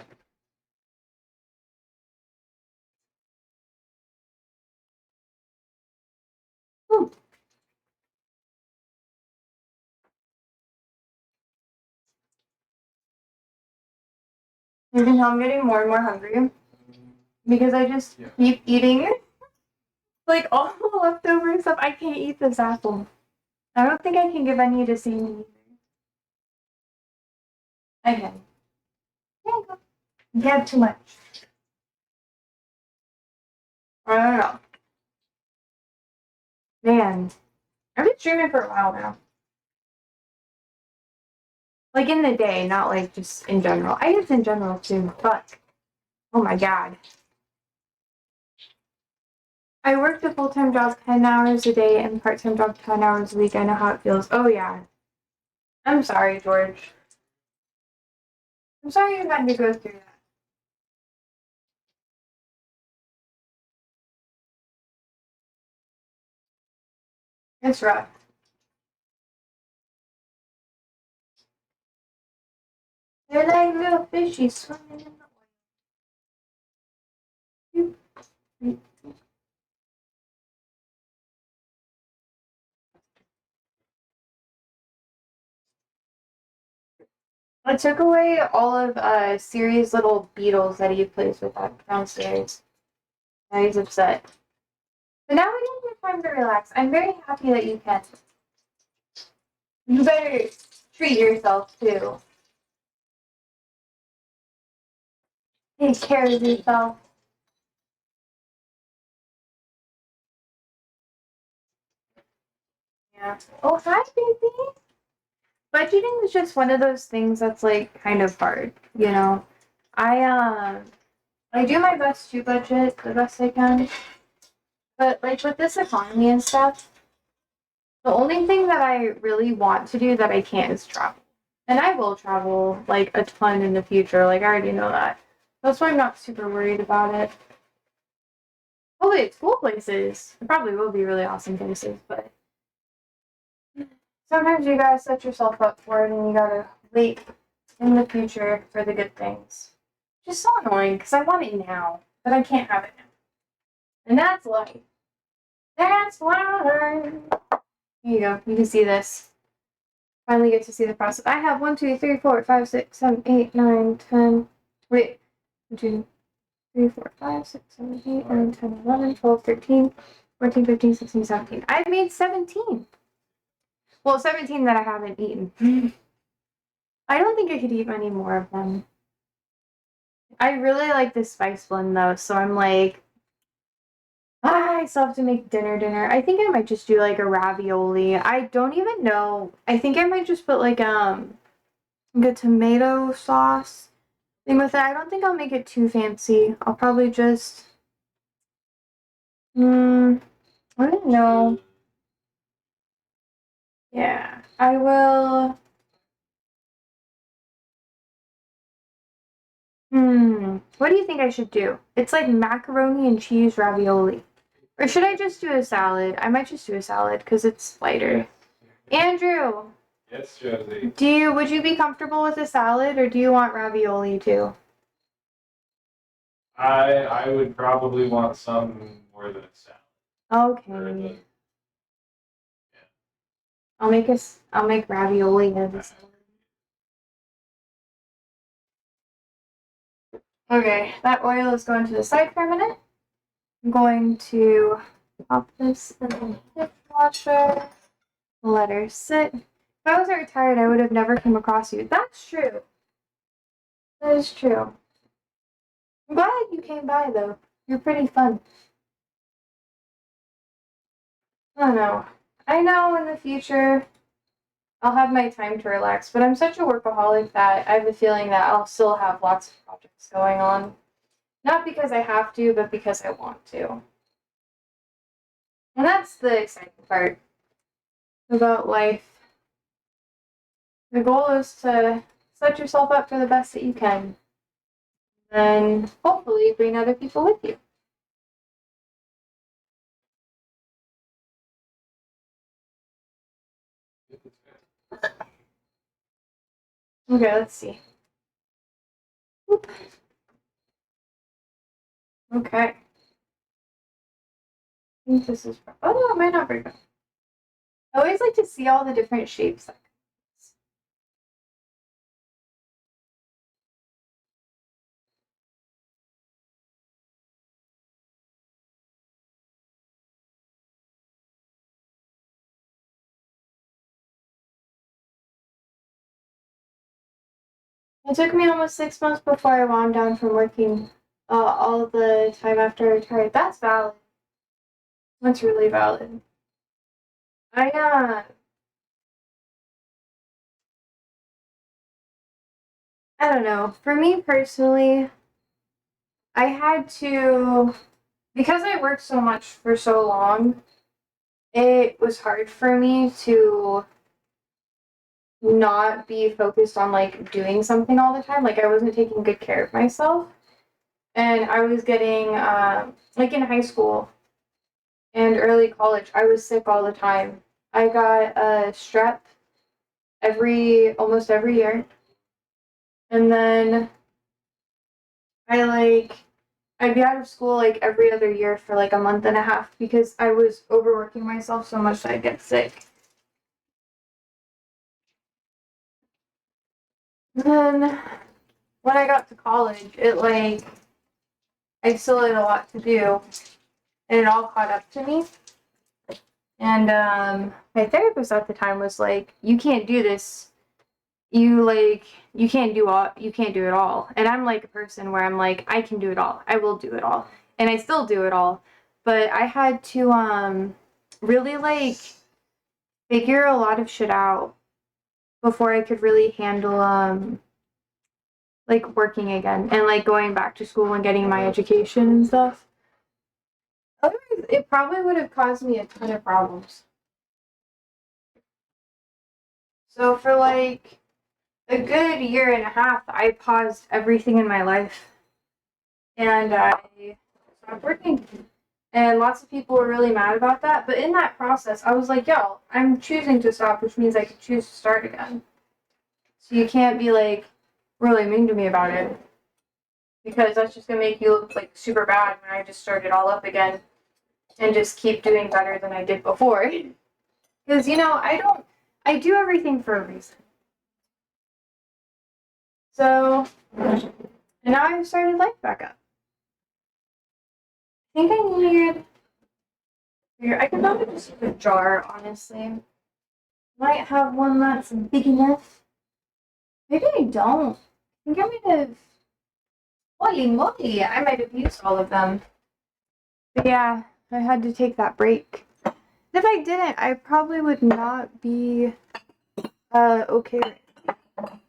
You can tell I'm getting more and more hungry because I just keep eating like all the leftover stuff. I can't eat this apple. I don't think I can give any to Sammy either. I can. There you go. You have too much. I don't know. Man, I've been streaming for a while now. Like in the day, not like just in general. I guess in general too, but oh my god. I worked a full-time job 10 hours a day and part-time job 10 hours a week. I know how it feels. Oh yeah. I'm sorry, George. I'm sorry you had to go through that. It's rough. They're like little fishies swimming in the oil. I took away all of Siri's little beetles that he plays with downstairs. Now he's upset. But now we don't have time to relax. I'm very happy that you can. You better treat yourself too. Take care of yourself. Yeah. Oh, hi, baby. Budgeting is just one of those things that's like kind of hard, you know. I do my best to budget the best I can, but like with this economy and stuff, the only thing that I really want to do that I can't is travel. And I will travel like a ton in the future. Like I already know that. That's why I'm not super worried about it. Hopefully it's cool places. It probably will be really awesome places, but sometimes you gotta set yourself up for it and you gotta wait in the future for the good things. Just so annoying because I want it now, but I can't have it now. And that's life. That's life. Here you go. You can see this. Finally get to see the process. I have 1, 2, 3, 4, 5, 6, 7, 8, 9, 10. Wait. 1, 2, 3, 4, 5, 6, 7, 8, 9, 10, 11, 12, 13, 14, 15, 16, 17. I've made 17. Well, 17 that I haven't eaten. I don't think I could eat many more of them. I really like this spice blend though, so I'm like, I still have to make dinner. I think I might just do like a ravioli. I don't even know. I think I might just put like a tomato sauce thing with it. I don't think I'll make it too fancy. I'll probably just I don't know. Yeah, I will. What do you think I should do? It's like macaroni and cheese ravioli. Or should I just do a salad? I might just do a salad because it's lighter. Andrew, Yes, Josie. would you be comfortable with a salad or do you want ravioli too? I would probably want some more than a salad. Okay. I'll make ravioli as a salad. Okay, that oil is going to the side for a minute. I'm going to pop this in the dishwasher. Let her sit. If I wasn't retired, I would have never come across you. That's true. That is true. I'm glad you came by though. You're pretty fun. I don't know. I know in the future I'll have my time to relax, but I'm such a workaholic that I have a feeling that I'll still have lots of projects going on. Not because I have to, but because I want to. And that's the exciting part about life. The goal is to set yourself up for the best that you can. And hopefully bring other people with you. Okay, let's see. Oop. Okay. I think this is. Oh no, it might not break. I always like to see all the different shapes. It took me almost 6 months before I wound down from working all the time after I retired. That's valid. That's really valid. I I don't know. For me personally, I had to, because I worked so much for so long, it was hard for me to not be focused on like doing something all the time. Like I wasn't taking good care of myself. And I was getting like in high school and early college, I was sick all the time. I got strep almost every year. And then I'd be out of school like every other year for like a month and a half because I was overworking myself so much that I'd get sick. And then when I got to college, I still had a lot to do and it all caught up to me. And my therapist at the time was like, "You can't do this. You can't do it all." And I'm like a person where I'm like, I can do it all. I will do it all, and I still do it all. But I had to really like figure a lot of shit out before I could really handle like working again and like going back to school and getting my education and stuff. Otherwise, it probably would have caused me a ton of problems. So for like a good year and a half, I paused everything in my life and I stopped working. And lots of people were really mad about that. But in that process, I was like, yo, I'm choosing to stop, which means I could choose to start again. So you can't be like really mean to me about it because that's just going to make you look like super bad when I just start it all up again and just keep doing better than I did before. Because, I do everything for a reason. So, and now I've started life back up. I think I need I could probably just use a jar, honestly. Might have one that's big enough. Maybe I don't. I think I might have. Holy moly, I might have used all of them. But yeah, I had to take that break. If I didn't, I probably would not be okay right now.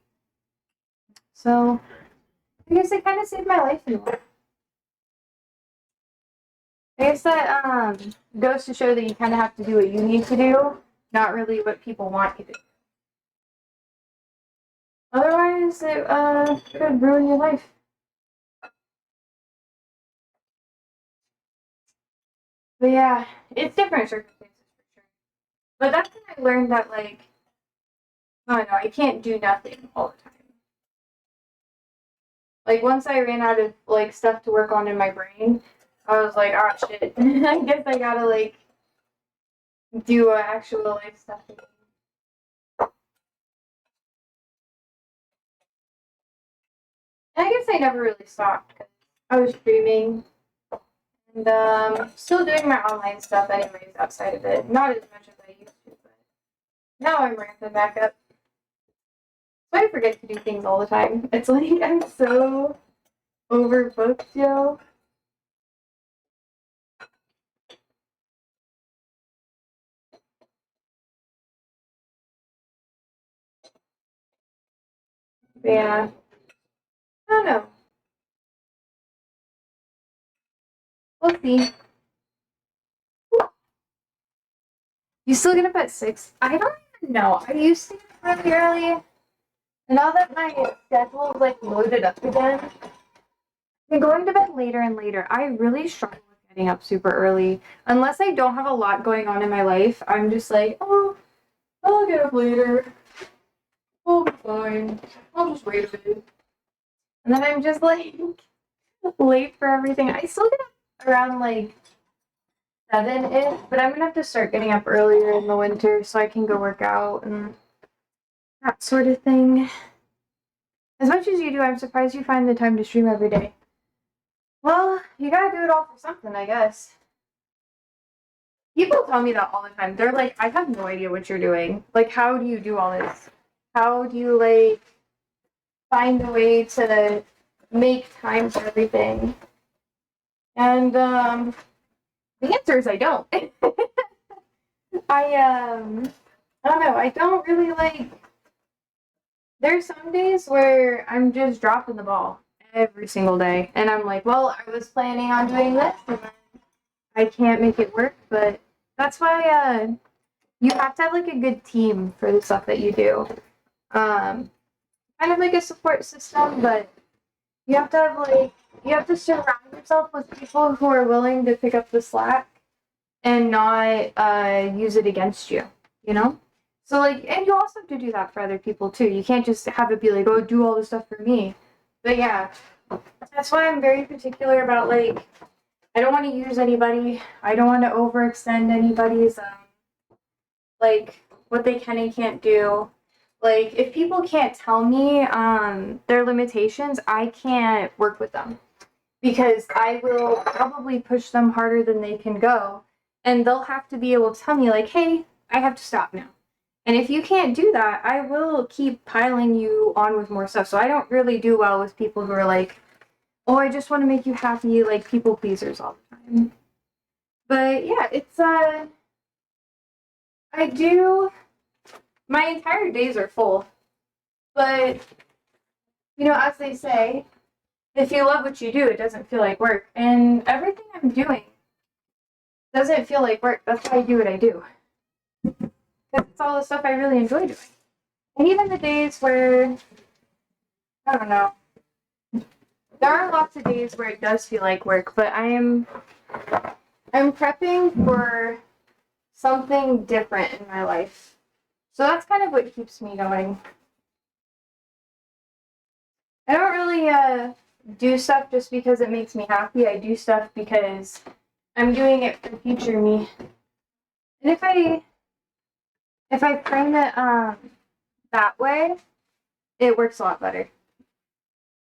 So I guess it kind of saved my life in a way. I guess that goes to show that you kind of have to do what you need to do, not really what people want you to do. Otherwise, it could ruin your life. But yeah, it's different circumstances for sure. But that's when I learned that I don't know, I can't do nothing all the time. Like once I ran out of like stuff to work on in my brain, I was like, oh shit. I guess I gotta like do actual life stuff again. And I guess I never really stopped because I was streaming and still doing my online stuff anyways outside of it. Not as much as I used to, but now I'm ramping back up. So I forget to do things all the time. It's like I'm so overbooked, yo. But yeah, I don't know. We'll see. You still get up at 6? I don't even know. I used to get up really early. Now that my schedule is like loaded up again, I'm going to bed later and later. I really struggle with getting up super early. Unless I don't have a lot going on in my life, I'm just like, oh, I'll get up later. I'll be fine. I'll just wait a bit. And then I'm just like late for everything. I still get up around like 7-ish, but I'm gonna have to start getting up earlier in the winter so I can go work out and that sort of thing. As much as you do, I'm surprised you find the time to stream every day. Well, you gotta do it all for something, I guess. People tell me that all the time. They're like, I have no idea what you're doing. Like, how do you do all this? How do you, like, find a way to make time for everything. And the answer is I don't. I don't know, I don't really like, there's some days where I'm just dropping the ball every single day. And I'm like, well, I was planning on doing this and then I can't make it work. But that's why you have to have like a good team for the stuff that you do. Kind of like a support system, but you have to have like, you have to surround yourself with people who are willing to pick up the slack and not use it against you, you know? So like, and you also have to do that for other people too. You can't just have it be like, oh, do all this stuff for me. But yeah, that's why I'm very particular about like, I don't want to use anybody. I don't want to overextend anybody's like what they can and can't do. Like if people can't tell me their limitations, I can't work with them because I will probably push them harder than they can go, and they'll have to be able to tell me like, hey, I have to stop now. And if you can't do that, I will keep piling you on with more stuff. So I don't really do well with people who are like, oh, I just want to make you happy, like people pleasers all the time. But yeah, it's I do, my entire days are full. But you know, as they say, if you love what you do, it doesn't feel like work. And everything I'm doing doesn't feel like work. That's why I do what I do. Because it's all the stuff I really enjoy doing. And even the days where, I don't know, there are lots of days where it does feel like work, but I'm prepping for something different in my life. So that's kind of what keeps me going. I don't really do stuff just because it makes me happy. I do stuff because I'm doing it for future me. And if I frame it that way, it works a lot better.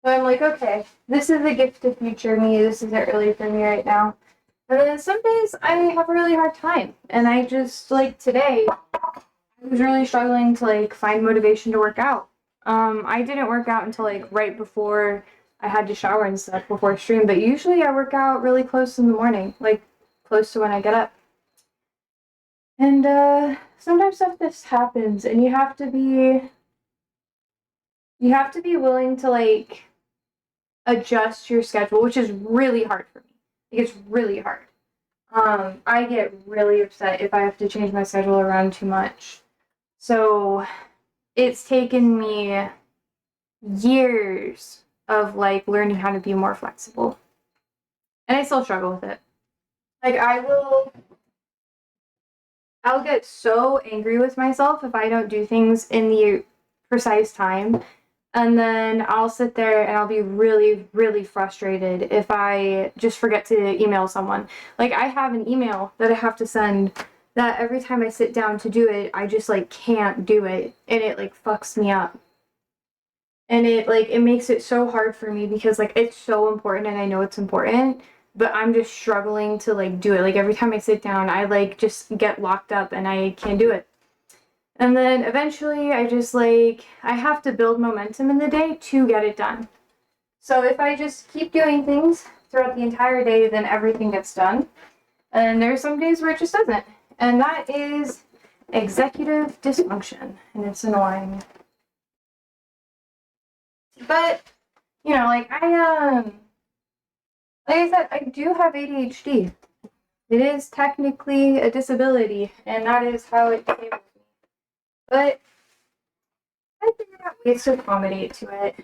So I'm like, okay, this is a gift to future me. This isn't really for me right now. And then some days I have a really hard time. And I just, like today, I was really struggling to like find motivation to work out. I didn't work out until like right before I had to shower and stuff before stream, but usually I work out really close in the morning, like close to when I get up. And sometimes stuff just happens and you have to be willing to like adjust your schedule, which is really hard for me. Like, it's really hard. I get really upset if I have to change my schedule around too much. So it's taken me years of like learning how to be more flexible. And I still struggle with it. Like I'll get so angry with myself if I don't do things in the precise time. And then I'll sit there and I'll be really, really frustrated if I just forget to email someone. Like I have an email that I have to send that every time I sit down to do it, I just like can't do it. And it like fucks me up. And it makes it so hard for me because like it's so important and I know it's important, but I'm just struggling to like do it. Like every time I sit down, I like just get locked up and I can't do it. And then eventually I just like, I have to build momentum in the day to get it done. So if I just keep doing things throughout the entire day, then everything gets done. And there's some days where it just doesn't. And that is executive dysfunction. And it's annoying. But, you know, like I said, I do have ADHD. It is technically a disability, and that is how it came with me. But I figured out ways to accommodate to it.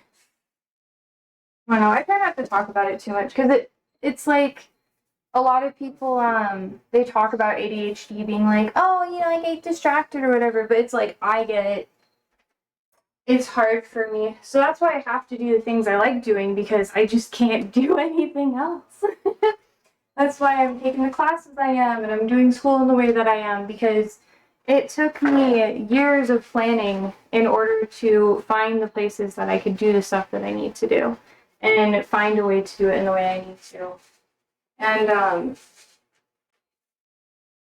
I don't know, I try not to talk about it too much because it's like a lot of people they talk about ADHD being like, oh, you know, I get distracted or whatever, but it's like it's hard for me. So that's why I have to do the things I like doing because I just can't do anything else. That's why I'm taking the classes I am and I'm doing school in the way that I am because it took me years of planning in order to find the places that I could do the stuff that I need to do and find a way to do it in the way I need to. And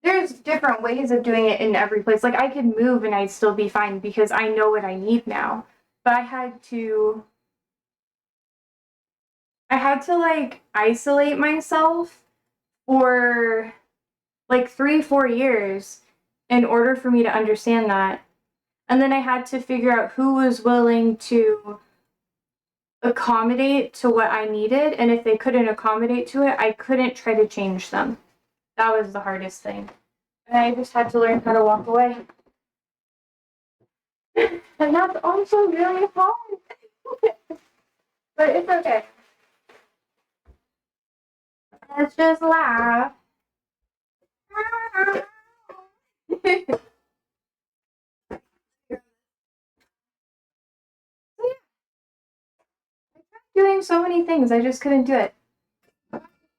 there's different ways of doing it in every place. Like I could move and I'd still be fine because I know what I need now. But I had to I had to like isolate myself for like 3, 4 years in order for me to understand that. And then I had to figure out who was willing to accommodate to what I needed. And if they couldn't accommodate to it, I couldn't try to change them. That was the hardest thing. And I just had to learn how to walk away. And that's also really hard. But it's okay. Let's just laugh. Doing so many things, I just couldn't do it.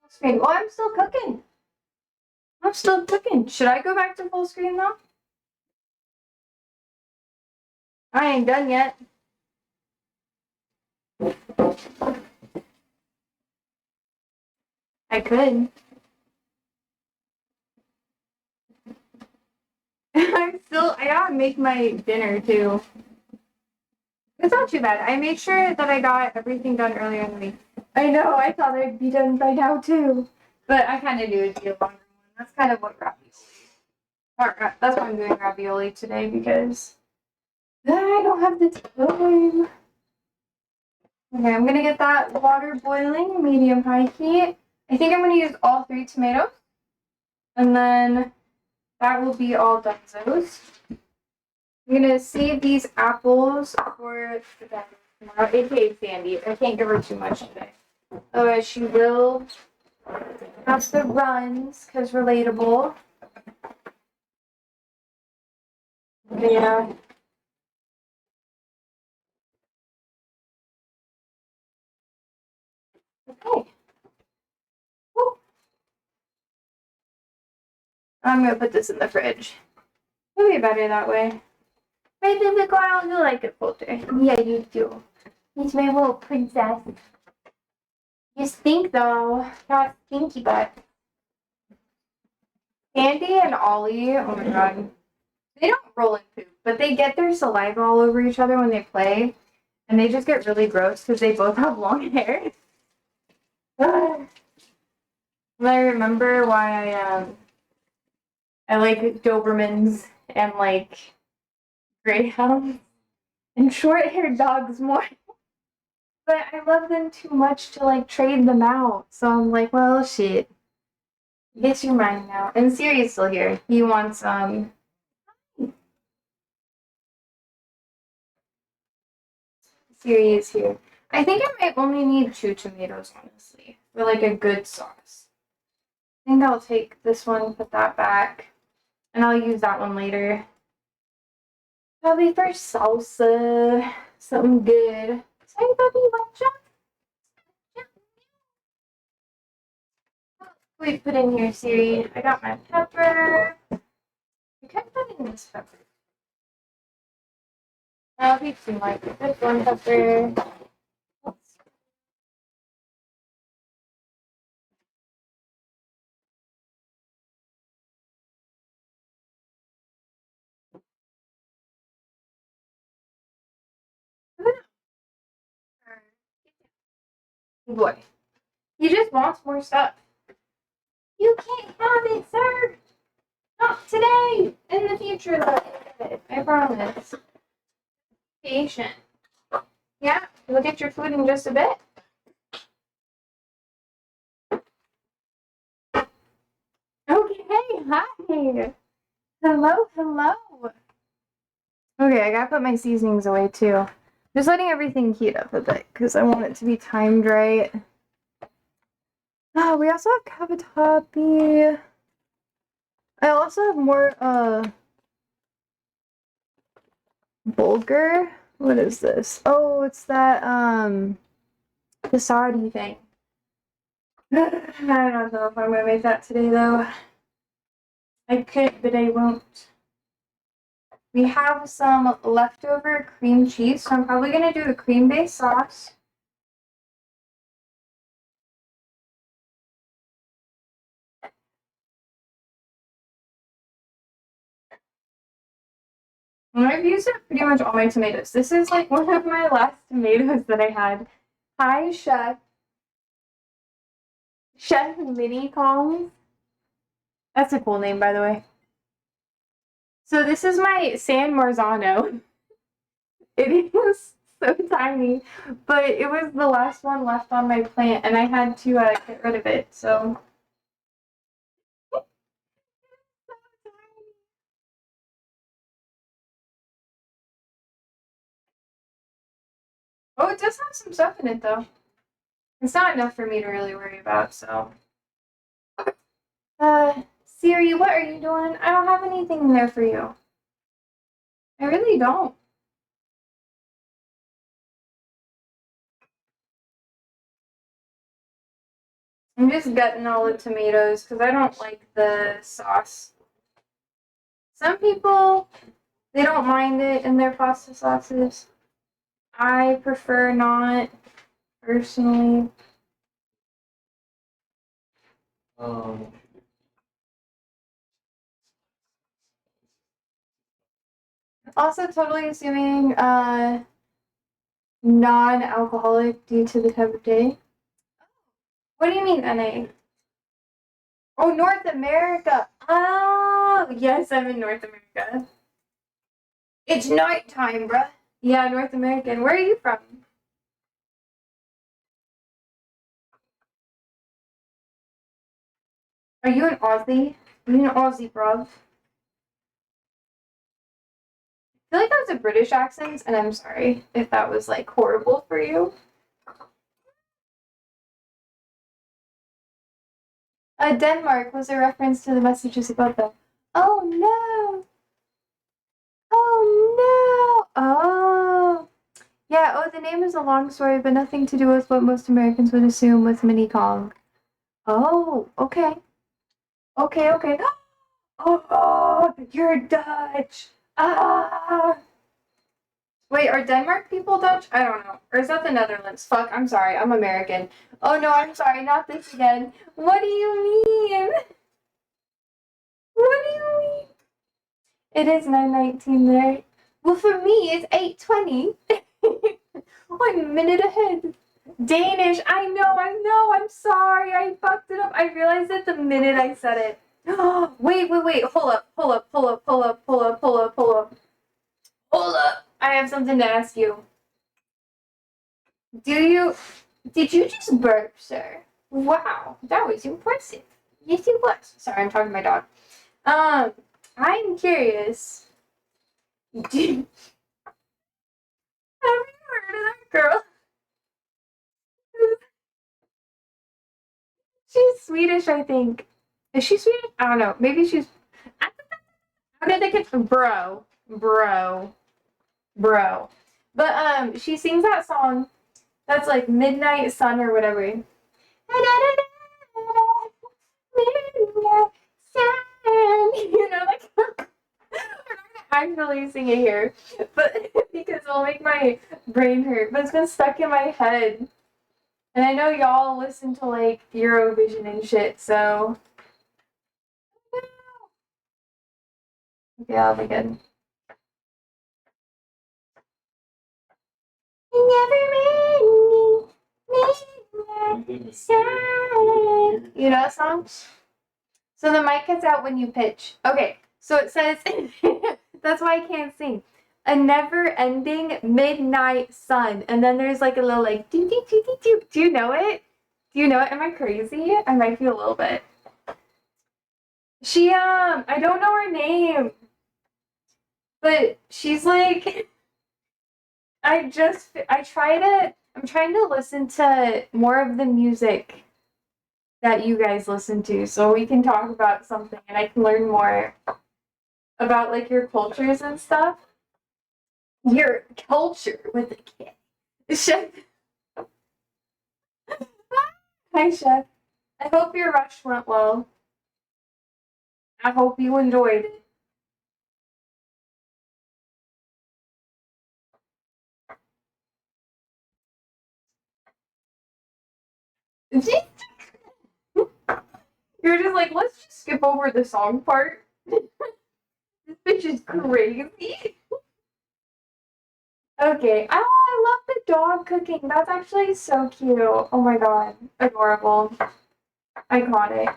Screen. Well, I'm still cooking. I'm still cooking. Should I go back to full screen though? I ain't done yet. I could. I gotta make my dinner too. It's not too bad. I made sure that I got everything done earlier in the week. I know, I thought I'd be done by now too. But I kind of knew it'd be a longer one. That's kind of what that's why I'm doing ravioli today, because I don't have the time. Okay, I'm gonna get that water boiling, medium-high heat. I think I'm gonna use all 3 tomatoes. And then that will be all donezos. I'm gonna save these apples for the bed tomorrow, aka Sandy. I can't give her too much today. Otherwise, she will have the runs, because relatable. Yeah. Okay. Woo. I'm gonna put this in the fridge. It'll be better that way. Right, baby girl, you like it colder. Yeah, you do. He's my little princess. You stink though. Not stinky butt. Andy and Ollie, oh my god. They don't roll in poop, but they get their saliva all over each other when they play. And they just get really gross because they both have long hair. And I remember why I like Dobermans and like Greyhounds and short-haired dogs more. But I love them too much to like trade them out. So I'm like, well, shit. I guess you're mine now. And Siri's still here. He wants Siri is here. I think I might only need 2 tomatoes, honestly, for like a good sauce. I think I'll take this one, put that back, and I'll use that one later. Probably for salsa, something good. Sorry, puppy, watch out. What we put in here, Siri? I got my pepper. We could put in this pepper. That'll be too much. Just one pepper. Boy, he just wants more stuff. You can't have it, sir. Not today. In the future, though. I promise. Patient. Yeah, we'll get your food in just a bit. Okay, hi. Hello, hello. Okay, I gotta put my seasonings away too. Just letting everything heat up a bit because I want it to be timed right. Oh, we also have cavatappi. I also have more bulgur. What is this? Oh, it's that pisardi thing. I don't know if I'm gonna make that today though. I could, but I won't. We have some leftover cream cheese, so I'm probably gonna do a cream-based sauce. And I've used it pretty much all my tomatoes. This is like one of my last tomatoes that I had. Hi, Chef. Chef Mini Kongs. That's a cool name, by the way. So this is my San Marzano. It is so tiny, but it was the last one left on my plant, and I had to get rid of it. So. Oh, it does have some stuff in it, though. It's not enough for me to really worry about, so. Siri, what are you doing? I don't have anything in there for you. I really don't. I'm just gutting all the tomatoes because I don't like the sauce. Some people, they don't mind it in their pasta sauces. I prefer not, personally. Also, totally assuming non-alcoholic due to the time of day. What do you mean, NA? Oh, North America. Oh, yes, I'm in North America. It's nighttime, bruh. Yeah, North American. Where are you from? Are you an Aussie? Are you an Aussie, bruv? I feel like that was a British accent, and I'm sorry if that was like horrible for you. Denmark was a reference to the messages about them. Oh no! Oh no! Oh. Yeah, oh, the name is a long story, but nothing to do with what most Americans would assume with Mini Kong. Oh, okay. Okay, okay. Oh, you're Dutch. Ah. Wait, are Denmark people Dutch? I don't know. Or is that the Netherlands? Fuck, I'm sorry. I'm American. Oh no, I'm sorry. Not this again. What do you mean? What do you mean? It is 9:19 there. Well, for me, it's 8:20. I'm a minute ahead. Danish. I know. I'm sorry. I fucked it up. I realized it the minute I said it. Wait. Hold up. Hold up. I have something to ask you. Did you just burp, sir? Wow, that was impressive. Yes, it was. Sorry, I'm talking to my dog. I'm curious. Have you heard of that girl? She's Swedish, I think. Is she Swedish? I don't know. Maybe she's. I'm gonna think it's bro. But she sings that song that's like Midnight Sun or whatever. Midnight Sun. You know, like I'm not actually sing it here, but because it'll make my brain hurt. But it's been stuck in my head, and I know y'all listen to like Eurovision and shit, so yeah, I'll be good. You know that song? So the mic cuts out when you pitch. Okay, so it says, that's why I can't sing. A never-ending midnight sun, and then there's like a little like doo doo doo doo doo. Do you know it? Do you know it? Am I crazy? I might be a little bit. She I don't know her name, but she's like, I'm trying to listen to more of the music that you guys listen to so we can talk about something and I can learn more about like your cultures and stuff. Your culture with a K. Chef. Hi, Chef. I hope your rush went well. I hope you enjoyed it. You're just like, let's just skip over the song part. This bitch is crazy. Okay. Oh, I love the dog cooking. That's actually so cute. Oh my god. Adorable. iconic.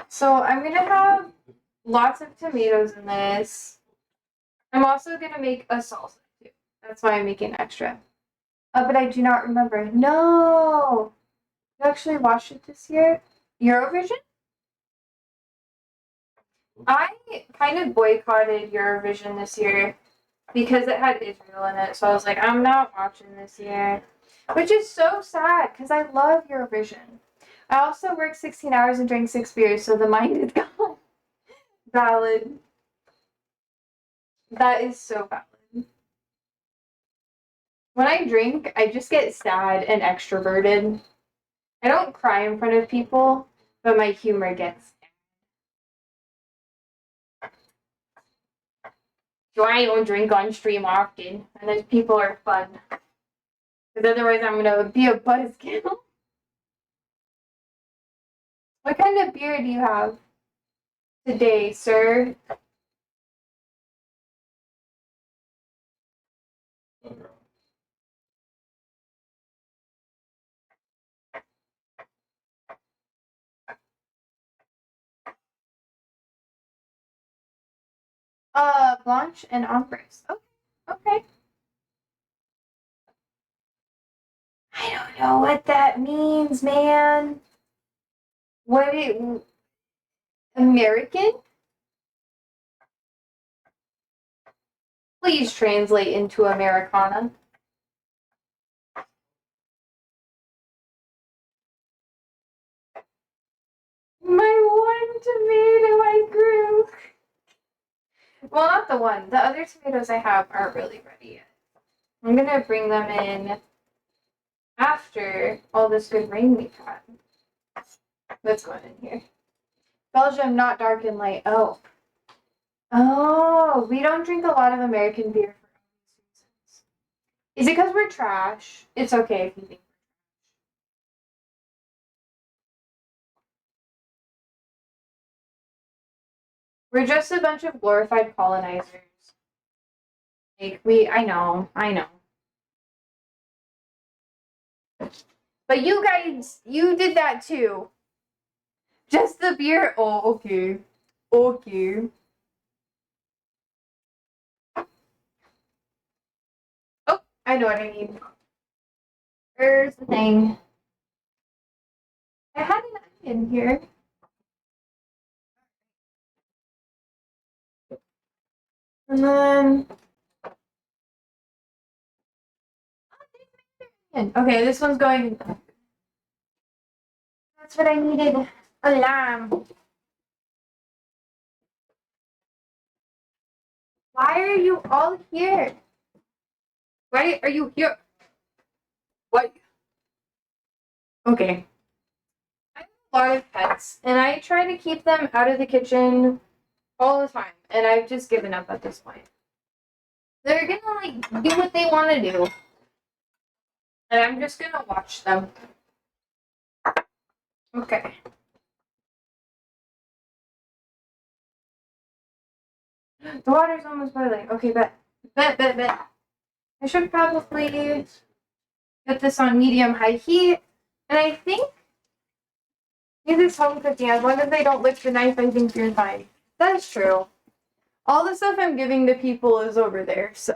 So I'm gonna have lots of tomatoes in this. I'm also gonna make a salsa too. That's why I'm making extra. But I do not remember. No! You actually watched it this year? Eurovision? I kind of boycotted Eurovision this year because it had Israel in it. So I was like, I'm not watching this year. Which is so sad because I love Eurovision. I also worked 16 hours and drank 6 beers, so the mind is gone. Valid. That is so valid. When I drink, I just get sad and extroverted. I don't cry in front of people, but my humor gets. So I don't drink on stream often, and those people are fun. Because otherwise I'm gonna be a buzzkill. What kind of beer do you have today, sir? Blanche and Ambres. Okay, okay. I don't know what that means, man. What it American? Please translate into Americana. My one tomato I grew. Well, not the one. The other tomatoes I have aren't really ready yet. I'm gonna bring them in after all this good rain we've had. What's going in here? Belgium, not dark and light. Oh. Oh, we don't drink a lot of American beer for obvious reasons. Is it because we're trash? It's okay if you think we're just a bunch of glorified colonizers. Like, I know. But you guys, you did that too. Just the beer? Oh, okay. Okay. Oh, I know what I need. Where's the thing? I had an onion here. And then. Okay, this one's going. That's what I needed. A lamb. Why are you all here? Why are you here? What? Okay. I have a lot of pets, and I try to keep them out of the kitchen all the time, and I've just given up at this point. They're gonna like do what they want to do, and I'm just gonna watch them. Okay. The water's almost boiling. Okay, bet. I should probably get this on medium-high heat, and I think this is home cooking. As long as they don't lick the knife, I think you're fine. That's true. All the stuff I'm giving to people is over there, so.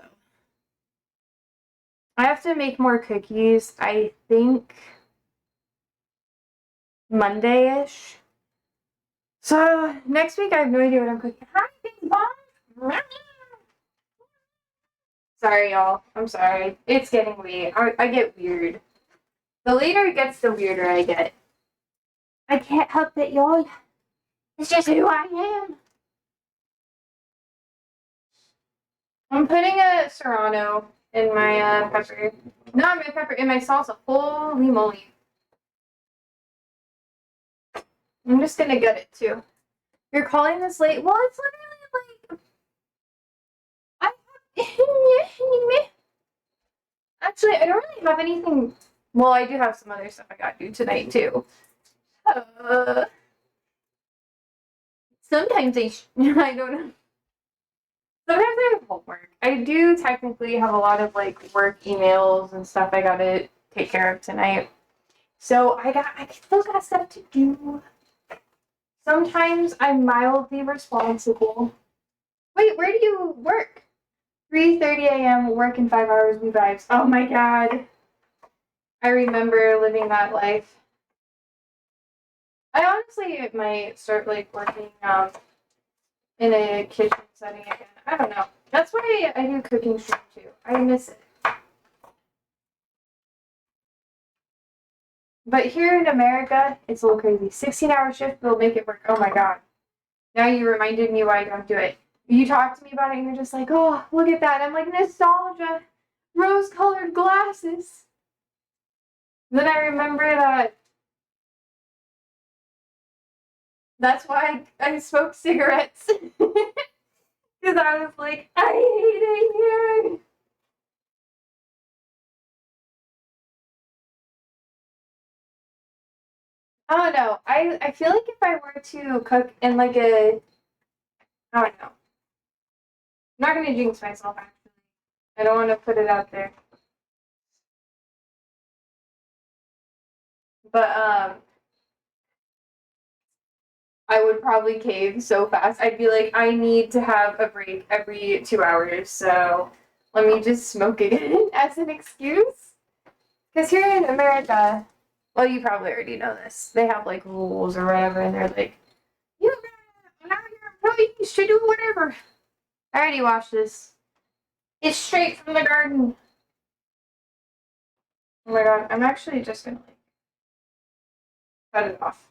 I have to make more cookies, I think Monday-ish. So next week I have no idea what I'm cooking. Hi, Big Mom! Sorry, y'all. I'm sorry. It's getting late. I get weird. The later it gets, the weirder I get. I can't help it, y'all. It's just who I am. I'm putting a serrano in my pepper. Not my pepper, in my salsa. Holy moly. I'm just gonna gut it too. You're calling this late? Well, it's literally like actually, I don't really have anything. Well, I do have some other stuff I gotta do tonight too. Sometimes I don't know. Sometimes I have homework. I do technically have a lot of like work emails and stuff I gotta take care of tonight. So I still got stuff to do. Sometimes I'm mildly responsible. Wait, where do you work? 3:30 a.m. Work in 5 hours. We vibes. Oh my god. I remember living that life. I honestly might start like working in a kitchen setting again. I don't know. That's why I do cooking stream too. I miss it. But here in America, it's a little crazy. 16-hour shift will make it work. Oh my god. Now you reminded me why I don't do it. You talk to me about it and you're just like, oh, look at that. I'm like, nostalgia. Rose-colored glasses. And then I remember that that's why I smoked cigarettes. Because I was like, I hate it here. I don't know. I feel like if I were to cook in like I don't know. I'm not gonna jinx myself actually. I don't want to put it out there. But I would probably cave so fast. I'd be like, I need to have a break every 2 hours, so let me just smoke again as an excuse. Because here in America, well, you probably already know this. They have like rules or whatever, and they're like, you allow your employees to do whatever. I already watched this. It's straight from the garden. Oh my god, I'm actually just gonna like cut it off.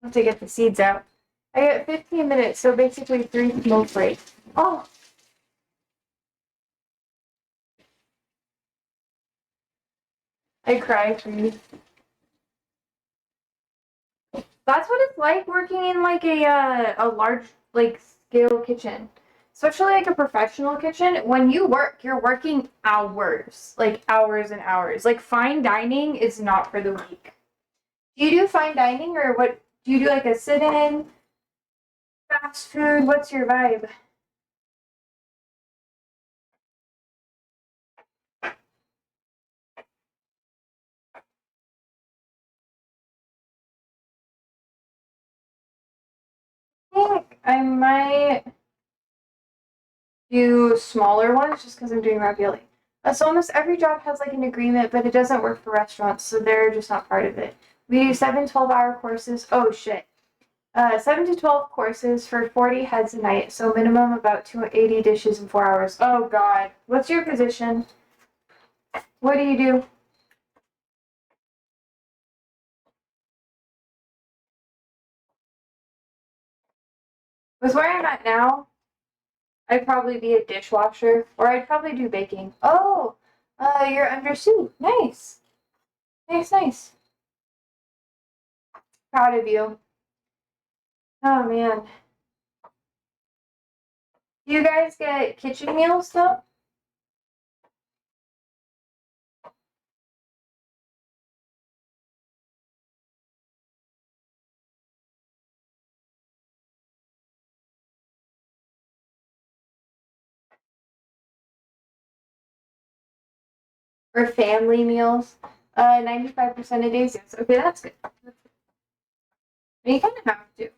I have to get the seeds out. I get 15 minutes, so basically 3 smoke breaks. Oh, I cry for you. That's what it's like working in like a large like scale kitchen, especially like a professional kitchen. When you work, you're working hours, like hours and hours. Like fine dining is not for the weak. Do you do fine dining or what? Do you do like a sit-in, fast food? What's your vibe? I think I might do smaller ones just because I'm doing ravioli. So almost every job has like an agreement, but it doesn't work for restaurants, so they're just not part of it. We do 7 12-hour courses. Oh shit. 7 to 12 courses for 40 heads a night, so minimum about 280 dishes in 4 hours. Oh god. What's your position? What do you do? With where I'm at now, I'd probably be a dishwasher, or I'd probably do baking. Oh, you're under Sue. Nice. Nice, nice. Proud of you. Oh man. Do you guys get kitchen meals though? Or family meals? 95% of days, yes. Okay, that's good. You kind of have to.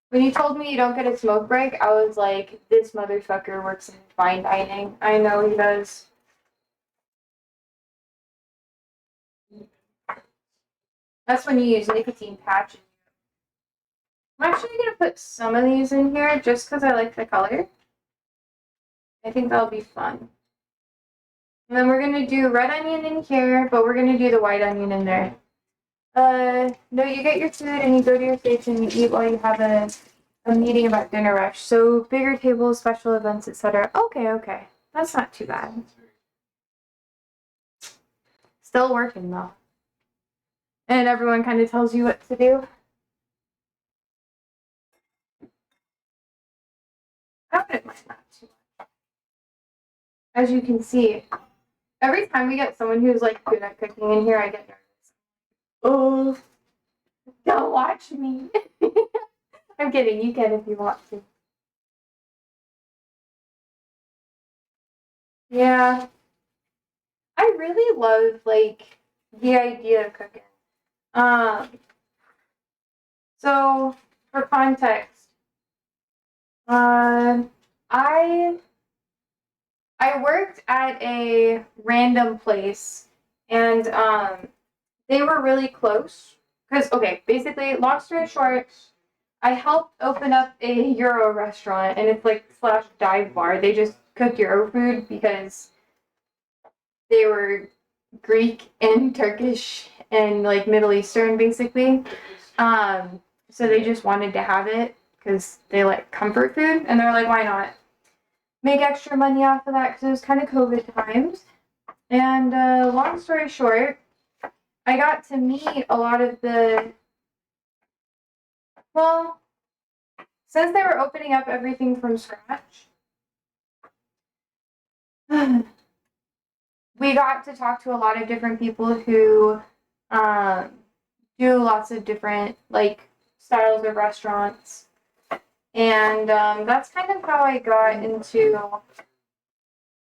When you told me you don't get a smoke break, I was like, this motherfucker works in fine dining. I know he does. That's when you use nicotine patches. I'm actually going to put some of these in here just because I like the color. I think that'll be fun. And then we're going to do red onion in here, but we're going to do the white onion in there. No, you get your food and you go to your station and you eat while you have a meeting about dinner rush. So bigger tables, special events, etc. Okay, okay. That's not too bad. Still working though. And everyone kind of tells you what to do. I wouldn't mind that too much. As you can see, every time we get someone who's like good at cooking in here, I get nervous. Oh, don't watch me. I'm kidding. You can if you want to. Yeah. I really love like the idea of cooking. Um, so for context, uh, I I worked at a random place, and they were really close. Because okay, basically, long story short, I helped open up a Euro restaurant, and it's like slash dive bar. They just cook Euro food because they were Greek and Turkish and like Middle Eastern, basically. So they just wanted to have it because they like comfort food, and they're like, why not make extra money off of that? Because it was kind of COVID times. And long story short, I got to meet a lot of the well, since they were opening up everything from scratch. We got to talk to a lot of different people who um, do lots of different like styles of restaurants, and that's kind of how I got into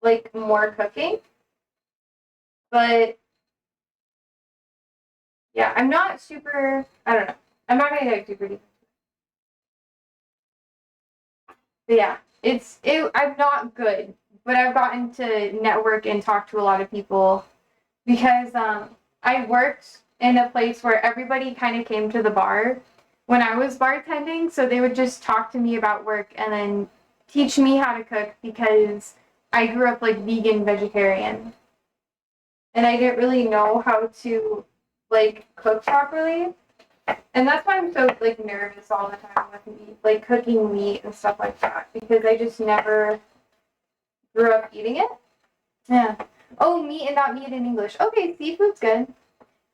like more cooking. But yeah, I'm not super. I don't know. I'm not gonna get super deep. But yeah, I'm not good, but I've gotten to network and talk to a lot of people because I worked in a place where everybody kind of came to the bar when I was bartending, so they would just talk to me about work and then teach me how to cook because I grew up like vegan vegetarian and I didn't really know how to like cook properly. And that's why I'm so like nervous all the time with meat, like cooking meat and stuff like that because I just never grew up eating it. Yeah. Oh, meat and not meat in English. Okay, seafood's good.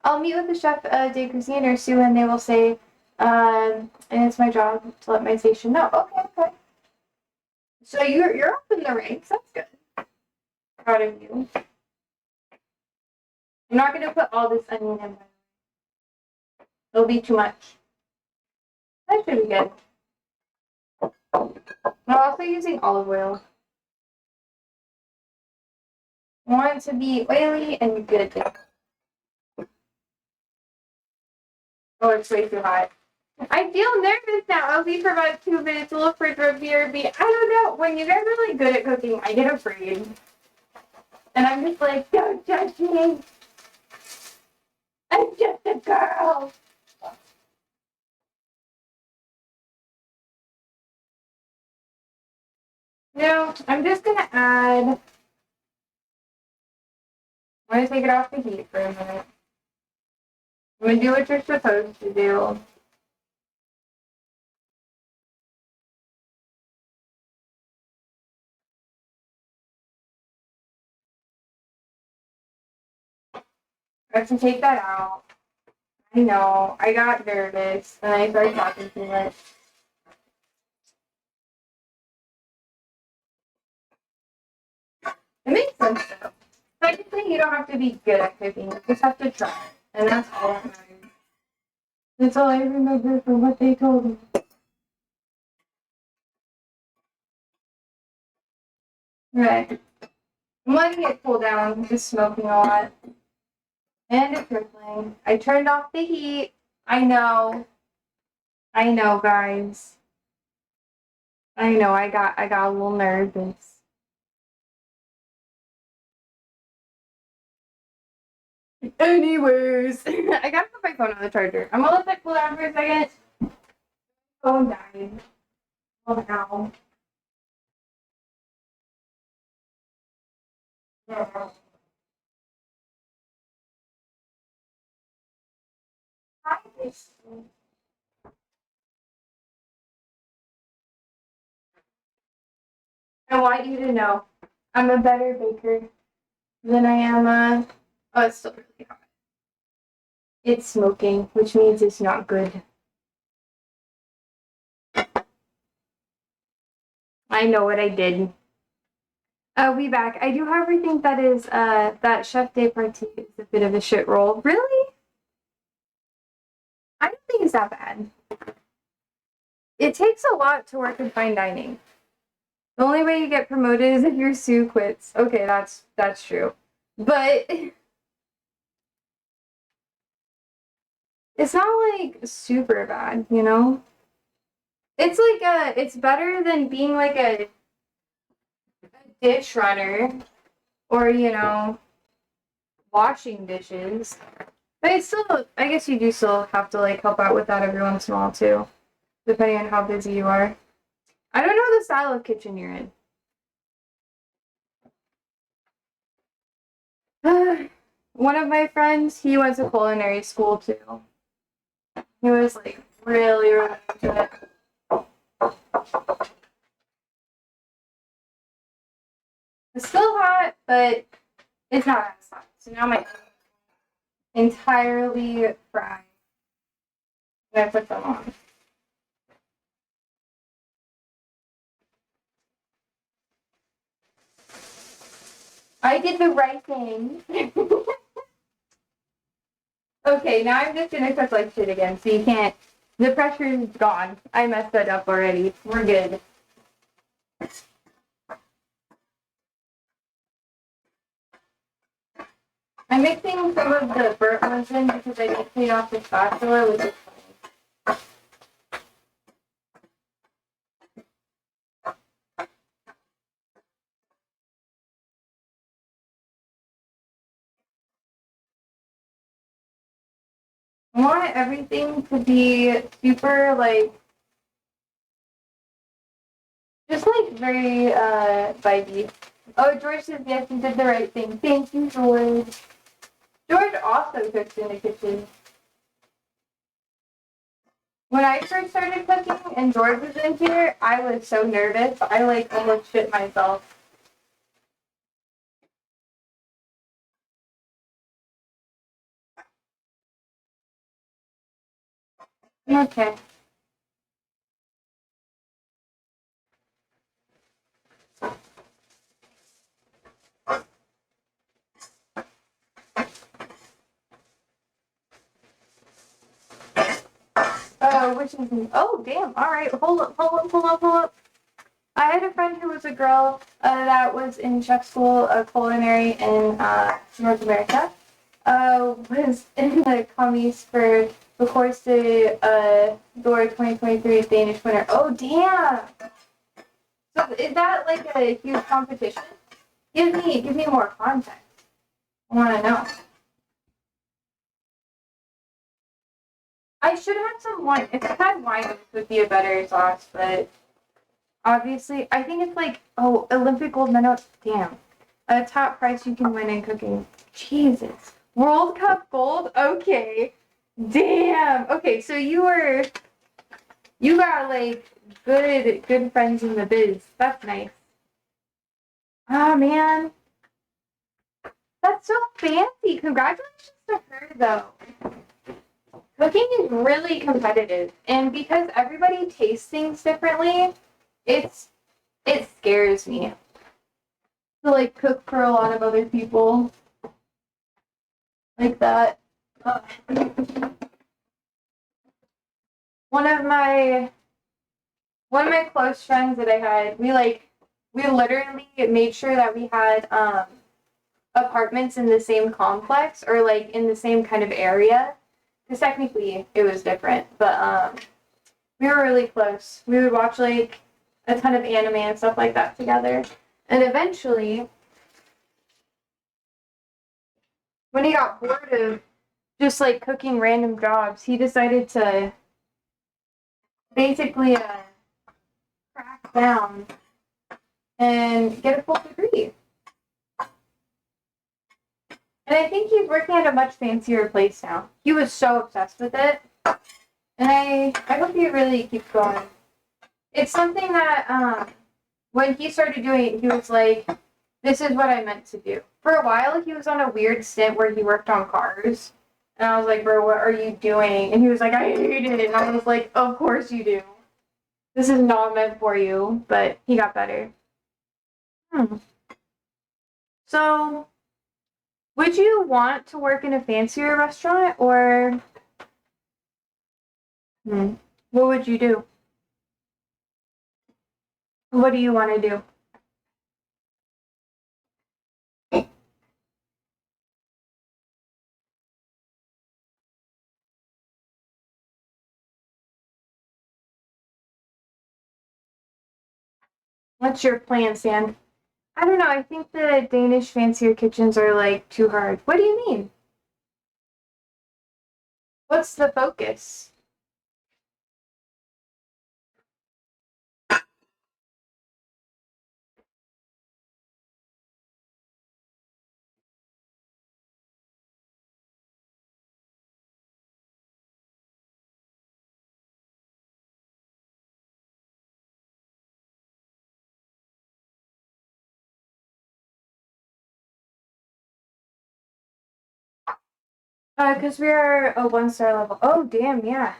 I'll meet with the chef de cuisine or Sue, and they will say, and it's my job to let my station know. Okay, okay. So you're up in the ranks. That's good. Proud of you. I'm not gonna put all this onion in. It'll be too much. That should be good. I'm also using olive oil. I want it to be oily and good. Oh, it's way too hot. I feel nervous now. I'll leave for about 2 minutes to look for BRB. I don't know. When you guys are really good at cooking, I get afraid. And I'm just like, don't judge me. I'm just a girl. No, I'm just gonna add. I'm gonna take it off the heat for a minute. I'm gonna do what you're supposed to do. I have to take that out. I know. I got nervous and I started talking too much. It makes sense though. Technically, you don't have to be good at cooking. You just have to try. And that's all that matters. That's all I remember from what they told me. Right. I'm letting it cool down. Just smoking a lot. And it's rippling. I turned off the heat. I know. I know, guys. I know. I got a little nervous. Anyways, I gotta put my phone on the charger. I'm gonna let that cool down for a second. Phone died. Oh no. Yeah. I want you to know I'm a better baker than I am a. Oh, it's still really hot. It's smoking, which means it's not good. I know what I did. We back. I do however think that is that Chef de Partie is a bit of a shit roll. Really? I don't think it's that bad. It takes a lot to work in fine dining. The only way you get promoted is if your Sue quits. Okay, that's true. But it's not like super bad, you know? It's like it's better than being like a dish runner or, you know, washing dishes. But it's still, I guess you do still have to like help out with that every once in a while too, depending on how busy you are. I don't know the style of kitchen you're in. One of my friends, he went to culinary school too. He was like really, really into it. It's still hot, but it's not as hot. So now my entirely fried when I put them on. I did the right thing. Okay, now I'm just gonna cook like shit again, so you can't. The pressure is gone. I messed that up already. We're good. I'm mixing some of the burnt ones in because I didn't clean off the spatula, which is fine. I want everything to be super like just like very vibey. Oh, George says yes, you did the right thing. Thank you, George. George also cooks in the kitchen. When I first started cooking and George was in here, I was so nervous. I like almost shit myself. Okay. Which is oh damn! All right, hold up. I had a friend who was a girl that was in chef school, culinary in North America. Was in the commies for the course de door 2023 Danish winner. Oh damn! So is that like a huge competition? Give me more context. I want to know. I should have had some wine. If I had wine, it would be a better sauce, but obviously, I think it's like, oh, Olympic gold medal. Damn. A top prize you can win in cooking. Jesus. World Cup gold? Okay. Damn. Okay, so you got like good friends in the biz. That's nice. Oh man. That's so fancy. Congratulations to her though. Cooking is really competitive, and because everybody tastes things differently, it scares me to like cook for a lot of other people like that. Uh, one of my close friends that I had, we literally made sure that we had apartments in the same complex or like in the same kind of area. Because technically it was different, but we were really close. We would watch like a ton of anime and stuff like that together. And eventually, when he got bored of just like cooking random jobs, he decided to basically crack down and get a full degree. And I think he's working at a much fancier place now. He was so obsessed with it. And I hope he really keeps going. It's something that when he started doing it, he was like, this is what I meant to do. For a while, he was on a weird stint where he worked on cars. And I was like, bro, what are you doing? And he was like, I hate it. And I was like, of course you do. This is not meant for you. But he got better. So, would you want to work in a fancier restaurant or what would you do? What do you want to do? What's your plan, Sand? I don't know. I think the Danish fancier kitchens are like too hard. What do you mean? What's the focus? Because we are a 1-star level. Oh, damn, yeah.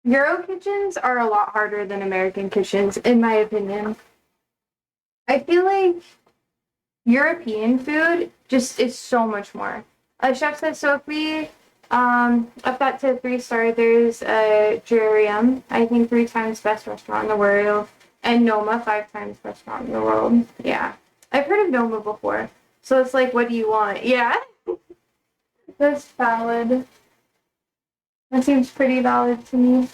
Euro kitchens are a lot harder than American kitchens, in my opinion. I feel like European food just is so much more. Chef says so if we up that to 3-star, there's a Gerarium, I think 3 times best restaurant in the world, and Noma 5 times best restaurant in the world. Yeah. I've heard of Noma before. So it's like, what do you want? Yeah. That's valid. That seems pretty valid to me.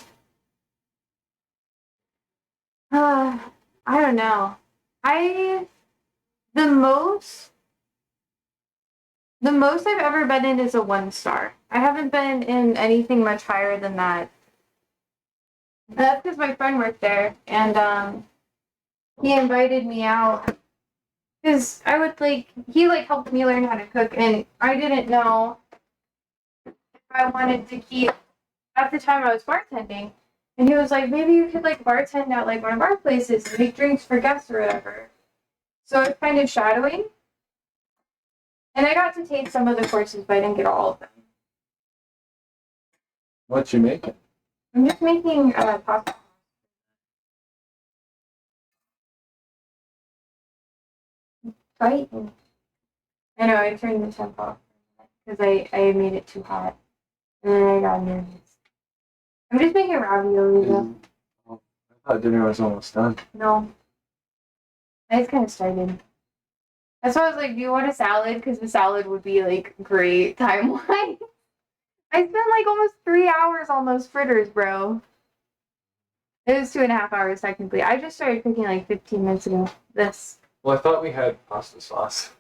I don't know. I the most the most I've ever been in is a 1-star. I haven't been in anything much higher than that. That's because my friend worked there, and he invited me out because I would he helped me learn how to cook, and I didn't know if I wanted to keep. At the time, I was bartending, and he was like, maybe you could bartend at one of our places and make drinks for guests or whatever. So I was kind of shadowing, and I got to take some of the courses, but I didn't get all of them. What you making? I'm just making pasta. Right? I know, I turned the temp off because I made it too hot. And then I got nervous. I'm just making ravioli though. I thought dinner was almost done. No. I just kind of started. That's why I was like, do you want a salad? Because the salad would be great time-wise. I spent almost 3 hours on those fritters, bro. It was 2.5 hours technically. I just started cooking 15 minutes ago. This. Well, I thought we had pasta sauce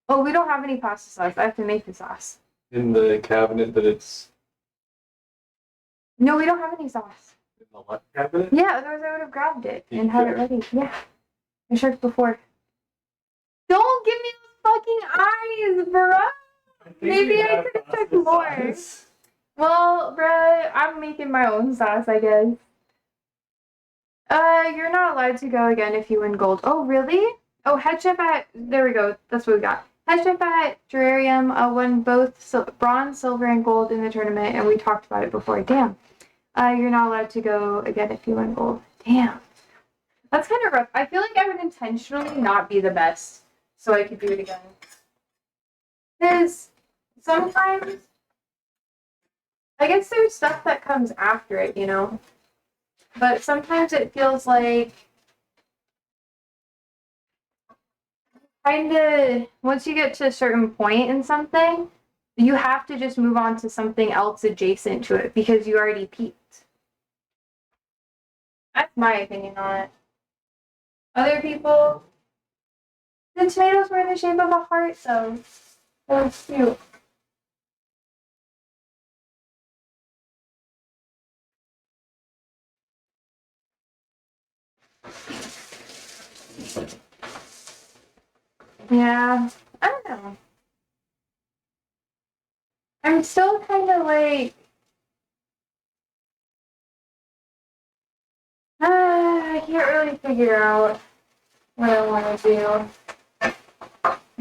Oh, we don't have any pasta sauce. I have to make the sauce. in the cabinet that it's No, we don't have any sauce. in the left cabinet. Yeah, otherwise I would have grabbed it You and had it should. ready. Yeah. I checked before. Don't give me those fucking eyes, bruh! Maybe I could have checked more. Well, bruh, I'm making my own sauce, I guess. You're not allowed to go again if you win gold. Oh, really? Oh, head chef at, there we go. That's what we got. Head chef at Terrarium won both bronze, silver, and gold in the tournament, and we talked about it before. Damn. You're not allowed to go again if you win gold. Damn. That's kind of rough. I feel like I would intentionally not be the best so I could do it again. Because sometimes, I guess there's stuff that comes after it, you know? But sometimes it feels like kind of once you get to a certain point in something, you have to just move on to something else adjacent to it because you already peaked. That's my opinion on it. Other people, the tomatoes were in the shape of a heart, so that was cute. Yeah, I don't know. I'm still kind of I can't really figure out what I want to do.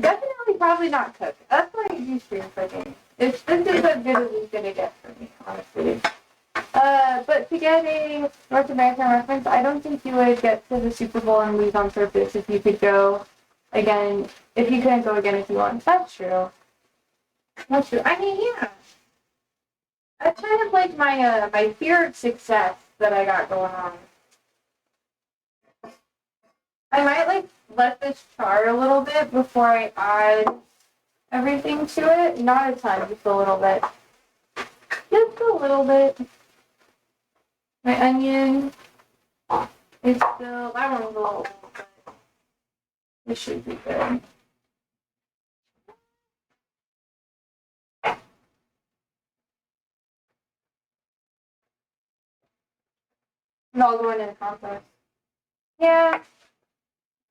Definitely probably not cook. That's what I used for cooking. This is as good as it's gonna get for me, honestly. But to get a North American reference, I don't think you would get to the Super Bowl and lose on purpose if you could go again. If you couldn't go again if you want. That's true. That's true. I mean, yeah. That's kind of like my fear of success that I got going on. I might like let this char a little bit before I add everything to it. Not a ton, just a little bit. Just a little bit. My onion is still, that one's a little old, but it should be good. It's all going in the compost. Yeah,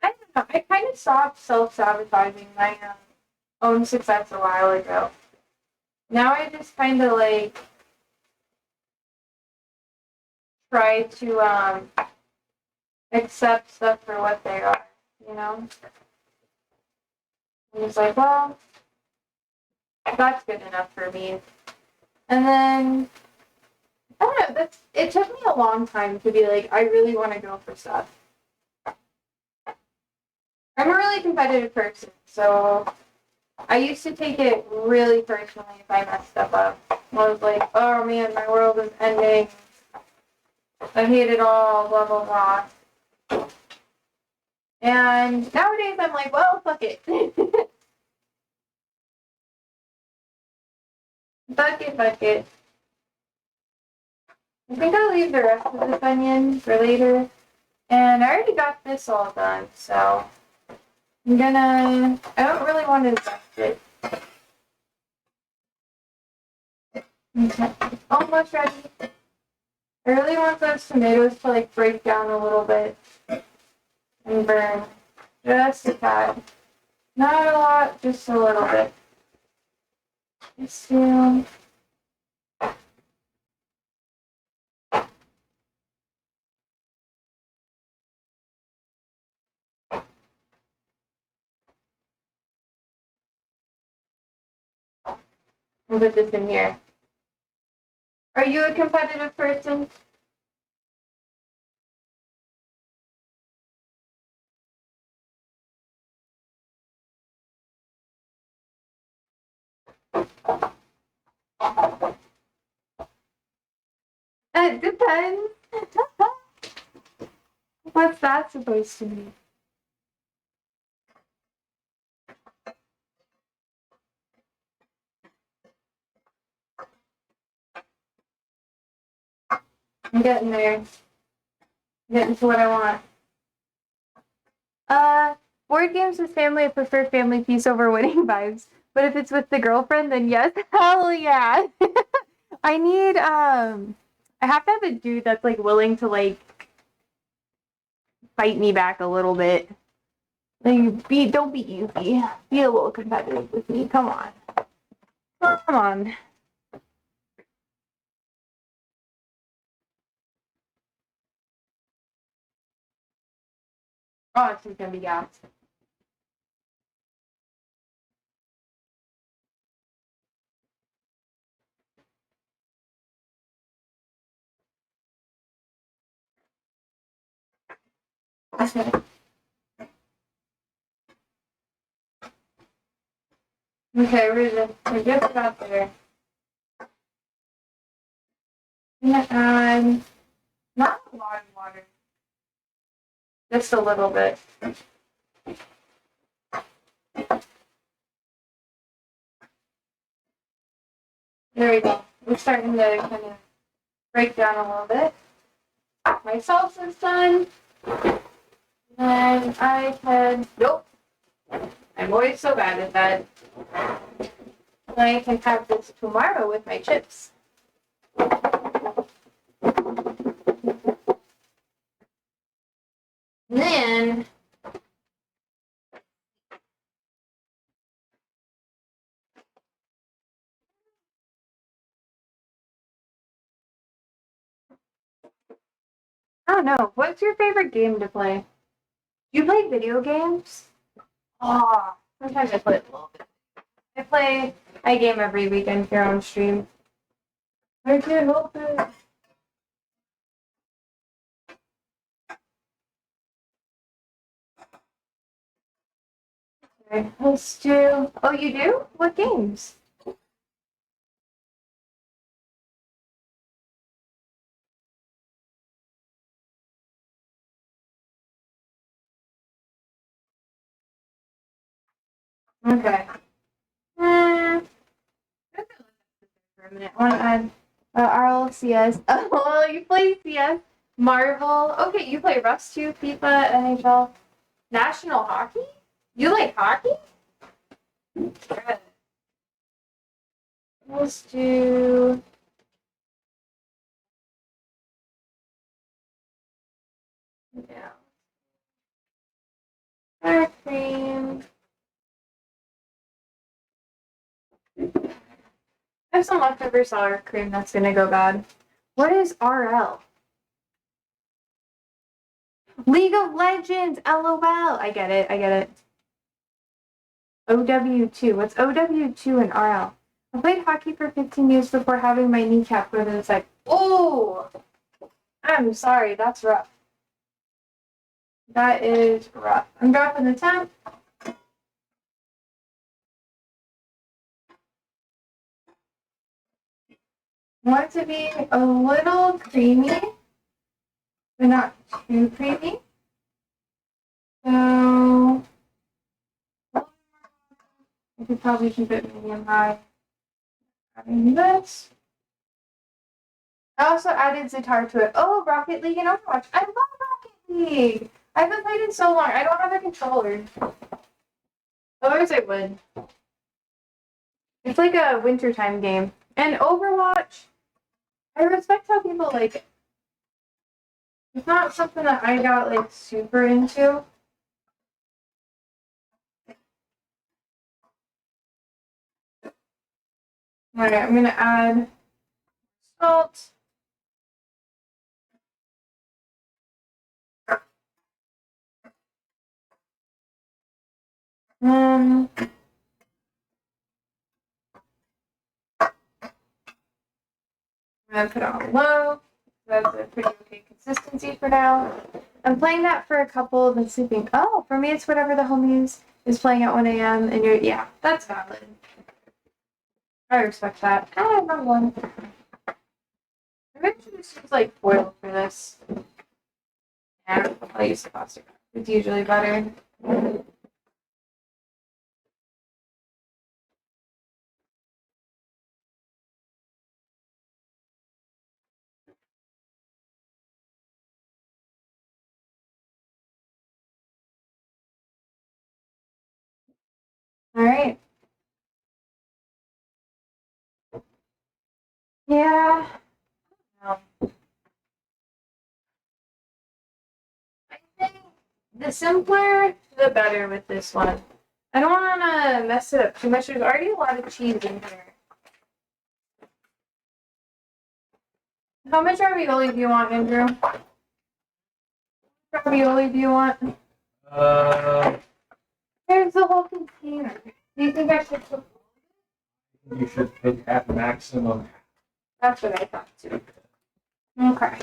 I don't know. I kind of stopped self-sabotaging my own success a while ago. Now I just kind of like try to accept stuff for what they are, you know? I'm just like, well, that's good enough for me. And then I don't know, it took me a long time to be like, I really want to go for stuff. I'm a really competitive person, so I used to take it really personally if I messed stuff up. I was like, oh man, my world is ending. I hate it all, blah, blah, blah. And nowadays I'm like, well, fuck it. Fuck it, fuck it. I think I'll leave the rest of this onion for later. And I already got this all done, so I don't really want to zest it. Okay. Almost ready. I really want those tomatoes to like break down a little bit and burn. Just a tad. Not a lot, just a little bit. Just to... We'll put this in here. Are you a competitive person? It depends. What's that supposed to mean? I'm getting there. Getting to what I want. Board games with family, I prefer family peace over winning vibes. But if it's with the girlfriend, then yes, hell yeah. I have to have a dude that's like willing to like fight me back a little bit. Like don't be easy. Be a little competitive with me. Come on. Come on. Oh, it's just gonna be gas. Okay. Okay, we're just about there. I'm gonna add not a lot of water, just a little bit. There we go. We're starting to kind of break down a little bit. My salsa's done. And I can, nope. I'm always so bad at that. I can have this tomorrow with my chips. And then I don't know. What's your favorite game to play? Do you play video games? Oh, sometimes I play a little bit. I game every weekend here on stream. I can't help it. Okay, let's do. Oh, you do? What games? Okay. For a minute. I want to add RLCS. Oh, you play CS? Marvel. Okay, you play Rust too, FIFA, NHL. National hockey? You like hockey? Good. Let's do. Yeah. Sour cream. I have some leftover sour cream that's gonna go bad. What is RL? League of Legends! LOL! I get it, I get it. OW2. What's OW2 and RL? I played hockey for 15 years before having my kneecap go to the side. Oh! I'm sorry, that's rough. That is rough. I'm dropping the temp. I want it to be a little creamy, but not too creamy. So I could probably keep it medium high. Adding this. I also added Zitar to it. Oh, Rocket League and Overwatch. I love Rocket League. I haven't played in so long. I don't have a controller. Otherwise, I would. It's like a wintertime game. And Overwatch, I respect how people like it. It's not something that I got like super into. Alright, I'm gonna add salt. I'm gonna put it on low. That's a pretty okay consistency for now. I'm playing that for a couple and sleeping. Oh, for me it's whatever the homies is playing at 1 a.m. and you're yeah, that's valid. I respect that. Ah, I'm one. I'm gonna just use like foil for this. Yeah, I'll use the plastic. It's usually better. Alright. Yeah. No. I think the simpler, the better with this one. I don't want to mess it up too much. There's already a lot of cheese in here. How much ravioli do you want, Andrew? Ravioli do you want? There's the whole container. Do you think I should put? You should pick at maximum. That's what I thought too. Okay.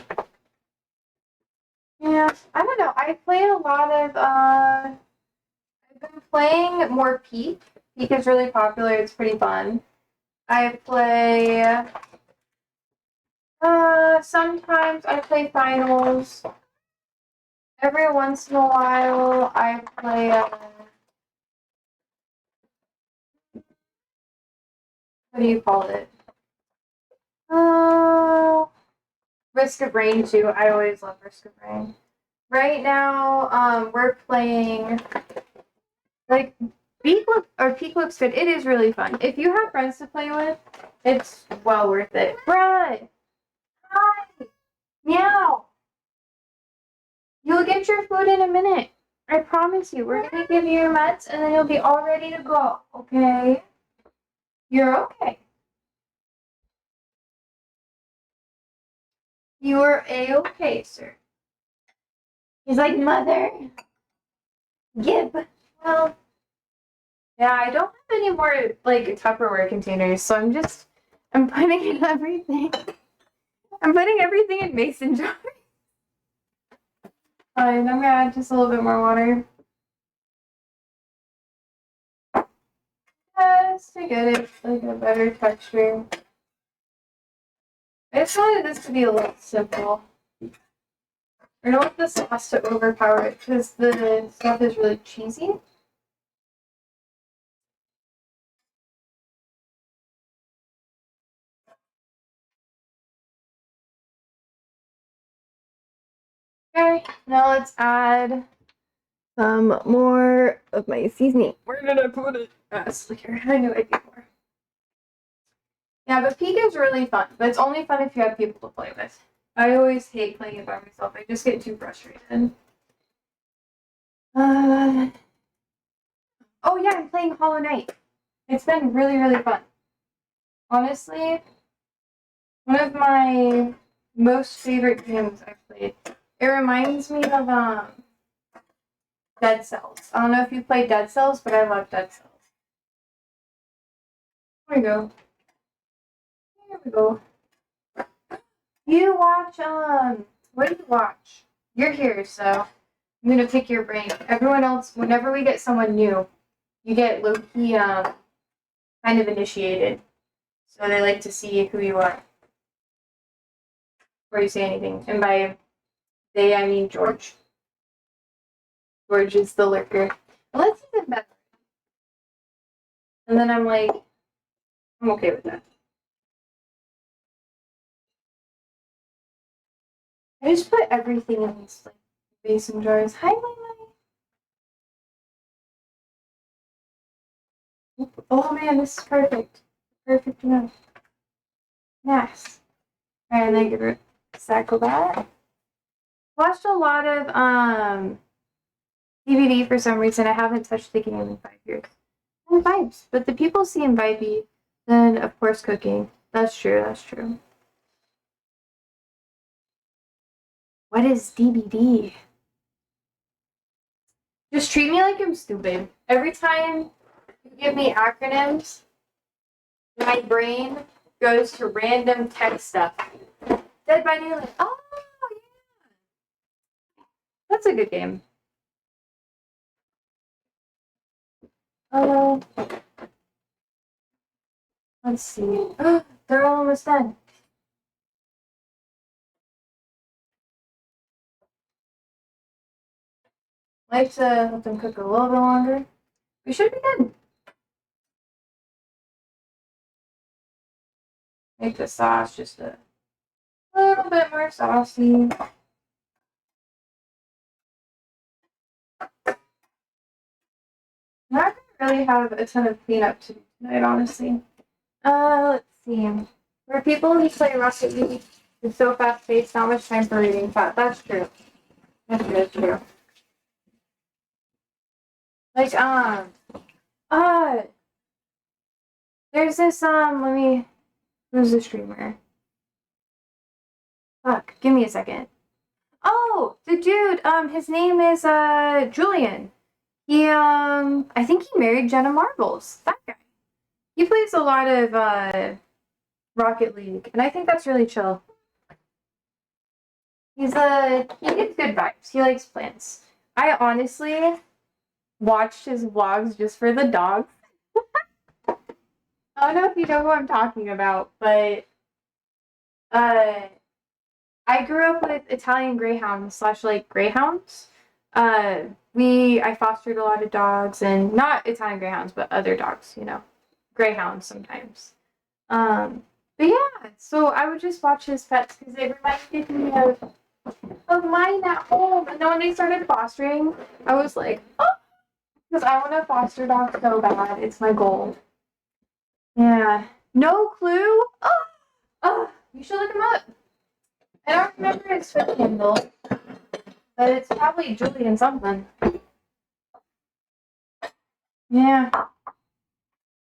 Yeah, I don't know. I play a lot of I've been playing more Peak. Peak is really popular, it's pretty fun. I play sometimes I play finals. Every once in a while I play what do you call it? Risk of Rain too. I always love Risk of Rain. Right now, we're playing like Peak looks good. It is really fun. If you have friends to play with, it's well worth it. Brad! Hi! Meow! You'll get your food in a minute. I promise you. We're gonna give you your meds and then you'll be all ready to go. Okay? You're okay. You're a-okay, sir. He's like, Mother, give. Well, yeah, I don't have any more like Tupperware containers, so I'm putting everything. I'm putting everything in mason jars. Fine, I'm gonna add just a little bit more water. Just to get it like a better texture. I just wanted this to be a little simple. I don't want the sauce to overpower it because the stuff is really cheesy. Okay, now let's add some more of my seasoning. Where did I put it? Here. I knew I'd get more. Yeah, but Peek is really fun, but it's only fun if you have people to play with. I always hate playing it by myself. I just get too frustrated. Oh yeah, I'm playing Hollow Knight. It's been really, really fun. Honestly, one of my most favorite games I've played. It reminds me of Dead Cells. I don't know if you played Dead Cells, but I love Dead Cells. There we go. There we go. You watch, what do you watch? You're here, so I'm gonna pick your brain. Everyone else, whenever we get someone new, you get low-key, kind of initiated. So they like to see who you are before you say anything. And by they, I mean George. George is the lurker. Well, let's even better. And then I'm like, I'm okay with that. I just put everything in these like mason jars. Hi, my. Oh man, this is perfect. Perfect enough. Nice. Alright, and then give it a sack of that. Watched a lot of DVD for some reason. I haven't touched the game in 5 years. And vibes. But the people seem vibey. Then of course cooking. That's true, that's true. What is DVD? Just treat me like I'm stupid. Every time you give me acronyms, my brain goes to random tech stuff. Dead by Daylight. Oh, yeah. That's a good game. Oh, let's see. They're almost done. Like to let them cook a little bit longer. We should be good. Make the sauce just a little bit more saucy. I'm not gonna really have a ton of cleanup to do tonight, honestly. Let's see. For people who play Rocket League, it's so fast paced, not much time for reading fat. That's true. That's true. Like, there's this, who's the streamer? Fuck, give me a second. Oh, the dude, his name is, Julian. He, I think he married Jenna Marbles. That guy. He plays a lot of, Rocket League, and I think that's really chill. He gets good vibes. He likes plants. I honestly watched his vlogs just for the dogs. I don't know if you know who I'm talking about, but I grew up with Italian greyhounds / like greyhounds. I fostered a lot of dogs, and not Italian greyhounds, but other dogs, greyhounds sometimes. But yeah, so I would just watch his pets because they reminded me of mine at home. And then when they started fostering, I was like, oh, because I want to foster dog so bad. It's my goal. Yeah. No clue? Oh, you should look him up. I don't remember his Twitter handle, but it's probably Julian something. Yeah.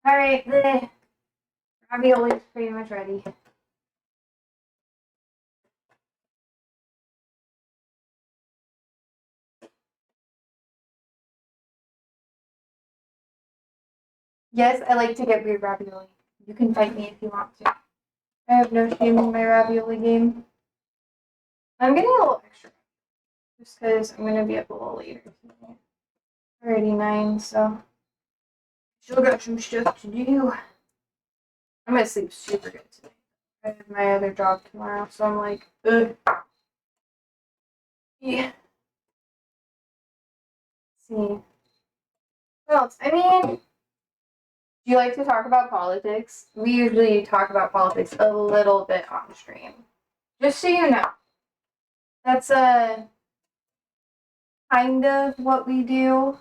Alright, the ravioli is pretty much ready. Yes, I like to get weird ravioli. You can fight me if you want to. I have no shame in my ravioli game. I'm getting a little extra. Just because I'm going to be up a little later tonight. Already 9, so. Still got some stuff to do. I'm going to sleep super good tonight. I have my other job tomorrow, so I'm like, ugh. Yeah. Let's see. What else? I mean, do you like to talk about politics? We usually talk about politics a little bit on stream. Just so you know. That's kind of what we do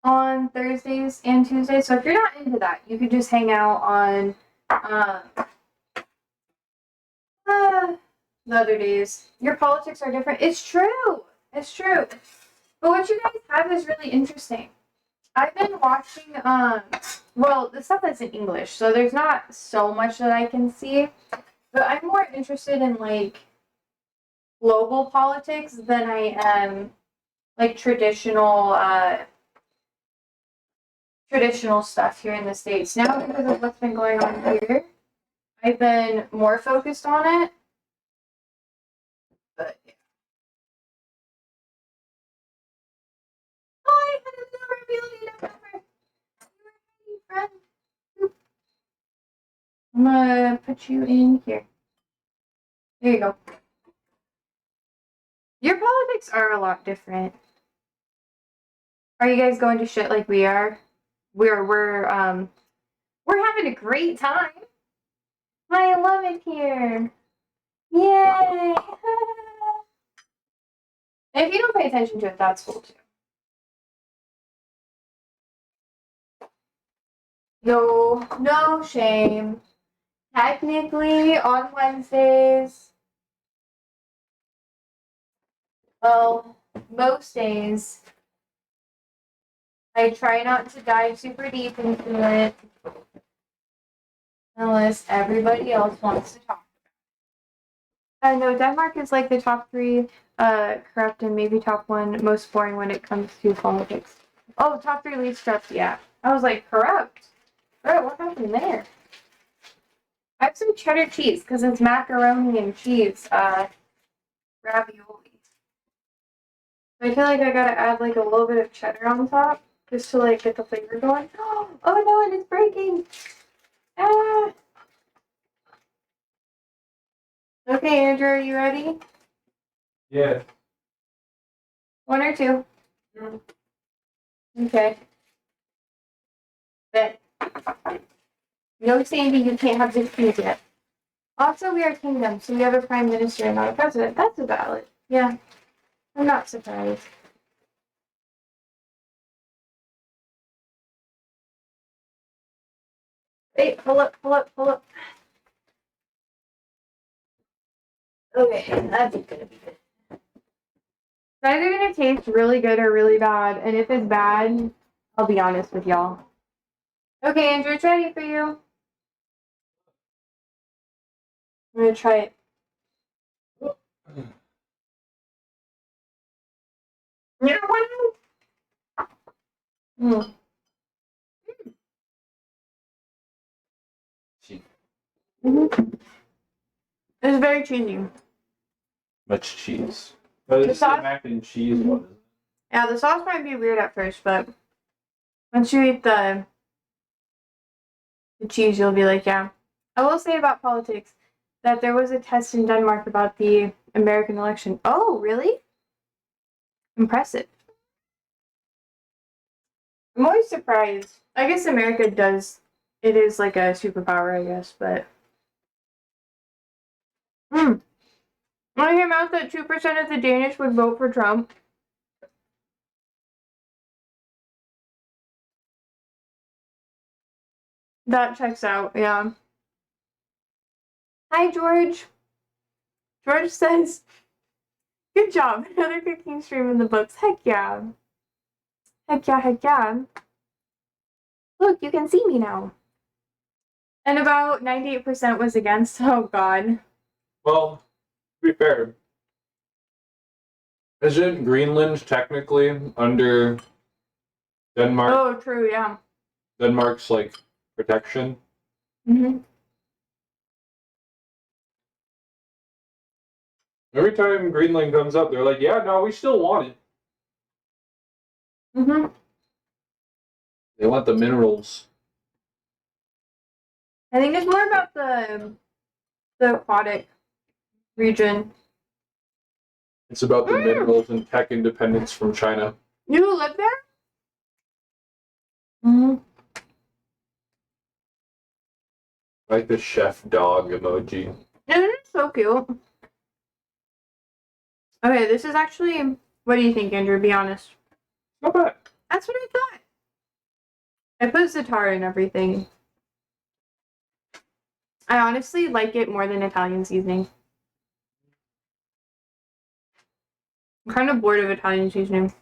on Thursdays and Tuesdays. So if you're not into that, you could just hang out on the other days. Your politics are different. It's true. It's true. But what you guys have is really interesting. I've been watching, well, the stuff that's in English, so there's not so much that I can see. But I'm more interested in, like, global politics than I am, like, traditional stuff here in the States. Now, because of what's been going on here, I've been more focused on it. But, yeah. Oh, I had another ravioli leftover. You were ready, friend. I'm gonna put you in here. There you go. Your politics are a lot different. Are you guys going to shit like we are? We're having a great time. I love it here. Yay! And if you don't pay attention to it, that's cool too. No shame. Technically, on Wednesdays, well, most days, I try not to dive super deep into it unless everybody else wants to talk. I know Denmark is like the top 3 corrupt and maybe top 1 most boring when it comes to politics. Oh, top 3 least corrupt, yeah. I was like, corrupt? Bro, what happened there? I have some cheddar cheese because it's macaroni and cheese ravioli. I feel like I gotta add like a little bit of cheddar on top just to like get the flavor going. Oh no, and it's breaking. Ah. Okay, Andrew, are you ready? Yeah. 1 or 2? Yeah. Okay. But no, Sandy, you can't have this food yet. Also, we are a kingdom, so we have a prime minister and not a president. That's a valid. Yeah. I'm not surprised. Wait, pull up. Okay, that's gonna be good. It's either gonna taste really good or really bad, and if it's bad, I'll be honest with y'all. Okay, Andrew, it's ready for you. I'm gonna try it. Yeah, mm. Mm-hmm. It's very cheesy. Much cheese. But it's the mac and cheese one. Yeah, the sauce might be weird at first, but once you eat the cheese, you'll be like, yeah. I will say about politics that there was a test in Denmark about the American election. Oh, really? Impressive. I'm always surprised. I guess America does. It is like a superpower, I guess, but. When it came out that 2% of the Danish would vote for Trump. That checks out, yeah. Hi, George. George says, good job. Another cooking stream in the books. Heck yeah. Heck yeah. Look, you can see me now. And about 98% was against. Oh, God. Well, to be fair, isn't Greenland technically under Denmark? Oh, true, yeah. Denmark's like protection. Mm-hmm. Every time Greenland comes up, they're like, "Yeah, no, we still want it. Mm-hmm. They want the minerals." I think it's more about the aquatic region. It's about the minerals and tech independence from China. You live there? Mm-hmm. Like the chef dog emoji. Isn't it so cute? Okay, this is actually What do you think, Andrew? Be honest. Not bad. That's what I thought. I put za'atar and everything. I honestly like it more than Italian seasoning. I'm kind of bored of Italian seasoning.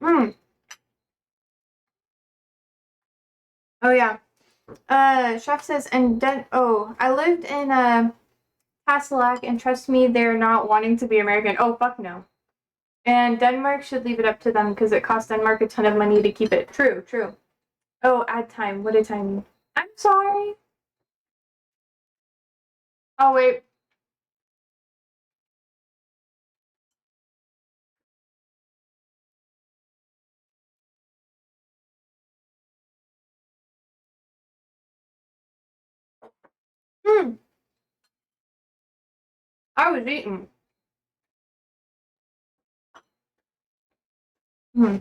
Mm. Oh yeah. Chef says, I lived in Castellac, and trust me, they're not wanting to be American. Oh fuck no. And Denmark should leave it up to them because it costs Denmark a ton of money to keep it. True, true. Oh, add time. What did time mean? I'm sorry. Oh wait. Hmm. I was eating. Hmm.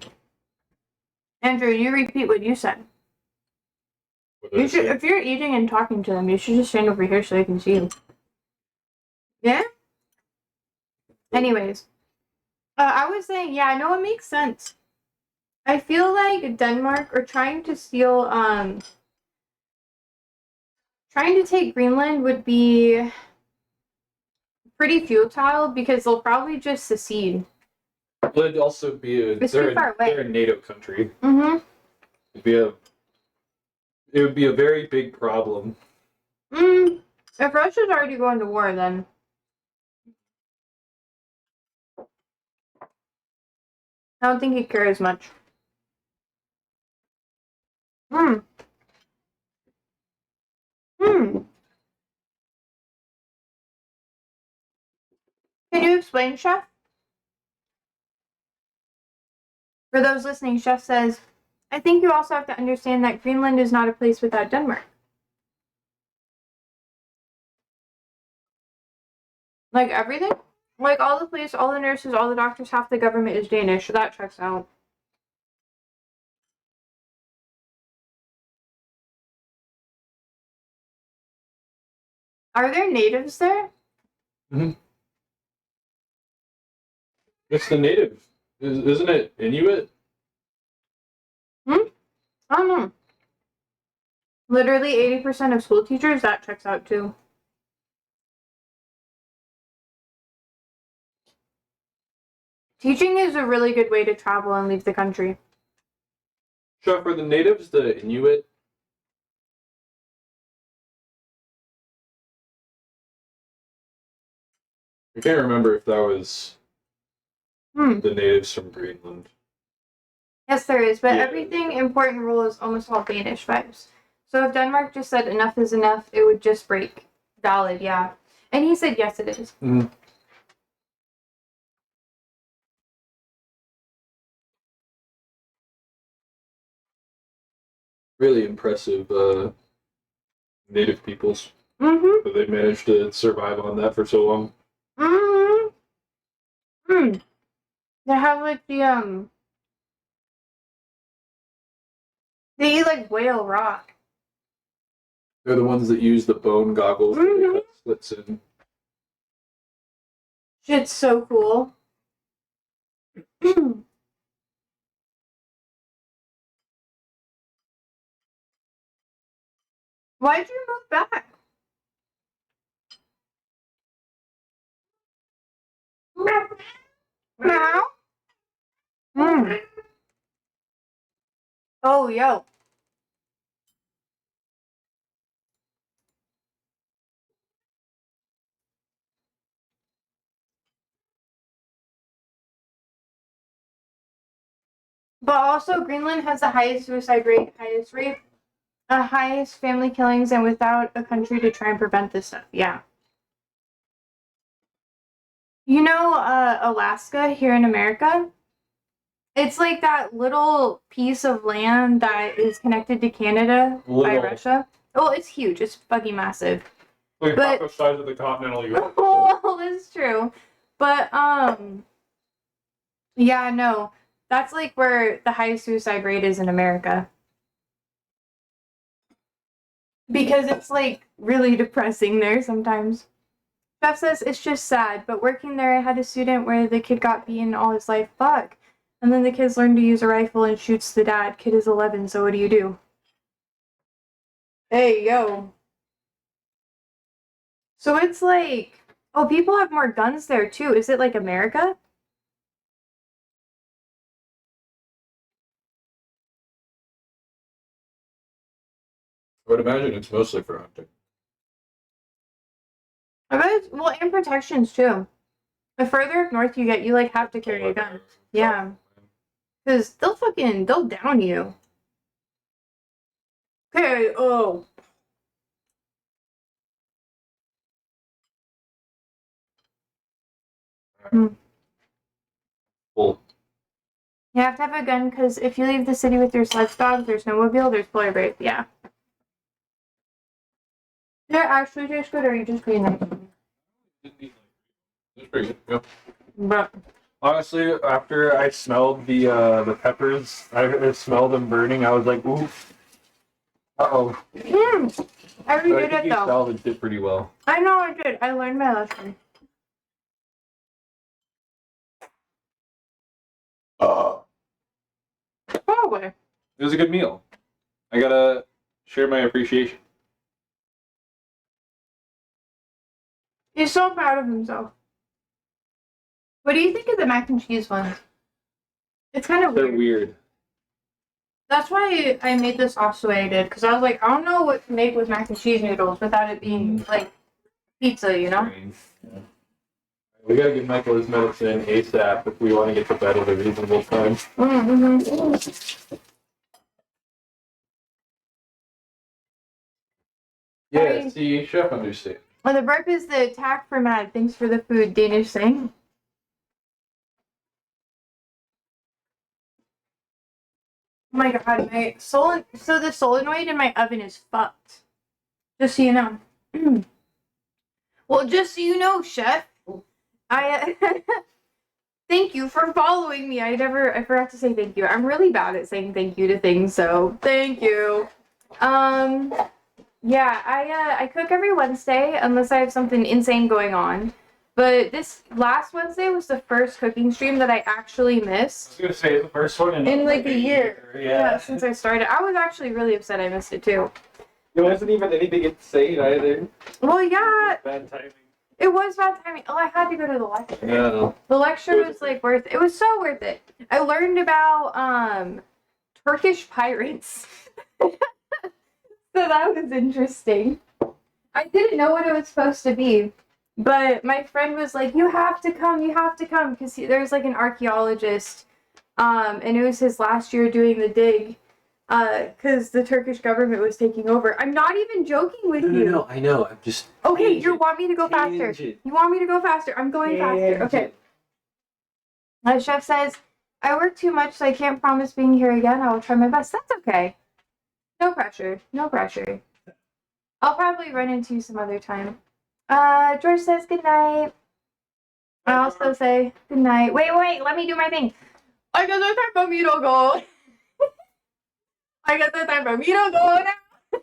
Andrew, you repeat what you said. You should, if you're eating and talking to them, you should just stand over here so they can see you. Yeah? Anyways. I was saying, yeah, I know it makes sense. I feel like Denmark are trying to steal, trying to take Greenland would be pretty futile because they'll probably just secede. It'd also be It's too far away. they're a NATO country. Mm-hmm. It would be a very big problem. If Russia's already going to war, then I don't think he'd care as much. Hmm. Hmm. Can you explain, Chef? For those listening, Chef says, I think you also have to understand that Greenland is not a place without Denmark. Like everything? Like all the police, all the nurses, all the doctors, half the government is Danish, so that checks out. Are there natives there? Mm-hmm. It's the native. Isn't it Inuit? I don't know. Literally 80% of school teachers, that checks out too. Teaching is a really good way to travel and leave the country. Chef, are the natives the Inuit? I can't remember if that was the natives from Greenland. Yes, there is, but Yeah. everything important rule is almost all Danish vibes. So if Denmark just said enough is enough, it would just break. Valid, yeah. And he said yes, it is. Mm-hmm. Really impressive native peoples. Mm-hmm. But they managed to survive on that for so long. Mm-hmm. Mm. They have like the they eat like whale rock. They're the ones that use the bone goggles that cut slits in. Shit's so cool. Why'd you move back? Meow. Mm. Oh, yo. But also, Greenland has the highest suicide rate, highest rape, highest family killings, and without a country to try and prevent this stuff. Yeah. You know, Alaska here in America? It's like that little piece of land that is connected to Canada by Russia. Well, it's huge. It's fucking massive. Like half the size of the continental US. Well, that's true. But, yeah, no. That's like where the highest suicide rate is in America. Because it's like really depressing there sometimes. Jeff says it's just sad, but working there, I had a student where the kid got beaten all his life. Fuck. And then the kids learn to use a rifle and shoots the dad. Kid is 11, so what do you do? Hey, yo. So it's like, oh, people have more guns there too. Is it like America? I would imagine it's mostly for hunting. I bet it's, well, and protections too. The further up north you get, you like have to carry a gun. Yeah. Because they'll down you. Okay, oh. Cool. You have to have a gun because if you leave the city with your sledge dog, there's snowmobile, there's polar bears. Yeah. They're actually just good, or you just being nice. It's pretty good. Yeah. But Honestly, after I smelled the peppers, I smelled them burning. I was like, ooh. Uh-oh. I So I redid think it you though. salvaged it pretty well. I know I did. I learned my lesson. Probably. It was a good meal. I gotta share my appreciation. He's so proud of himself. What do you think of the mac and cheese ones? It's kind of They're weird. weird. That's why I made the sauce the way I did, because I was like, I don't know what to make with mac and cheese noodles without it being like pizza, you know? Yeah. We gotta give Michael his medicine ASAP if we want to get to bed at a reasonable time. Mm-hmm. Yeah, see, chef understand. Well, the burp is the attack for mad. Thanks for the food, Danish saying. Oh my god, so the solenoid in my oven is fucked. Just so you know. Well, just so you know, chef, I thank you for following me. I forgot to say thank you. I'm really bad at saying thank you to things, so thank you. Yeah, I cook every Wednesday unless I have something insane going on. But this last Wednesday was the first cooking stream that I actually missed. I was gonna say the first one In like a year. Yeah. Since I started. I was actually really upset I missed it too. There wasn't even anything insane either. Well, yeah, Bad timing. it was bad timing. Oh, I had to go to the lecture. Yeah. The lecture was like worth it. It was so worth it. I learned about Turkish pirates. So that was interesting. I didn't know what it was supposed to be. But my friend was like, you have to come, because there's like an archaeologist, and it was his last year doing the dig, because the Turkish government was taking over. I'm not even joking with you. No, I know. I'm just. Okay, you want me to go faster. You want me to go faster. I'm going faster. Okay. My chef says, I work too much, so I can't promise being here again. I will try my best. That's okay. No pressure. No pressure. I'll probably run into you some other time. George says good night. I also say good night. Wait, let me do my thing. I got the time for me to go. I got the time for me to go now.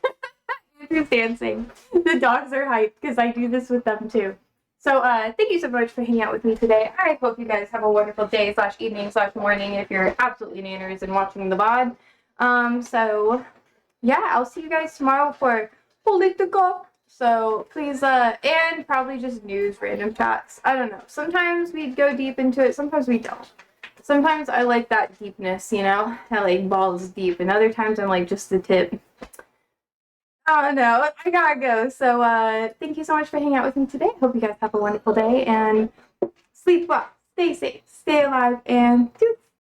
Andrew's dancing. The dogs are hyped because I do this with them too. So thank you so much for hanging out with me today. I hope you guys have a wonderful day / evening / morning if you're absolutely nanners and watching the VOD. So yeah, I'll see you guys tomorrow for Politico. So please, and probably just news, random chats. I don't know. Sometimes we go deep into it. Sometimes we don't. Sometimes I like that deepness, you know? That like balls deep. And other times I'm like just the tip. I don't know. I gotta go. So thank you so much for hanging out with me today. Hope you guys have a wonderful day and sleep well, stay safe, stay alive, and toot.